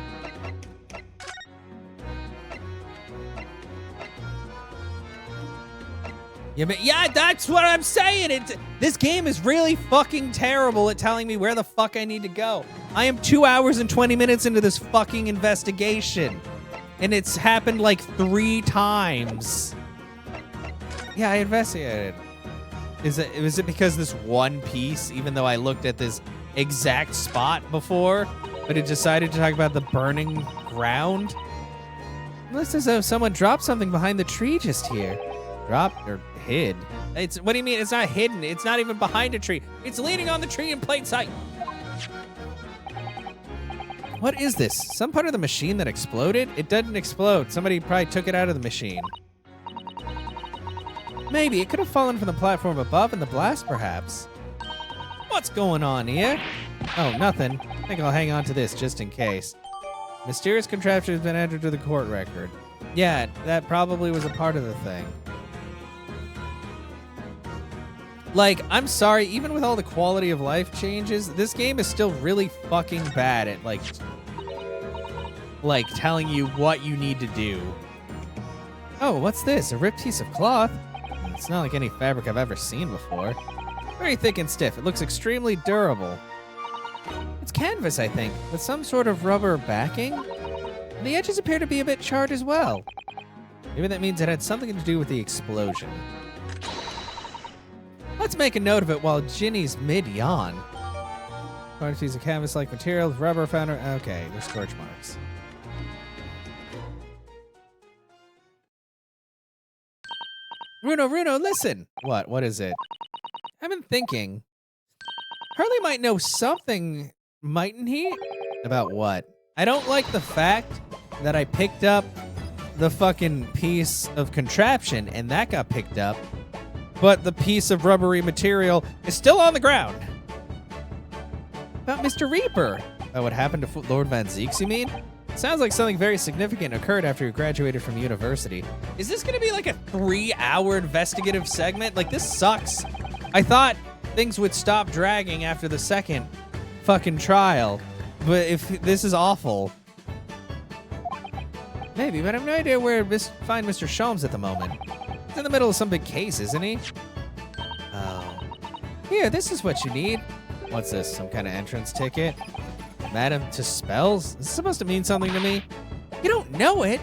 Yeah, but yeah, that's what I'm saying. This game is really fucking terrible at telling me where the fuck I need to go. I am 2 hours and 20 minutes into this fucking investigation, and it's happened like 3 times. Yeah, I investigated. Was it because this one piece, even though I looked at this exact spot before, but it decided to talk about the burning ground? It looks as though someone dropped something behind the tree just here. Dropped or hid? What do you mean it's not hidden? It's not even behind a tree. It's leaning on the tree in plain sight. What is this? Some part of the machine that exploded? It didn't explode. Somebody probably took it out of the machine. Maybe it could have fallen from the platform above in the blast, perhaps. What's going on here? Oh, nothing. I think I'll hang on to this just in case. Mysterious contraption has been entered to the court record. Yeah, that probably was a part of the thing. Like, I'm sorry, even with all the quality of life changes, this game is still really fucking bad at, like telling you what you need to do. Oh, what's this? A ripped piece of cloth? It's not like any fabric I've ever seen before. Very thick and stiff. It looks extremely durable. It's canvas, I think, with some sort of rubber backing. And the edges appear to be a bit charred as well. Maybe that means it had something to do with the explosion. Let's make a note of it while Ginny's mid-yawn. Large piece of canvas-like material with rubber founder. Okay, there's scorch marks. Runo, listen! What is it? I've been thinking. Hurley might know something, mightn't he? About what? I don't like the fact that I picked up the fucking piece of contraption and that got picked up, but the piece of rubbery material is still on the ground. About Mr. Reaper. About what happened to Lord Van Zeeks, you mean? Sounds like something very significant occurred after you graduated from university. Is this gonna be like a 3-hour investigative segment? Like, this sucks. I thought things would stop dragging after the second fucking trial, but if this is awful. Maybe, but I have no idea where to find Mr. Sholmes at the moment. He's in the middle of some big case, isn't he? Oh. Here, this is what you need. What's this, some kind of entrance ticket? Madam to Spells? Is this supposed to mean something to me? You don't know it?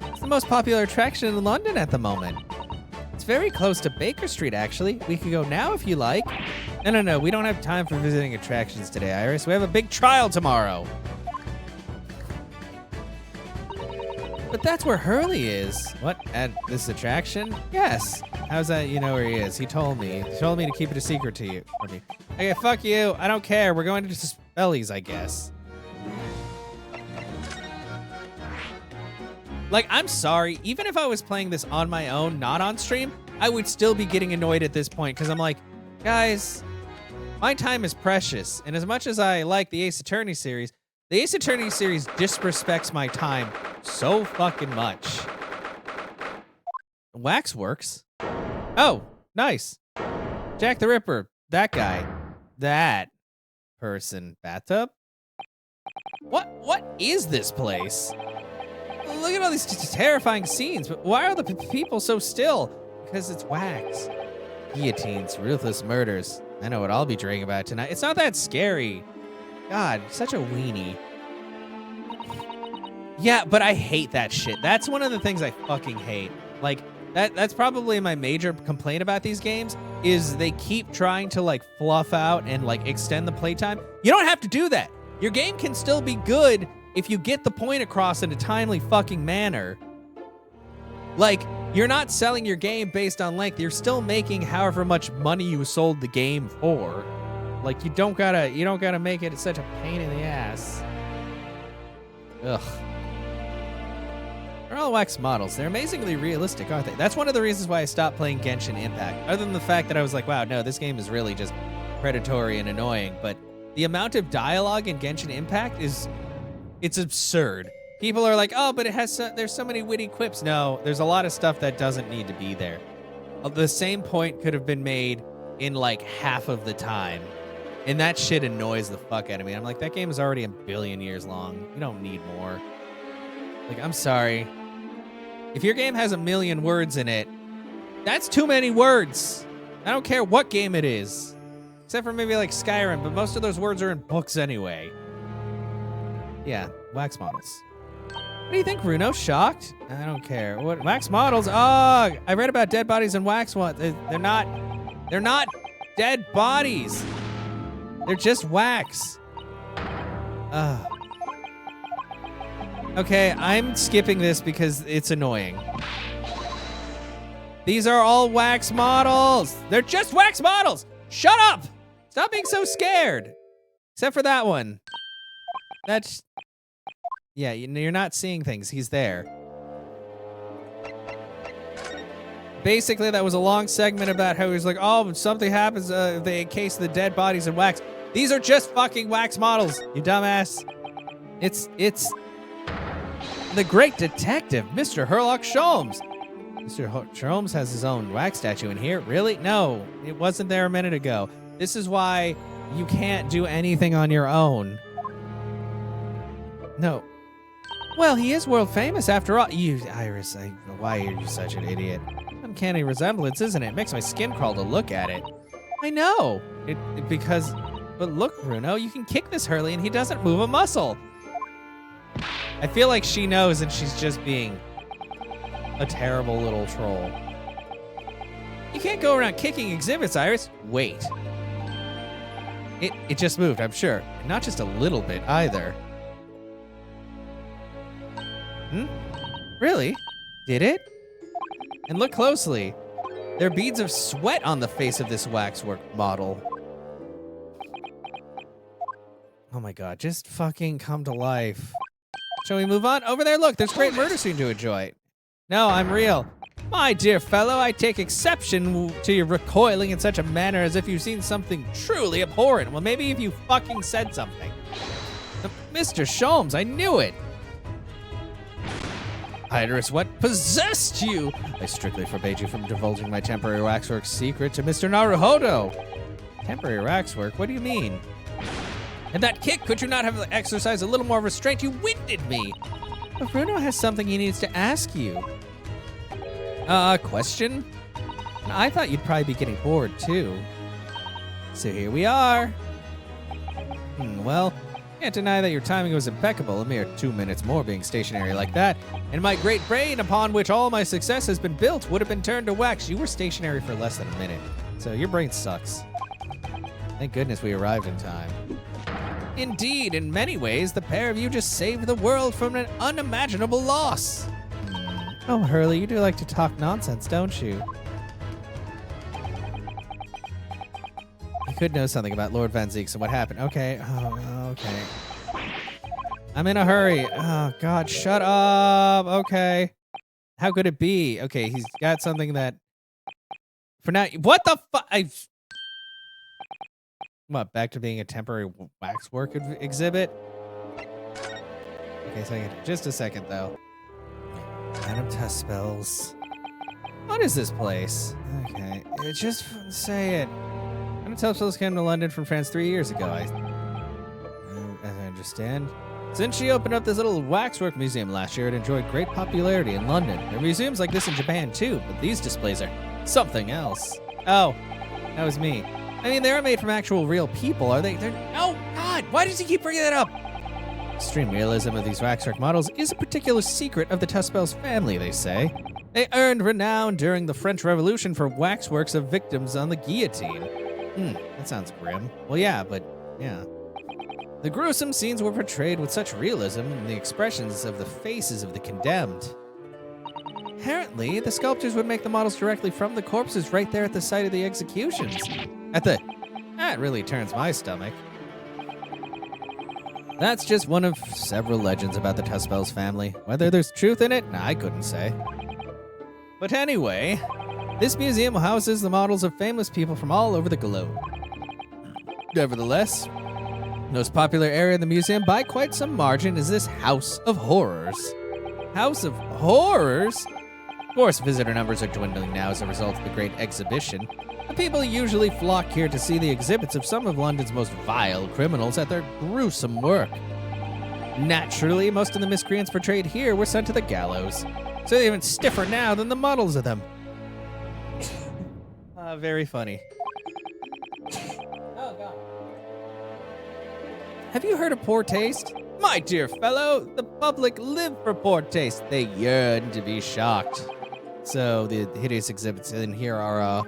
It's the most popular attraction in London at the moment. It's very close to Baker Street, actually. We could go now if you like. No, we don't have time for visiting attractions today, Iris. We have a big trial tomorrow. But that's where Hurley is. What? At this attraction? Yes. How's that you know where he is? He told me. He told me to keep it a secret to you. Okay, fuck you. I don't care. We're going to Spellies, I guess. Like, I'm sorry. Even if I was playing this on my own, not on stream, I would still be getting annoyed at this point because I'm like, guys, my time is precious. And as much as I like the Ace Attorney series, the Ace Attorney series disrespects my time so fucking much. Waxworks? Oh, nice. Jack the Ripper. That guy. That person. Bathtub? What is this place? Look at all these terrifying scenes, but why are the people so still? Because it's wax. Guillotines, ruthless murders. I know what I'll be dreaming about tonight. It's not that scary. God, such a weenie. Yeah, but I hate that shit. That's one of the things I fucking hate. Like, that's probably my major complaint about these games, is they keep trying to, like, fluff out and, like, extend the playtime. You don't have to do that. Your game can still be good if you get the point across in a timely fucking manner. Like, you're not selling your game based on length. You're still making however much money you sold the game for. Like, you don't gotta make it such a pain in the ass. Ugh. They're all wax models. They're amazingly realistic, aren't they? That's one of the reasons why I stopped playing Genshin Impact. Other than the fact that I was like, wow, no, this game is really just predatory and annoying. But the amount of dialogue in Genshin Impact it's absurd. People are like, oh, but there's so many witty quips. No, there's a lot of stuff that doesn't need to be there. The same point could have been made in like half of the time. And that shit annoys the fuck out of me. I'm like, that game is already a billion years long. You don't need more. Like, I'm sorry. If your game has 1 million words in it, that's too many words. I don't care what game it is. Except for maybe like Skyrim, but most of those words are in books anyway. Yeah, wax models. What do you think, Bruno? Shocked? I don't care. What wax models? Oh, I read about dead bodies and wax ones. They're not dead bodies. They're just wax. Okay, I'm skipping this because it's annoying. These are all wax models. They're just wax models. Shut up. Stop being so scared. Except for that one. That's... Yeah, you're not seeing things. He's there. Basically, that was a long segment about how he was like, oh, when something happens, they encase the dead bodies in wax. These are just fucking wax models, you dumbass. It's the great detective, Mr. Sherlock Sholmes. Mr. Sholmes has his own wax statue in here. Really? No, it wasn't there a minute ago. This is why you can't do anything on your own. No. Well, he is world famous after all. You, Iris, why are you such an idiot? Uncanny resemblance, isn't it? It makes my skin crawl to look at it. I know. But look, Bruno, you can kick this Hurley and he doesn't move a muscle. I feel like she knows and she's just being a terrible little troll. You can't go around kicking exhibits, Iris. Wait. It just moved, I'm sure. And not just a little bit either. Really? Did it? And look closely. There are beads of sweat on the face of this waxwork model. Oh my god, just fucking come to life. Shall we move on? Over there, look, there's great murder scene to enjoy. No, I'm real. My dear fellow, I take exception to your recoiling in such a manner as if you've seen something truly abhorrent. Well, maybe if you fucking said something. Mr. Sholmes, I knew it. Iris, what possessed you? I strictly forbade you from divulging my temporary waxwork secret to Mr. Naruhodo. Temporary waxwork? What do you mean? And that kick, could you not have exercised a little more restraint? You winded me. But Bruno has something he needs to ask you. Question? I thought you'd probably be getting bored, too. So here we are. Well, can't deny that your timing was impeccable. A mere 2 minutes more being stationary like that, and my great brain, upon which all my success has been built, would have been turned to wax. You were stationary for less than a minute, so your brain sucks. Thank goodness we arrived in time. Indeed, in many ways, the pair of you just saved the world from an unimaginable loss. Oh, Hurley, you do like to talk nonsense, don't you? You could know something about Lord Van Zeeks and what happened. Okay, okay. I'm in a hurry. Oh, God, shut up. Okay. How could it be? Okay, he's got something that... For now... What the fuck? What, back to being a temporary waxwork exhibit? Okay, just a second, though. Random test spells. What is this place? Okay, just say it. Random test spells came to London from France 3 years ago. As I understand. Since she opened up this little waxwork museum last year, it enjoyed great popularity in London. There are museums like this in Japan, too, but these displays are something else. Oh, that was me. I mean, they are made from actual real people, are they? Oh, God, why does he keep bringing that up? Extreme realism of these waxwork models is a particular secret of the Tuspel's family, they say. They earned renown during the French Revolution for waxworks of victims on the guillotine. That sounds grim. Well, yeah, but yeah. The gruesome scenes were portrayed with such realism in the expressions of the faces of the condemned. Apparently, the sculptors would make the models directly from the corpses right there at the site of the executions. That really turns my stomach. That's just one of several legends about the Tuspel's family. Whether there's truth in it, I couldn't say. But anyway, this museum houses the models of famous people from all over the globe. Nevertheless, Most popular area in the museum by quite some margin is this House of Horrors. House of Horrors? Of course, visitor numbers are dwindling now as a result of the Great Exhibition. The people usually flock here to see the exhibits of some of London's most vile criminals at their gruesome work. Naturally, most of the miscreants portrayed here were sent to the gallows, so they're even stiffer now than the models of them. Very funny. Oh, God. Have you heard of poor taste? My dear fellow, the public live for poor taste. They yearn to be shocked. So the hideous exhibits in here are,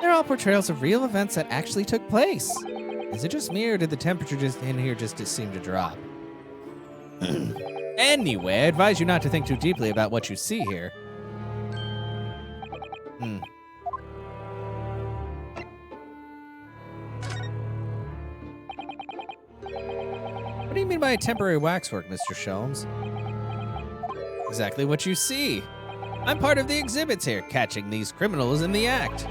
they're all portrayals of real events that actually took place. Is it just me, or did the temperature just in here just seem to drop? Anyway, I advise you not to think too deeply about what you see here. What do you mean by temporary waxwork, Mr. Sholmes? Exactly what you see. I'm part of the exhibits here, catching these criminals in the act.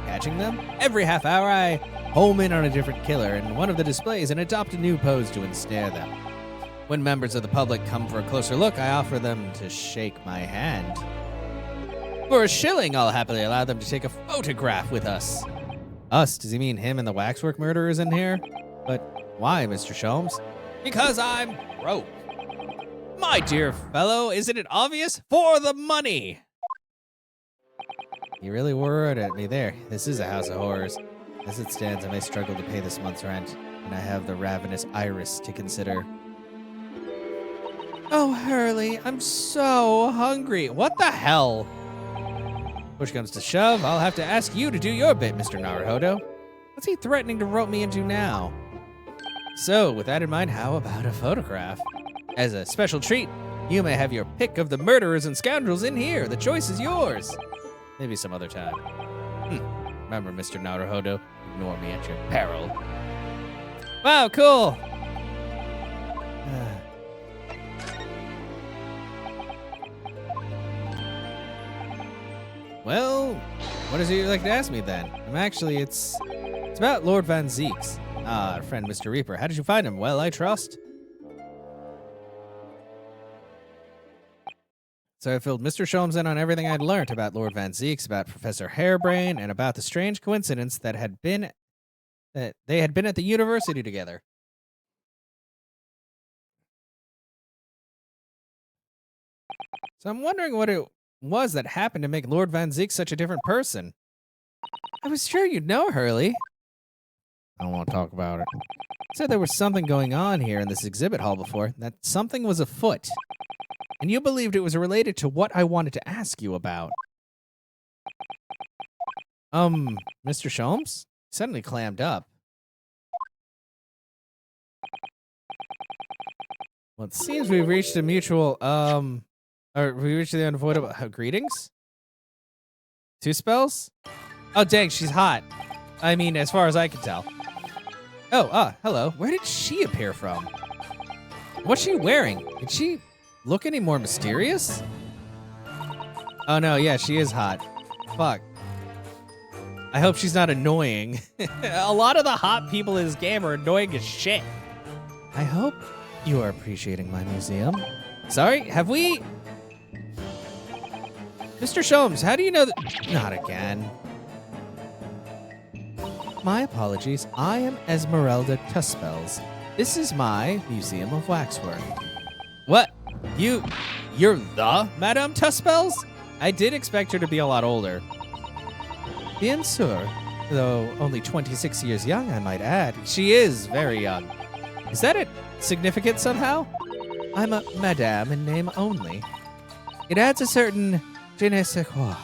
Catching them? Every half hour I home in on a different killer in one of the displays and adopt a new pose to ensnare them. When members of the public come for a closer look, I offer them to shake my hand. For a shilling, I'll happily allow them to take a photograph with us. Us? Does he mean him and the waxwork murderers in here? But why, Mr. Sholmes? Because I'm broke. My dear fellow, isn't it obvious? For the money! You really worried at me there. This is a house of horrors. As it stands, I may struggle to pay this month's rent, and I have the ravenous Iris to consider. Oh, Hurley, I'm so hungry. What the hell? Push comes to shove, I'll have to ask you to do your bit, Mr. Naruhodo. What's he threatening to rope me into now? So, with that in mind, how about a photograph? As a special treat, you may have your pick of the murderers and scoundrels in here. The choice is yours. Maybe some other time. Remember, Mr. Naruhodo, ignore me at your peril. Wow, cool. Well, what does he like to ask me then? It's about Lord Van Zeeks. Ah, our friend Mr. Reaper. How did you find him? Well, I trust. So I filled Mr. Sholmes in on everything I'd learned about Lord Van Zeeks, about Professor Harebrain, and about the strange coincidence that they had been at the university together. So I'm wondering what it was that happened to make Lord Van Zeeks such a different person. I was sure you'd know, Hurley. I don't want to talk about it. Said there was something going on here in this exhibit hall before, that something was afoot. And you believed it was related to what I wanted to ask you about. Mr. Sholmes? Suddenly clammed up. Well, it seems we've reached a mutual, or we reached the unavoidable, greetings? 2 spells? Oh, dang, she's hot. I mean, as far as I can tell. Oh, hello. Where did she appear from? What's she wearing? Did she look any more mysterious? Oh, no, yeah, she is hot. Fuck. I hope she's not annoying. A lot of the hot people in this game are annoying as shit. I hope you are appreciating my museum. Sorry, have we... Mr. Sholmes, how do you know that... Not again. My apologies. I am Esmeralda Tuspels. This is my Museum of Waxwork. What? You're the Madame Tuspels? I did expect her to be a lot older. Bien sûr. Though only 26 years young, I might add. She is very young. Is that it significant somehow? I'm a Madame in name only. It adds a certain je ne sais quoi.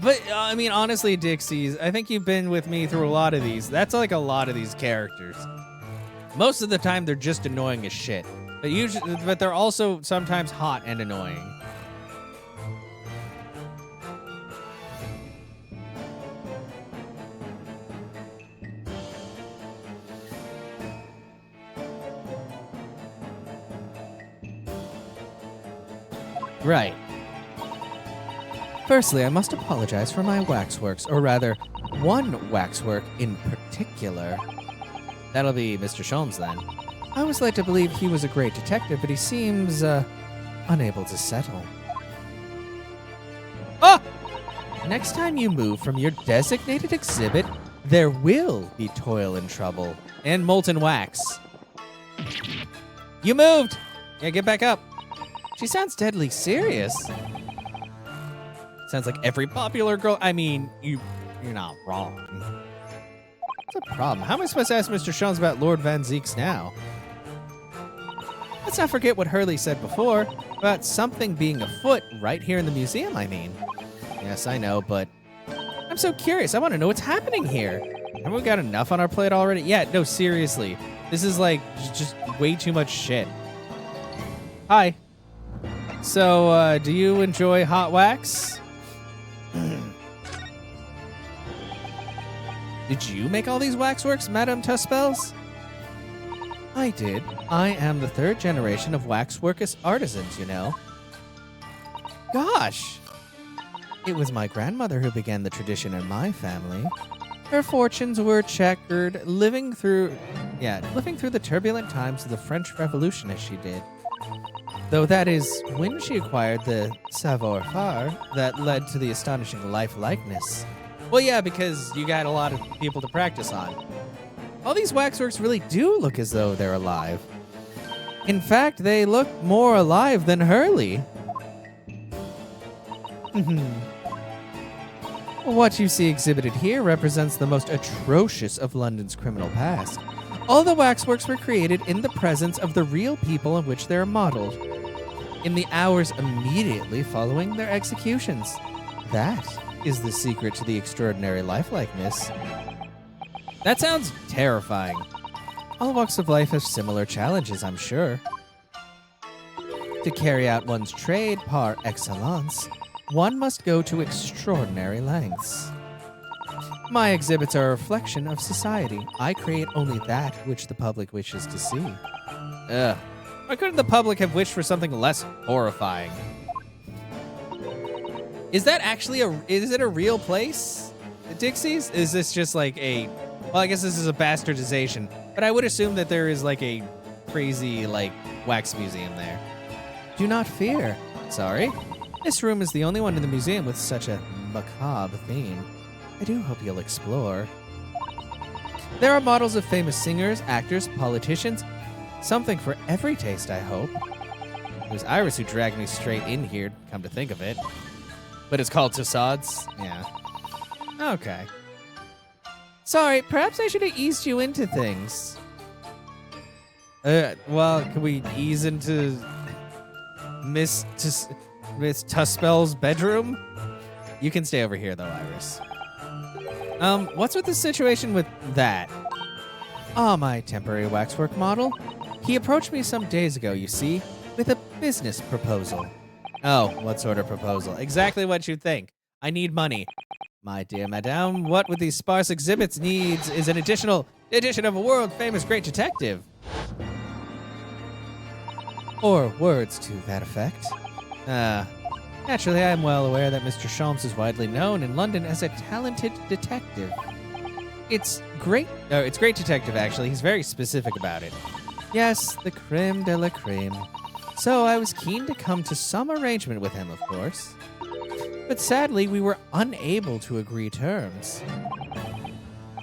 But, I mean, honestly, Dixies, I think you've been with me through a lot of these. That's like a lot of these characters. Most of the time, they're just annoying as shit. But they're also sometimes hot and annoying. Right. Firstly, I must apologize for my waxworks, or rather, one waxwork in particular. That'll be Mr. Sholmes then. I was led to believe he was a great detective, but he seems, unable to settle. Ah! Next time you move from your designated exhibit, there will be toil and trouble. And molten wax. You moved! Yeah, get back up. She sounds deadly serious. Sounds like every popular girl. I mean, you're not wrong. What's the problem? How am I supposed to ask Mr. Sholmes about Lord Van Zeeks now? Let's not forget what Hurley said before about something being afoot right here in the museum, I mean. Yes, I know, but I'm so curious. I want to know what's happening here. Haven't we got enough on our plate already? Yeah, no, seriously. This is like just way too much shit. Hi. So, do you enjoy hot wax? Did you make all these waxworks, Madame Tuspels? I did. I am the third generation of waxwork artisans, you know. Gosh! It was my grandmother who began the tradition in my family. Her fortunes were checkered, living through the turbulent times of the French Revolution as she did. Though that is when she acquired the savoir-faire that led to the astonishing life-likeness. Well, yeah, because you got a lot of people to practice on. All these waxworks really do look as though they're alive. In fact, they look more alive than Hurley. What you see exhibited here represents the most atrocious of London's criminal past. All the waxworks were created in the presence of the real people on which they are modeled, in the hours immediately following their executions. That is the secret to the extraordinary lifelikeness. That sounds terrifying. All walks of life have similar challenges, I'm sure. To carry out one's trade par excellence, one must go to extraordinary lengths. My exhibits are a reflection of society. I create only that which the public wishes to see. Ugh. Why couldn't the public have wished for something less horrifying? Is that actually is it a real place? The Dixie's? Is this just like a, well, I guess this is a bastardization, but I would assume that there is like a crazy, like, wax museum there. Do not fear. Sorry. This room is the only one in the museum with such a macabre theme. I do hope you'll explore. There are models of famous singers, actors, politicians. Something for every taste, I hope. It was Iris who dragged me straight in here, come to think of it. But it's called Toussaud's? Yeah. Okay. Sorry, perhaps I should have eased you into things. Well, can we ease into Miss Tuspel's bedroom? You can stay over here, though, Iris. What's with the situation with that? Ah, my temporary waxwork model. He approached me some days ago, you see, with a business proposal. Oh, what sort of proposal? Exactly what you'd think. I need money. My dear madame, what with these sparse exhibits needs is an edition of a world-famous great detective. Or words to that effect. Naturally, I am well aware that Mr. Sholmes is widely known in London as a talented detective. It's great detective, actually. He's very specific about it. Yes, the creme de la creme. So I was keen to come to some arrangement with him, of course. But sadly, we were unable to agree terms.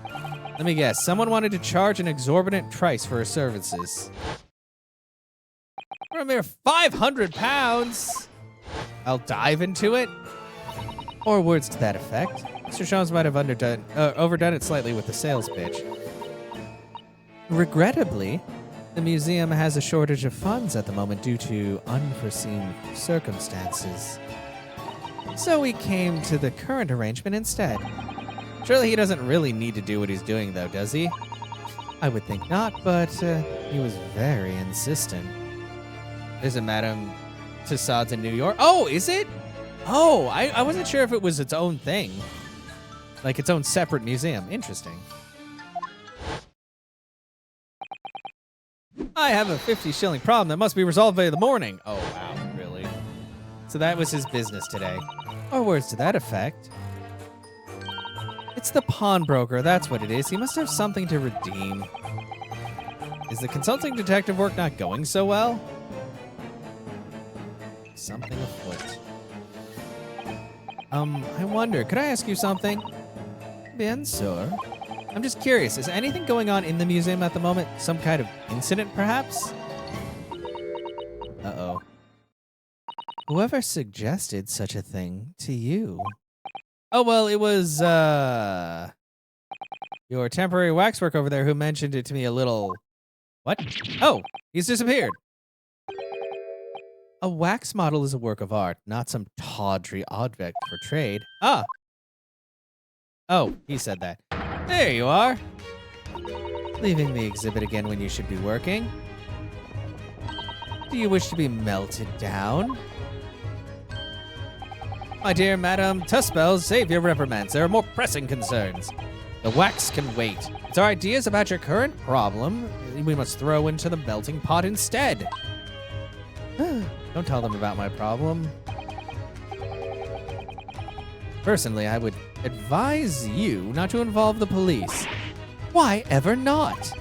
Let me guess, someone wanted to charge an exorbitant price for her services. For a mere £500? I'll dive into it? Or words to that effect. Mr. Sholmes might have overdone it slightly with the sales pitch. Regrettably, the museum has a shortage of funds at the moment due to unforeseen circumstances. So we came to the current arrangement instead. Surely he doesn't really need to do what he's doing, though, does he? I would think not, but he was very insistent. There's a Madame Tussauds in New York. Oh, is it? Oh, I wasn't sure if it was its own thing. Like its own separate museum. Interesting. I have a 50-shilling problem that must be resolved by the morning. Oh, wow, really? So that was his business today. Or words to that effect. It's the pawnbroker, that's what it is. He must have something to redeem. Is the consulting detective work not going so well? Something afoot. I wonder, could I ask you something? Bien sûr. I'm just curious, is anything going on in the museum at the moment? Some kind of incident, perhaps? Uh-oh. Whoever suggested such a thing to you? Oh, well, it was, your temporary waxwork over there who mentioned it to me a little... What? Oh, he's disappeared. A wax model is a work of art, not some tawdry object for trade. Ah! Oh, he said that. There you are. Leaving the exhibit again when you should be working. Do you wish to be melted down? My dear Madame Tuspel, save your reprimands. There are more pressing concerns. The wax can wait. It's our ideas about your current problem we must throw into the melting pot instead. Don't tell them about my problem. Personally, I would advise you not to involve the police. Why ever not?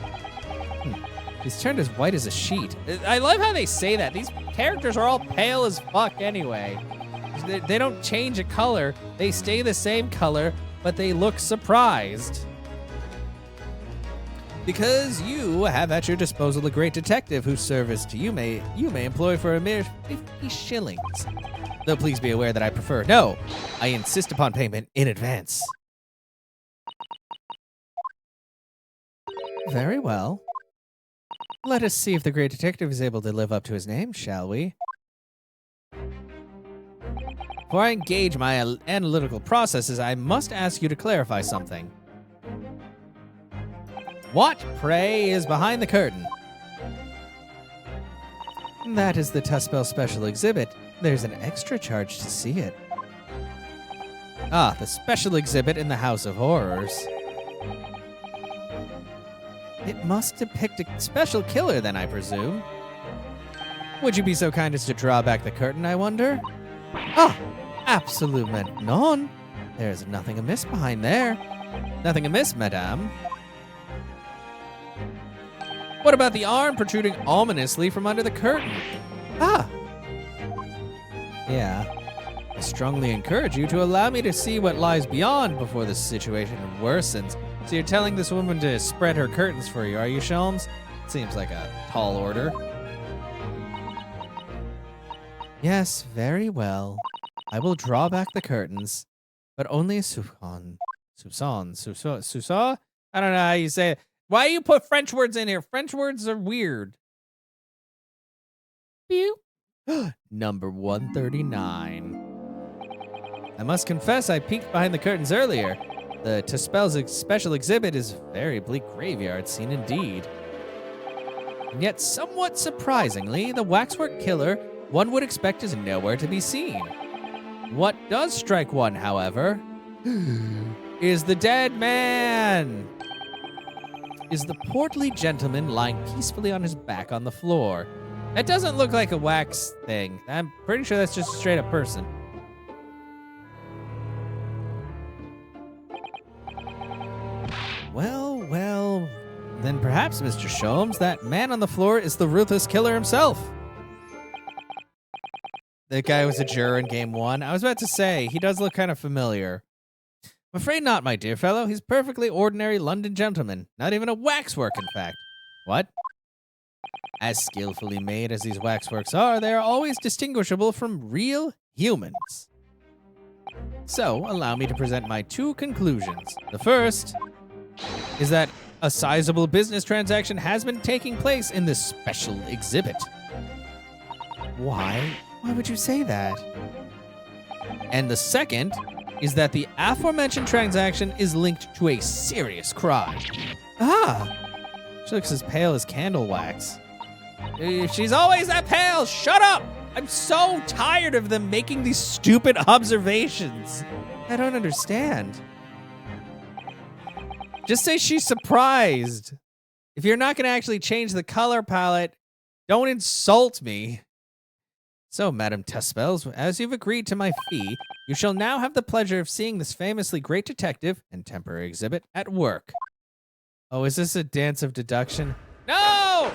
He's turned as white as a sheet. I love how they say that. These characters are all pale as fuck anyway. They don't change a color. They stay the same color, but they look surprised. Because you have at your disposal a great detective whose service to you may employ for a mere 50 shillings. Though please be aware that I prefer... No! I insist upon payment in advance. Very well. Let us see if the great detective is able to live up to his name, shall we? Before I engage my analytical processes, I must ask you to clarify something. What, pray, is behind the curtain? That is the Tuspel special exhibit. There's an extra charge to see it. Ah, the special exhibit in the House of Horrors. It must depict a special killer, then, I presume. Would you be so kind as to draw back the curtain, I wonder? Ah, absolument none. There's nothing amiss behind there. Nothing amiss, madame. What about the arm protruding ominously from under the curtain? Ah. Yeah. I strongly encourage you to allow me to see what lies beyond before the situation worsens. So you're telling this woman to spread her curtains for you, are you, Sholmes? Seems like a tall order. Yes, very well. I will draw back the curtains, but only a soupçon. Soupçon? I don't know how you say it. Why do you put French words in here? French words are weird. Pew. Number 139. I must confess I peeked behind the curtains earlier. The Tuspel's special exhibit is a very bleak graveyard scene indeed. And yet, somewhat surprisingly, the waxwork killer one would expect is nowhere to be seen. What does strike one, however, is the dead man. Is the portly gentleman lying peacefully on his back on the floor. That doesn't look like a wax thing. I'm pretty sure that's just a straight up person. Well, then perhaps, Mr. Sholmes, that man on the floor is the ruthless killer himself. That guy was a juror in game 1. I was about to say, he does look kind of familiar. I'm afraid not, my dear fellow. He's perfectly ordinary London gentleman. Not even a waxwork, in fact. What? As skillfully made as these waxworks are, they are always distinguishable from real humans. So, allow me to present my two conclusions. The first is that a sizable business transaction has been taking place in this special exhibit. Why? Why would you say that? And the second is that the aforementioned transaction is linked to a serious crime. Ah! She looks as pale as candle wax. She's always that pale! Shut up! I'm so tired of them making these stupid observations. I don't understand. Just say she's surprised. If you're not going to actually change the color palette, don't insult me. So, Madame Tuspels, as you've agreed to my fee, you shall now have the pleasure of seeing this famously great detective and temporary exhibit at work. Oh, is this a dance of deduction? No!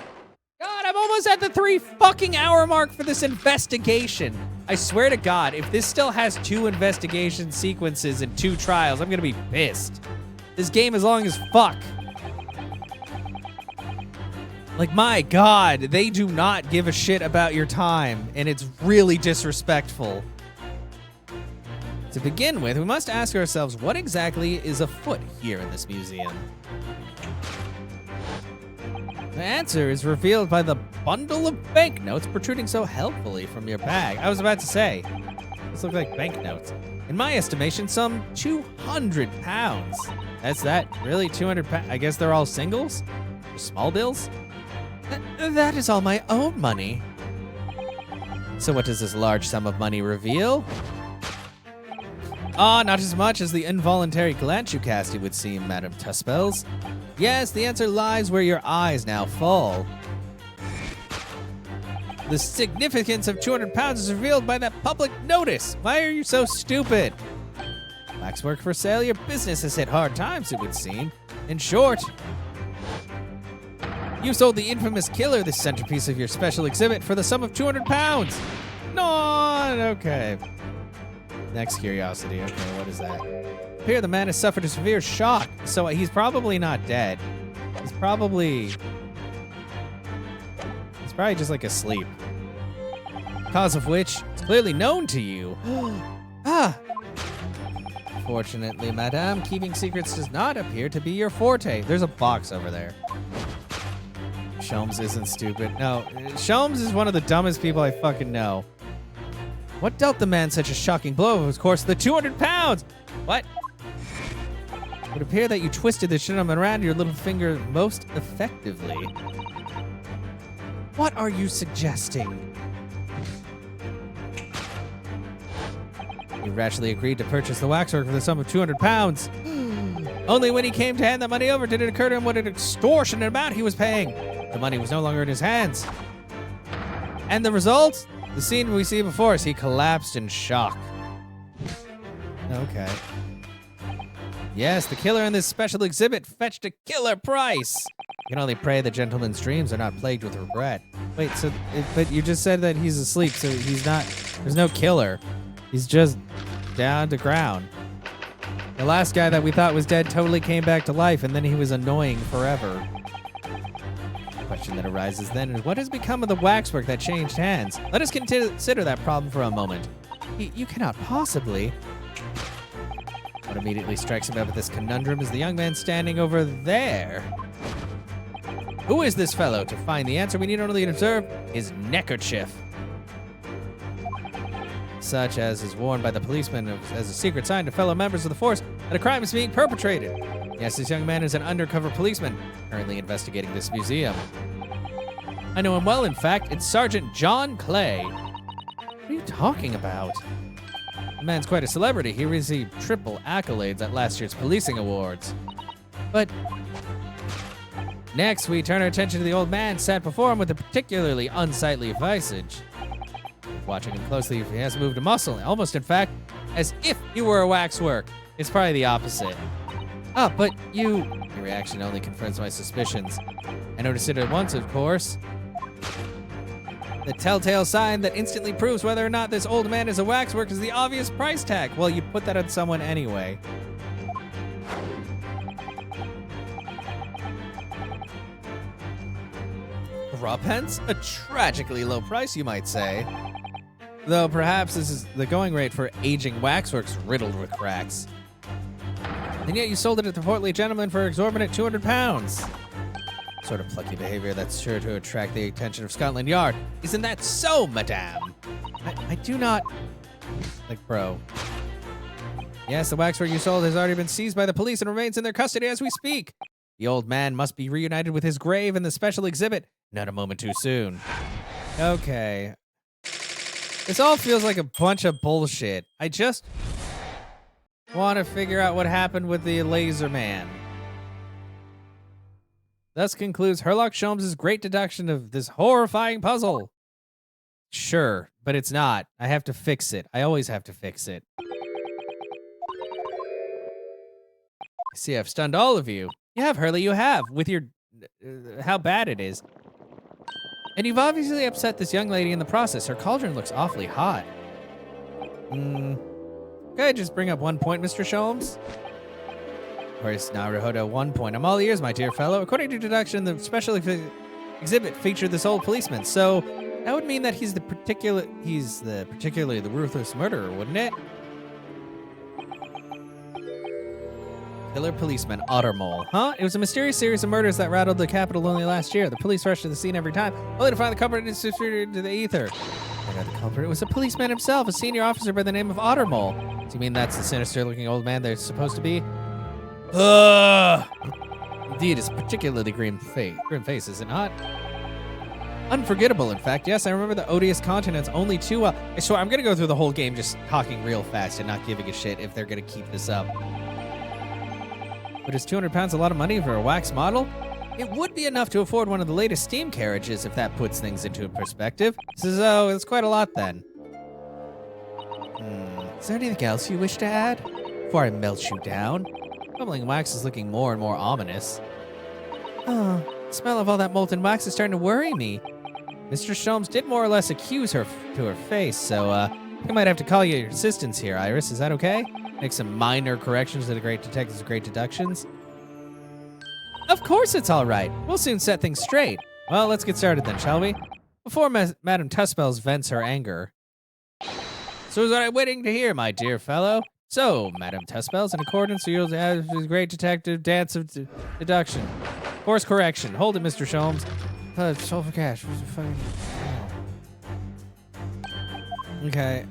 God, I'm almost at the 3 fucking hour mark for this investigation. I swear to God, if this still has 2 investigation sequences and 2 trials, I'm gonna be pissed. This game is long as fuck. Like, my God, they do not give a shit about your time, and it's really disrespectful. To begin with, we must ask ourselves what exactly is afoot here in this museum. The answer is revealed by the bundle of banknotes protruding so helpfully from your bag. I was about to say, these look like banknotes. In my estimation, some 200 pounds. That's that? Really? 200 pounds? I guess they're all singles? Or small bills? That is all my own money. So what does this large sum of money reveal? Ah, not as much as the involuntary glance you cast, it would seem, Madame Tuspels. Yes, the answer lies where your eyes now fall. The significance of 200 pounds is revealed by that public notice. Why are you so stupid? Waxwork for sale, your business has hit hard times, it would seem. In short, you sold the infamous killer this centerpiece of your special exhibit for the sum of 200 pounds. No, okay. Next curiosity. Okay, what is that? Here, the man has suffered a severe shock, so he's probably not dead. He's probably just like asleep. Cause of which is clearly known to you. Ah. Fortunately, madame, keeping secrets does not appear to be your forte. There's a box over there. Sholmes isn't stupid. No, Sholmes is one of the dumbest people I fucking know. What dealt the man such a shocking blow? Of course, the 200 pounds! What? It would appear that you twisted the gentleman around your little finger most effectively. What are you suggesting? You rashly agreed to purchase the waxwork for the sum of 200 pounds. Only when he came to hand the money over did it occur to him what an extortionate amount he was paying. The money was no longer in his hands. And the result? The scene we see before us, he collapsed in shock. Okay. Yes, the killer in this special exhibit fetched a killer price. You can only pray the gentleman's dreams are not plagued with regret. Wait, so, but you just said that he's asleep, so he's not, there's no killer. He's just down to ground. The last guy that we thought was dead totally came back to life, and then he was annoying forever. The question that arises then is, what has become of the waxwork that changed hands? Let us consider that problem for a moment. You cannot possibly. What immediately strikes him out with this conundrum is the young man standing over there. Who is this fellow? To find the answer, we need only observe his neckerchief, such as is worn by the policeman as a secret sign to fellow members of the force that a crime is being perpetrated. Yes, this young man is an undercover policeman, currently investigating this museum. I know him well, in fact. It's Sergeant John Clay. What are you talking about? The man's quite a celebrity. He received triple accolades at last year's policing awards. But next, we turn our attention to the old man sat before him with a particularly unsightly visage. Watching him closely, he hasn't moved a muscle, almost in fact, as if he were a waxwork. It's probably the opposite. Ah, but you... Your reaction only confirms my suspicions. I noticed it at once, of course. The telltale sign that instantly proves whether or not this old man is a waxwork is the obvious price tag. Well, you put that on someone anyway. Raw pence? A tragically low price, you might say. Though perhaps this is the going rate for aging waxworks riddled with cracks. And yet you sold it to the portly gentleman for exorbitant 200 pounds. Sort of plucky behavior that's sure to attract the attention of Scotland Yard. Isn't that so, madame? I do not... Like, bro. Yes, the waxwork you sold has already been seized by the police and remains in their custody as we speak. The old man must be reunited with his grave in the special exhibit. Not a moment too soon. Okay. This all feels like a bunch of bullshit. I just want to figure out what happened with the laser man. Thus concludes Sherlock Sholmes' great deduction of this horrifying puzzle. Sure, but it's not. I have to fix it. I always have to fix it. See, I've stunned all of you. You have, Hurley, you have, with your... how bad it is. And you've obviously upset this young lady in the process. Her cauldron looks awfully hot. Could I just bring up 1 point, Mr. Sholmes? Of course, Naruhodo, 1 point. I'm all ears, my dear fellow. According to deduction, the special exhibit featured this old policeman, so that would mean that he's the particularly the ruthless murderer, wouldn't it? Killer policeman, Ottermole. Huh? It was a mysterious series of murders that rattled the capital only last year. The police rushed to the scene every time, only to find the culprit disappeared into the ether. I know the culprit. It was a policeman himself, a senior officer by the name of Ottermole. Do you mean that's the sinister-looking old man they're supposed to be? Indeed, it's particularly grim face, is it not? Unforgettable, in fact. Yes, I remember the odious continents only too well. I swear, I'm gonna go through the whole game just talking real fast and not giving a shit if they're gonna keep this up. But is 200 pounds a lot of money for a wax model? It would be enough to afford one of the latest steam carriages if that puts things into perspective. So, it's quite a lot then. Is there anything else you wish to add? Before I melt you down? Bubbling wax is looking more and more ominous. Oh, the smell of all that molten wax is starting to worry me. Mr. Sholmes did more or less accuse her to her face, so I might have to call you your assistance here, Iris. Is that okay? Make some minor corrections to the great detective's great deductions. Of course it's all right. We'll soon set things straight. Well, let's get started then, shall we? Before Madame Tuspels vents her anger. So is what I'm waiting to hear, my dear fellow. So, Madame Tuspels, in accordance with your great detective dance of deduction. Course correction. Hold it, Mr. Sholmes. Sulfur cash. Okay.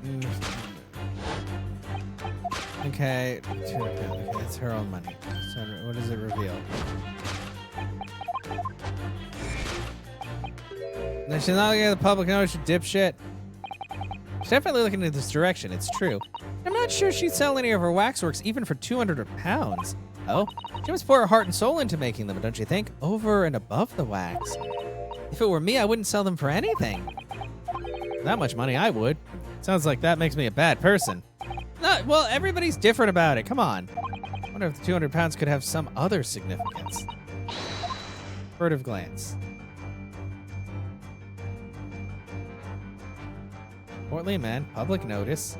Okay, it's her own money. So what does it reveal? No, she's not looking at the public notice, you dipshit. She's definitely looking in this direction, it's true. I'm not sure she'd sell any of her waxworks even for 200 pounds. Oh, she must pour her heart and soul into making them, don't you think? Over and above the wax. If it were me, I wouldn't sell them for anything. For that much money, I would. Sounds like that makes me a bad person. No, well, everybody's different about it. Come on. I wonder if the 200 pounds could have some other significance. Furtive glance. Portly man, public notice.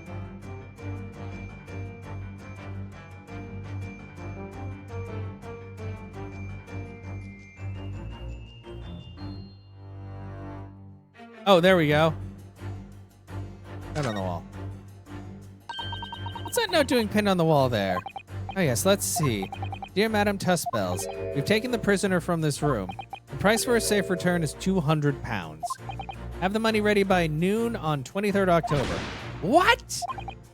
Oh, there we go. Right on the wall. What's that note doing pinned on the wall there? Oh yes, let's see. Dear Madame Tuspels, we've taken the prisoner from this room. The price for a safe return is 200 pounds. Have the money ready by noon on 23rd October. What?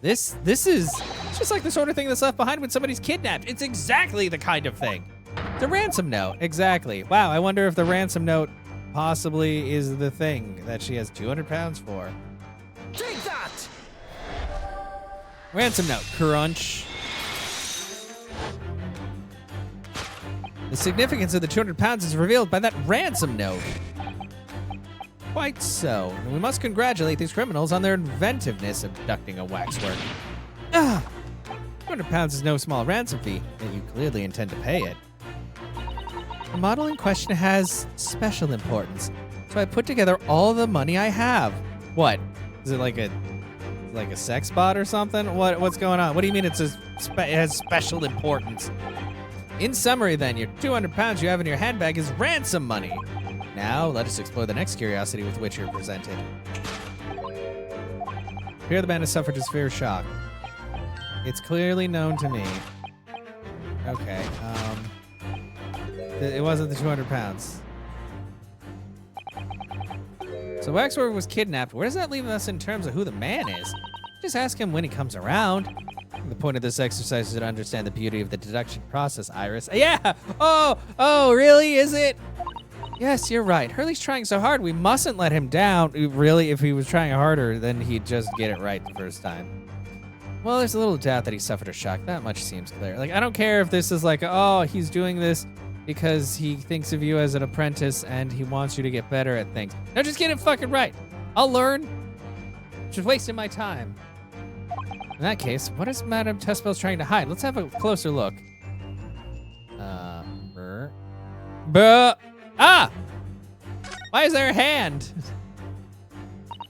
This is it's just like the sort of thing that's left behind when somebody's kidnapped. It's exactly the kind of thing. The ransom note, exactly. Wow, I wonder if the ransom note possibly is the thing that she has 200 pounds for. Take that! Ransom note, crunch. The significance of the 200 pounds is revealed by that ransom note. Quite so. And we must congratulate these criminals on their inventiveness abducting a waxwork. 200 pounds is no small ransom fee, and you clearly intend to pay it. The model in question has special importance, so I put together all the money I have. What? Is it like a sex bot or something? What's going on? What do you mean it has special importance? In summary, then, your 200 pounds you have in your handbag is ransom money. Now, let us explore the next curiosity with which you're presented. Here the man has suffered a severe shock. It's clearly known to me. Okay, it wasn't the 200 pounds. So Waxwork was kidnapped. Where does that leave us in terms of who the man is? Just ask him when he comes around. The point of this exercise is to understand the beauty of the deduction process, Iris. Yeah! Oh, really? Is it? Yes, you're right. Hurley's trying so hard. We mustn't let him down. Really, if he was trying harder, then he'd just get it right the first time. Well, there's a little doubt that he suffered a shock. That much seems clear. Like, I don't care if this is like, oh, he's doing this because he thinks of you as an apprentice and he wants you to get better at things. No, just get it fucking right. I'll learn. Just wasting my time. In that case, what is Madame Tespel's trying to hide? Let's have a closer look. Ah! Why is there a hand?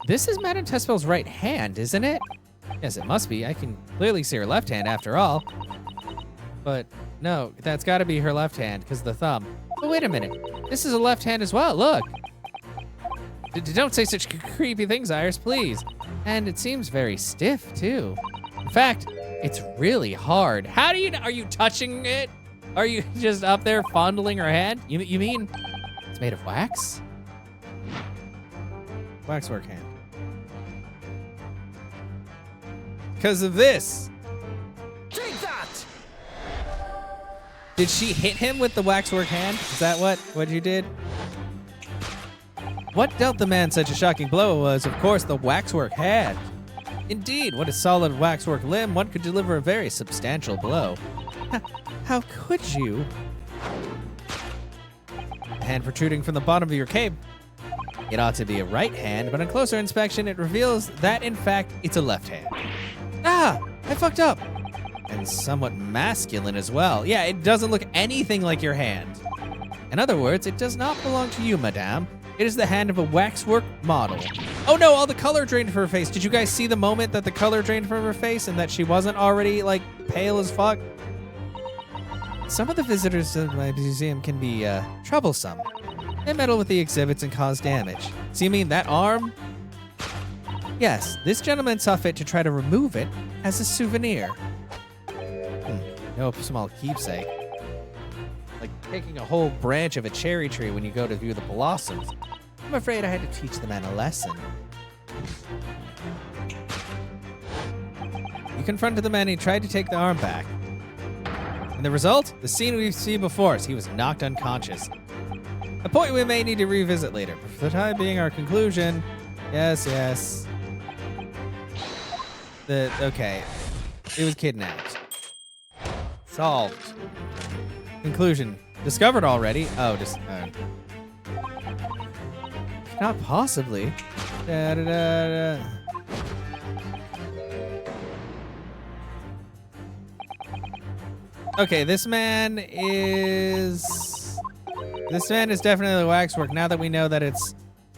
This is Madame Tespel's right hand, isn't it? Yes, it must be. I can clearly see her left hand after all. But no, that's got to be her left hand because of the thumb. But wait a minute. This is a left hand as well. Look. Don't say such creepy things, Iris, please. And it seems very stiff, too. In fact, it's really hard. How do you know? Are you touching it? Are you just up there fondling her hand? You mean it's made of wax? Waxwork hand. Because of this. Take that! Did she hit him with the waxwork hand? Is that what you did? What dealt the man such a shocking blow was, of course, the waxwork hand. Indeed, what a solid waxwork limb, one could deliver a very substantial blow. How could you? A hand protruding from the bottom of your cape. It ought to be a right hand, but on closer inspection, it reveals that, in fact, it's a left hand. Ah, I fucked up. And somewhat masculine as well. Yeah, it doesn't look anything like your hand. In other words, it does not belong to you, madame. It is the hand of a waxwork model. Oh no, all the color drained from her face. Did you guys see the moment that the color drained from her face and that she wasn't already, like, pale as fuck? Some of the visitors to my museum can be, troublesome. They meddle with the exhibits and cause damage. So you mean that arm? Yes, this gentleman saw fit to try to remove it as a souvenir. No small keepsake. Like taking a whole branch of a cherry tree when you go to view the blossoms. I'm afraid I had to teach the man a lesson. He confronted the man and he tried to take the arm back. And the result? The scene we've seen before us. He was knocked unconscious. A point we may need to revisit later. But for the time being, our conclusion... Yes. Okay. It was kidnapped. Solved. Conclusion. Discovered already? Oh, just... Not possibly. Okay, this man is definitely waxwork. Now that we know that it's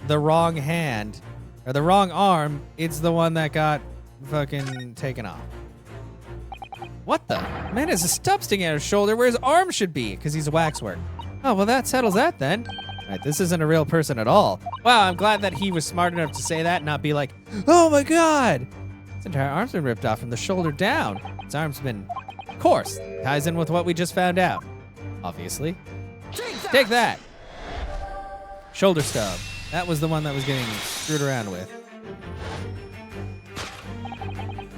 the wrong hand, or the wrong arm, it's the one that got fucking taken off. What the? Man has a stub sticking out his shoulder where his arm should be, because he's waxwork. Oh, well, that settles that then. All right, this isn't a real person at all. Wow, I'm glad that he was smart enough to say that and not be like, oh my god! His entire arm's been ripped off from the shoulder down. His arm's been, of course, ties in with what we just found out. Obviously. Take that! Shoulder stub. That was the one that was getting screwed around with.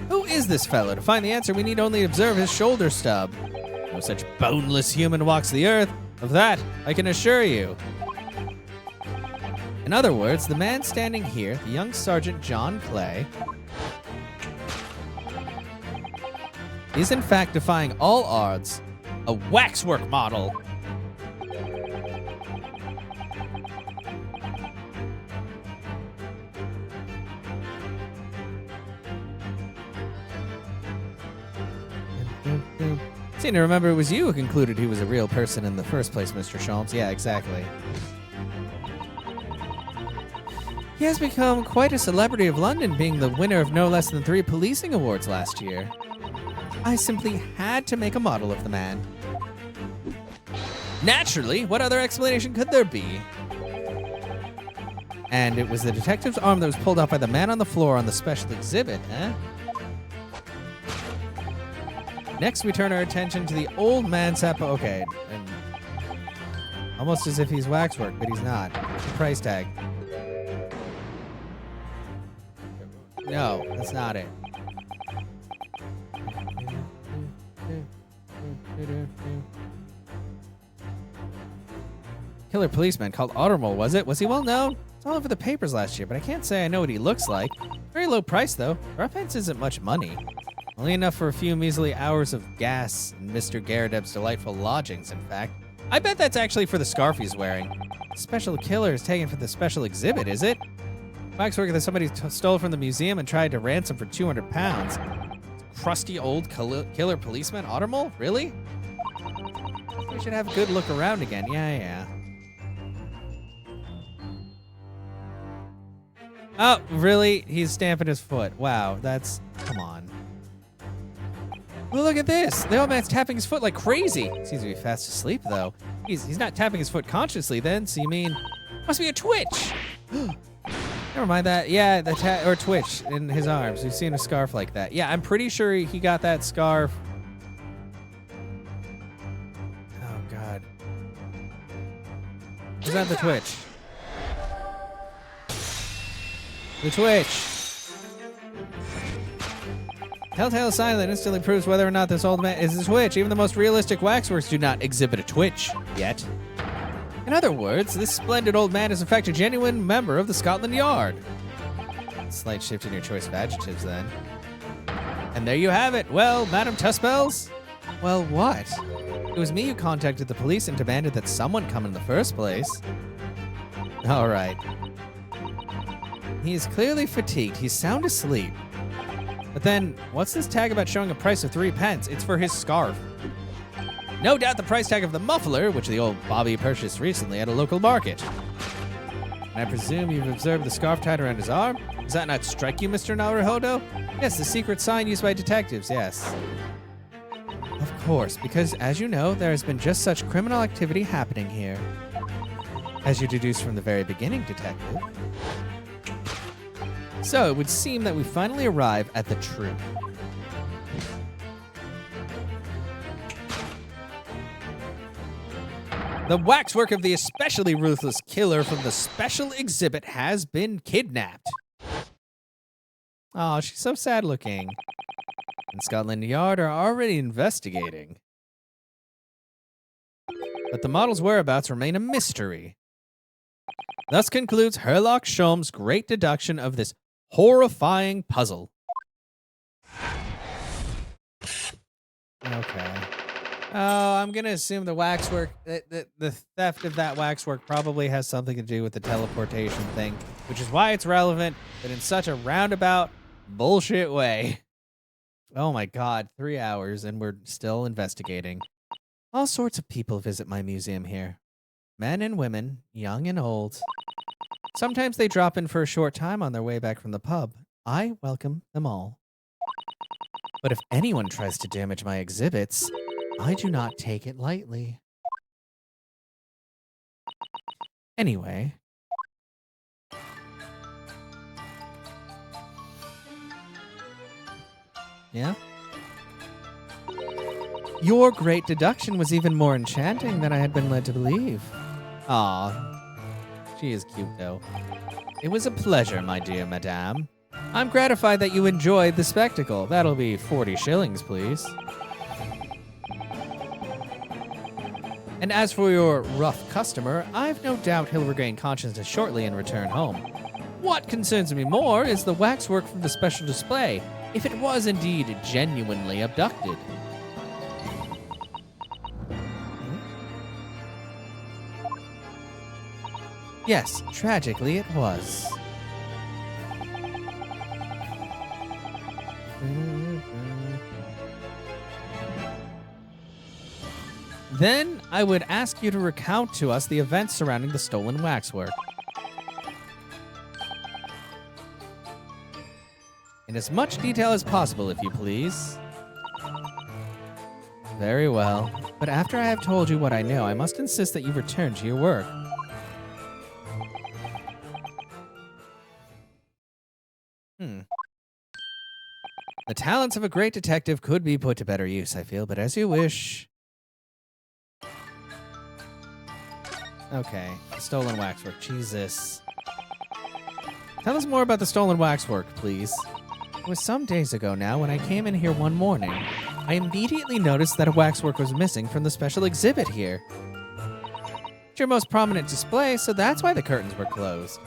Who is this fellow? To find the answer, we need only observe his shoulder stub. No such boneless human walks the earth. Of that, I can assure you. In other words, the man standing here, the young Sergeant John Clay, is in fact defying all odds, a waxwork model. Seem to remember it was you who concluded he was a real person in the first place, Mr. Sholmes. Yeah, exactly. He has become quite a celebrity of London, being the winner of no less than 3 policing awards last year. I simply had to make a model of the man. Naturally, what other explanation could there be? And it was the detective's arm that was pulled off by the man on the floor on the special exhibit, eh? Next, we turn our attention to the old man Sapo. Okay, and almost as if he's waxwork, but he's not. The price tag. No, that's not it. Killer policeman called Ottermole, was it? Was he well known? It's all over the papers last year, but I can't say I know what he looks like. Very low price, though. Rough isn't much money. Only enough for a few measly hours of gas in Mr. Garrideb's delightful lodgings, in fact. I bet that's actually for the scarf he's wearing. Special killer is taken for the special exhibit, is it? Waxwork that somebody stole from the museum and tried to ransom for 200 pounds. Crusty old killer policeman, Ottermole? Really? We should have a good look around again. Yeah. Oh, really? He's stamping his foot. Wow, that's... Come on. Well, look at this. The old man's tapping his foot like crazy. Seems to be fast asleep, though. He's not tapping his foot consciously, then, so you mean... Must be a twitch. Never mind that. Yeah, or twitch in his arms. We've seen a scarf like that. Yeah, I'm pretty sure he got that scarf. Oh, God. Is that the twitch? The twitch. Telltale sign that instantly proves whether or not this old man is a twitch. Even the most realistic waxworks do not exhibit a twitch yet. In other words, this splendid old man is in fact a genuine member of the Scotland Yard. Slight shift in your choice of adjectives then. And there you have it. Well, Madam Tuspels? Well, what? It was me who contacted the police and demanded that someone come in the first place. All right. He is clearly fatigued. He's sound asleep. But then, what's this tag about showing a price of 3 pence? It's for his scarf. No doubt the price tag of the muffler, which the old Bobby purchased recently at a local market. And I presume you've observed the scarf tied around his arm? Does that not strike you, Mr. Naruhodo? Yes, the secret sign used by detectives, yes. Of course, because as you know, there has been just such criminal activity happening here. As you deduced from the very beginning, detective. So it would seem that we finally arrive at the truth. The waxwork of the especially ruthless killer from the special exhibit has been kidnapped. Oh, she's so sad looking. And Scotland Yard are already investigating. But the model's whereabouts remain a mystery. Thus concludes Herlock Sholmes' great deduction of this horrifying puzzle. Okay. Oh, I'm going to assume the waxwork, the theft of that waxwork probably has something to do with the teleportation thing, which is why it's relevant, but in such a roundabout, bullshit way. Oh my God, 3 hours and we're still investigating. All sorts of people visit my museum here. Men and women, young and old. Sometimes they drop in for a short time on their way back from the pub. I welcome them all. But if anyone tries to damage my exhibits, I do not take it lightly. Anyway. Yeah? Your great deduction was even more enchanting than I had been led to believe. Aw. She is cute, though. It was a pleasure, my dear madame. I'm gratified that you enjoyed the spectacle. That'll be 40 shillings, please. And as for your rough customer, I've no doubt he'll regain consciousness shortly and return home. What concerns me more is the waxwork from the special display, if it was indeed genuinely abducted. Yes, tragically it was. Then I would ask you to recount to us the events surrounding the stolen waxwork. In as much detail as possible, if you please. Very well. But after I have told you what I know, I must insist that you return to your work. The talents of a great detective could be put to better use, I feel, but as you wish. Okay, stolen waxwork. Jesus. Tell us more about the stolen waxwork, please. It was some days ago now when I came in here one morning. I immediately noticed that a waxwork was missing from the special exhibit here. It's your most prominent display, so that's why the curtains were closed.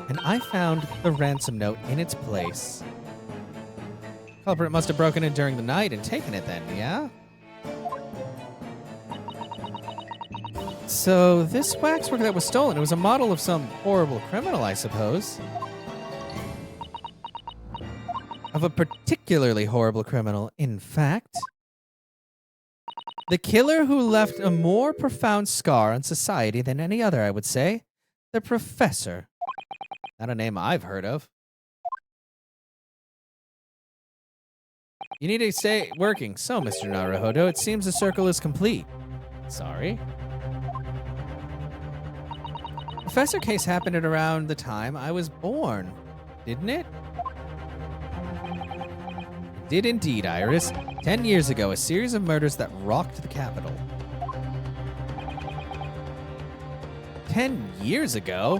And I found the ransom note in its place. Culprit must have broken in during the night and taken it then, yeah? So this waxwork that was stolen, it was a model of some horrible criminal, I suppose. Of a particularly horrible criminal, in fact. The killer who left a more profound scar on society than any other, I would say. The Professor. Not a name I've heard of. You need to stay working. So, Mr. Naruhodo, it seems the circle is complete. Sorry. Professor case happened at around the time I was born, didn't it? It did indeed, Iris. 10 years ago, a series of murders that rocked the capital. 10 years ago?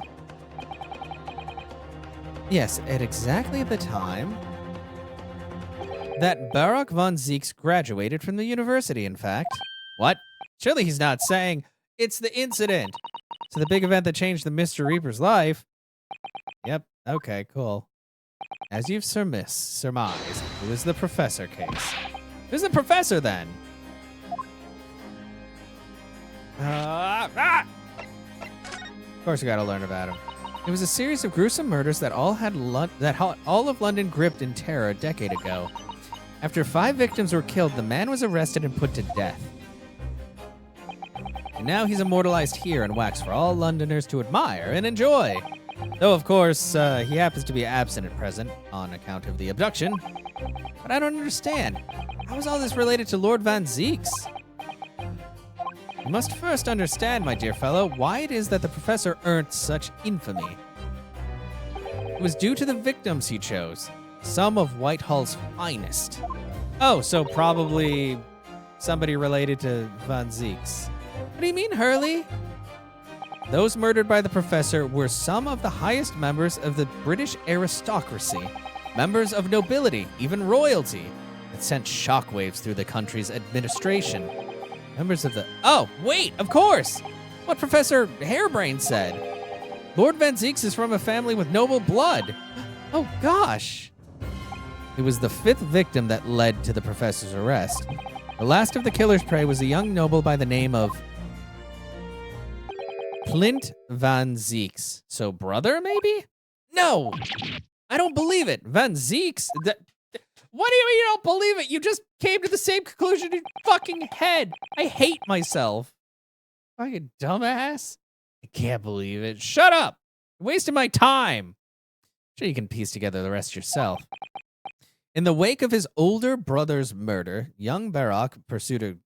Yes, at exactly the time that Barak von Zieks graduated from the university, in fact. What? Surely he's not saying it's the incident to the big event that changed the Mr. Reaper's life. Yep, okay, cool. As you've surmised, it was the Professor case. Who's the Professor, then? Of course we gotta learn about him. It was a series of gruesome murders that all of London gripped in terror a decade ago. After 5 victims were killed, the man was arrested and put to death. And now he's immortalized here in wax for all Londoners to admire and enjoy. Though, of course, he happens to be absent at present on account of the abduction. But I don't understand. How is all this related to Lord Van Zieks? You must first understand, my dear fellow, why it is that the Professor earned such infamy. It was due to the victims he chose. Some of Whitehall's finest. Oh, so probably somebody related to Van Zieks. What do you mean, Hurley? Those murdered by the Professor were some of the highest members of the British aristocracy, members of nobility, even royalty. It sent shockwaves through the country's administration. Members of the... Oh, wait, of course! What Professor Harebrained said. Lord Van Zieks is from a family with noble blood. Oh, gosh. It was the 5th victim that led to the Professor's arrest. The last of the killer's prey was a young noble by the name of Plint Van Zieks. So brother, maybe? No! I don't believe it. Van Zieks? What do you mean you don't believe it? You just came to the same conclusion in your fucking head. I hate myself. Fucking dumbass. I can't believe it. Shut up. You're wasting my time. Sure, you can piece together the rest yourself. In the wake of his older brother's murder, young Barak pursued a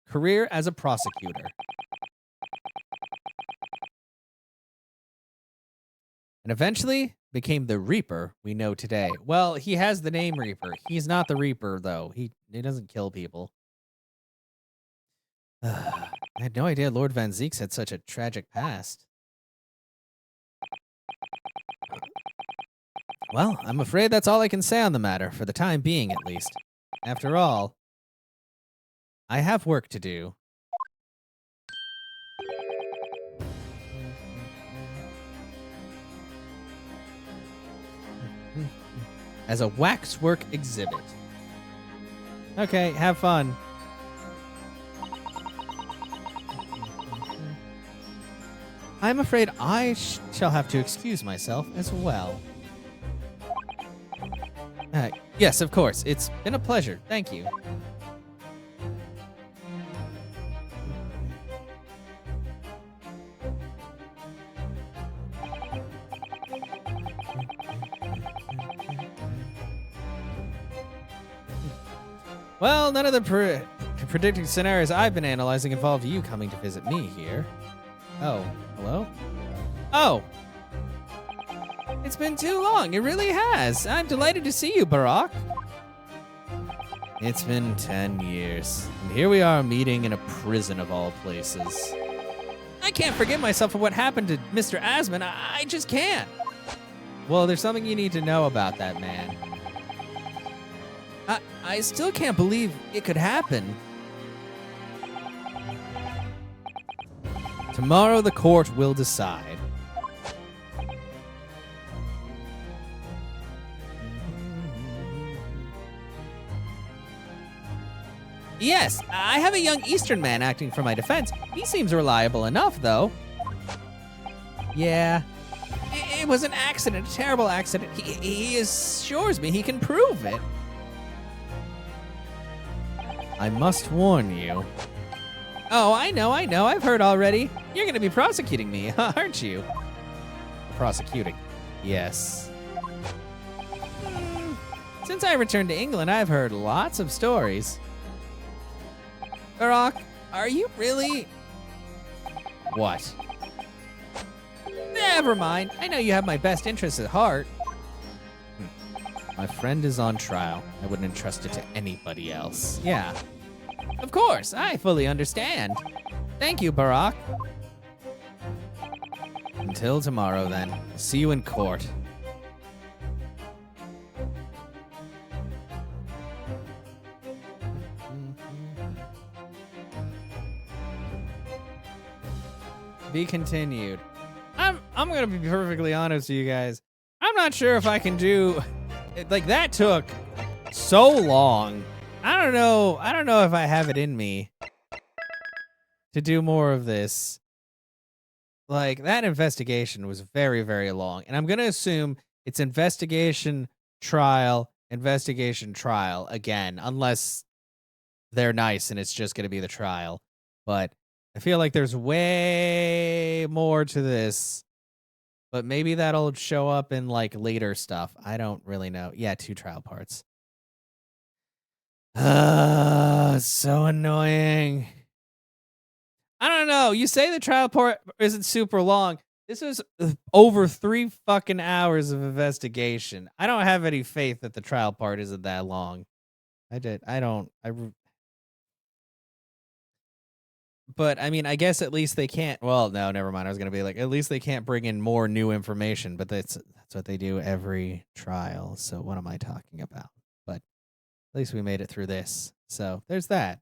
career as a prosecutor. And eventually became the Reaper we know today. Well, he has the name Reaper. He's not the Reaper, though. He doesn't kill people. I had no idea Lord Van Zieks had such a tragic past. Well, I'm afraid that's all I can say on the matter, for the time being at least. After all, I have work to do. As a waxwork exhibit. Okay, have fun. I'm afraid I shall have to excuse myself as well. Yes, of course. It's been a pleasure. Thank you. Well, none of the predicting scenarios I've been analyzing involved you coming to visit me here. Oh, hello? Oh! It's been too long. It really has. I'm delighted to see you, Barak. It's been 10 years, and here we are meeting in a prison of all places. I can't forgive myself for what happened to Mr. Asman. I just can't. Well, there's something you need to know about that man. I still can't believe it could happen. Tomorrow the court will decide. Yes, I have a young Eastern man acting for my defense. He seems reliable enough, though. Yeah. It was an accident, a terrible accident. He assures me he can prove it. I must warn you. Oh, I know. I've heard already. You're going to be prosecuting me, aren't you? Prosecuting. Yes. Since I returned to England, I've heard lots of stories. Barack, are you really... What? Never mind. I know you have my best interests at heart. My friend is on trial. I wouldn't entrust it to anybody else. Yeah. Of course, I fully understand. Thank you, Barack. Until tomorrow, then. See you in court. Be continued. I'm gonna be perfectly honest with you guys. I'm not sure if I can do like that. Took so long. I don't know if I have it in me to do more of this. Like, that investigation was very, very long, and I'm gonna assume it's investigation trial again, unless they're nice and it's just gonna be the trial. But I feel like there's way more to this. But maybe that'll show up in, like, later stuff. I don't really know. Yeah, 2 trial parts. It's so annoying. I don't know. You say the trial part isn't super long. This is over 3 fucking hours of investigation. I don't have any faith that the trial part isn't that long. But, I mean, I guess at least they can't... Well, no, never mind. I was going to be like, at least they can't bring in more new information. But that's what they do every trial. So what am I talking about? But at least we made it through this. So there's that.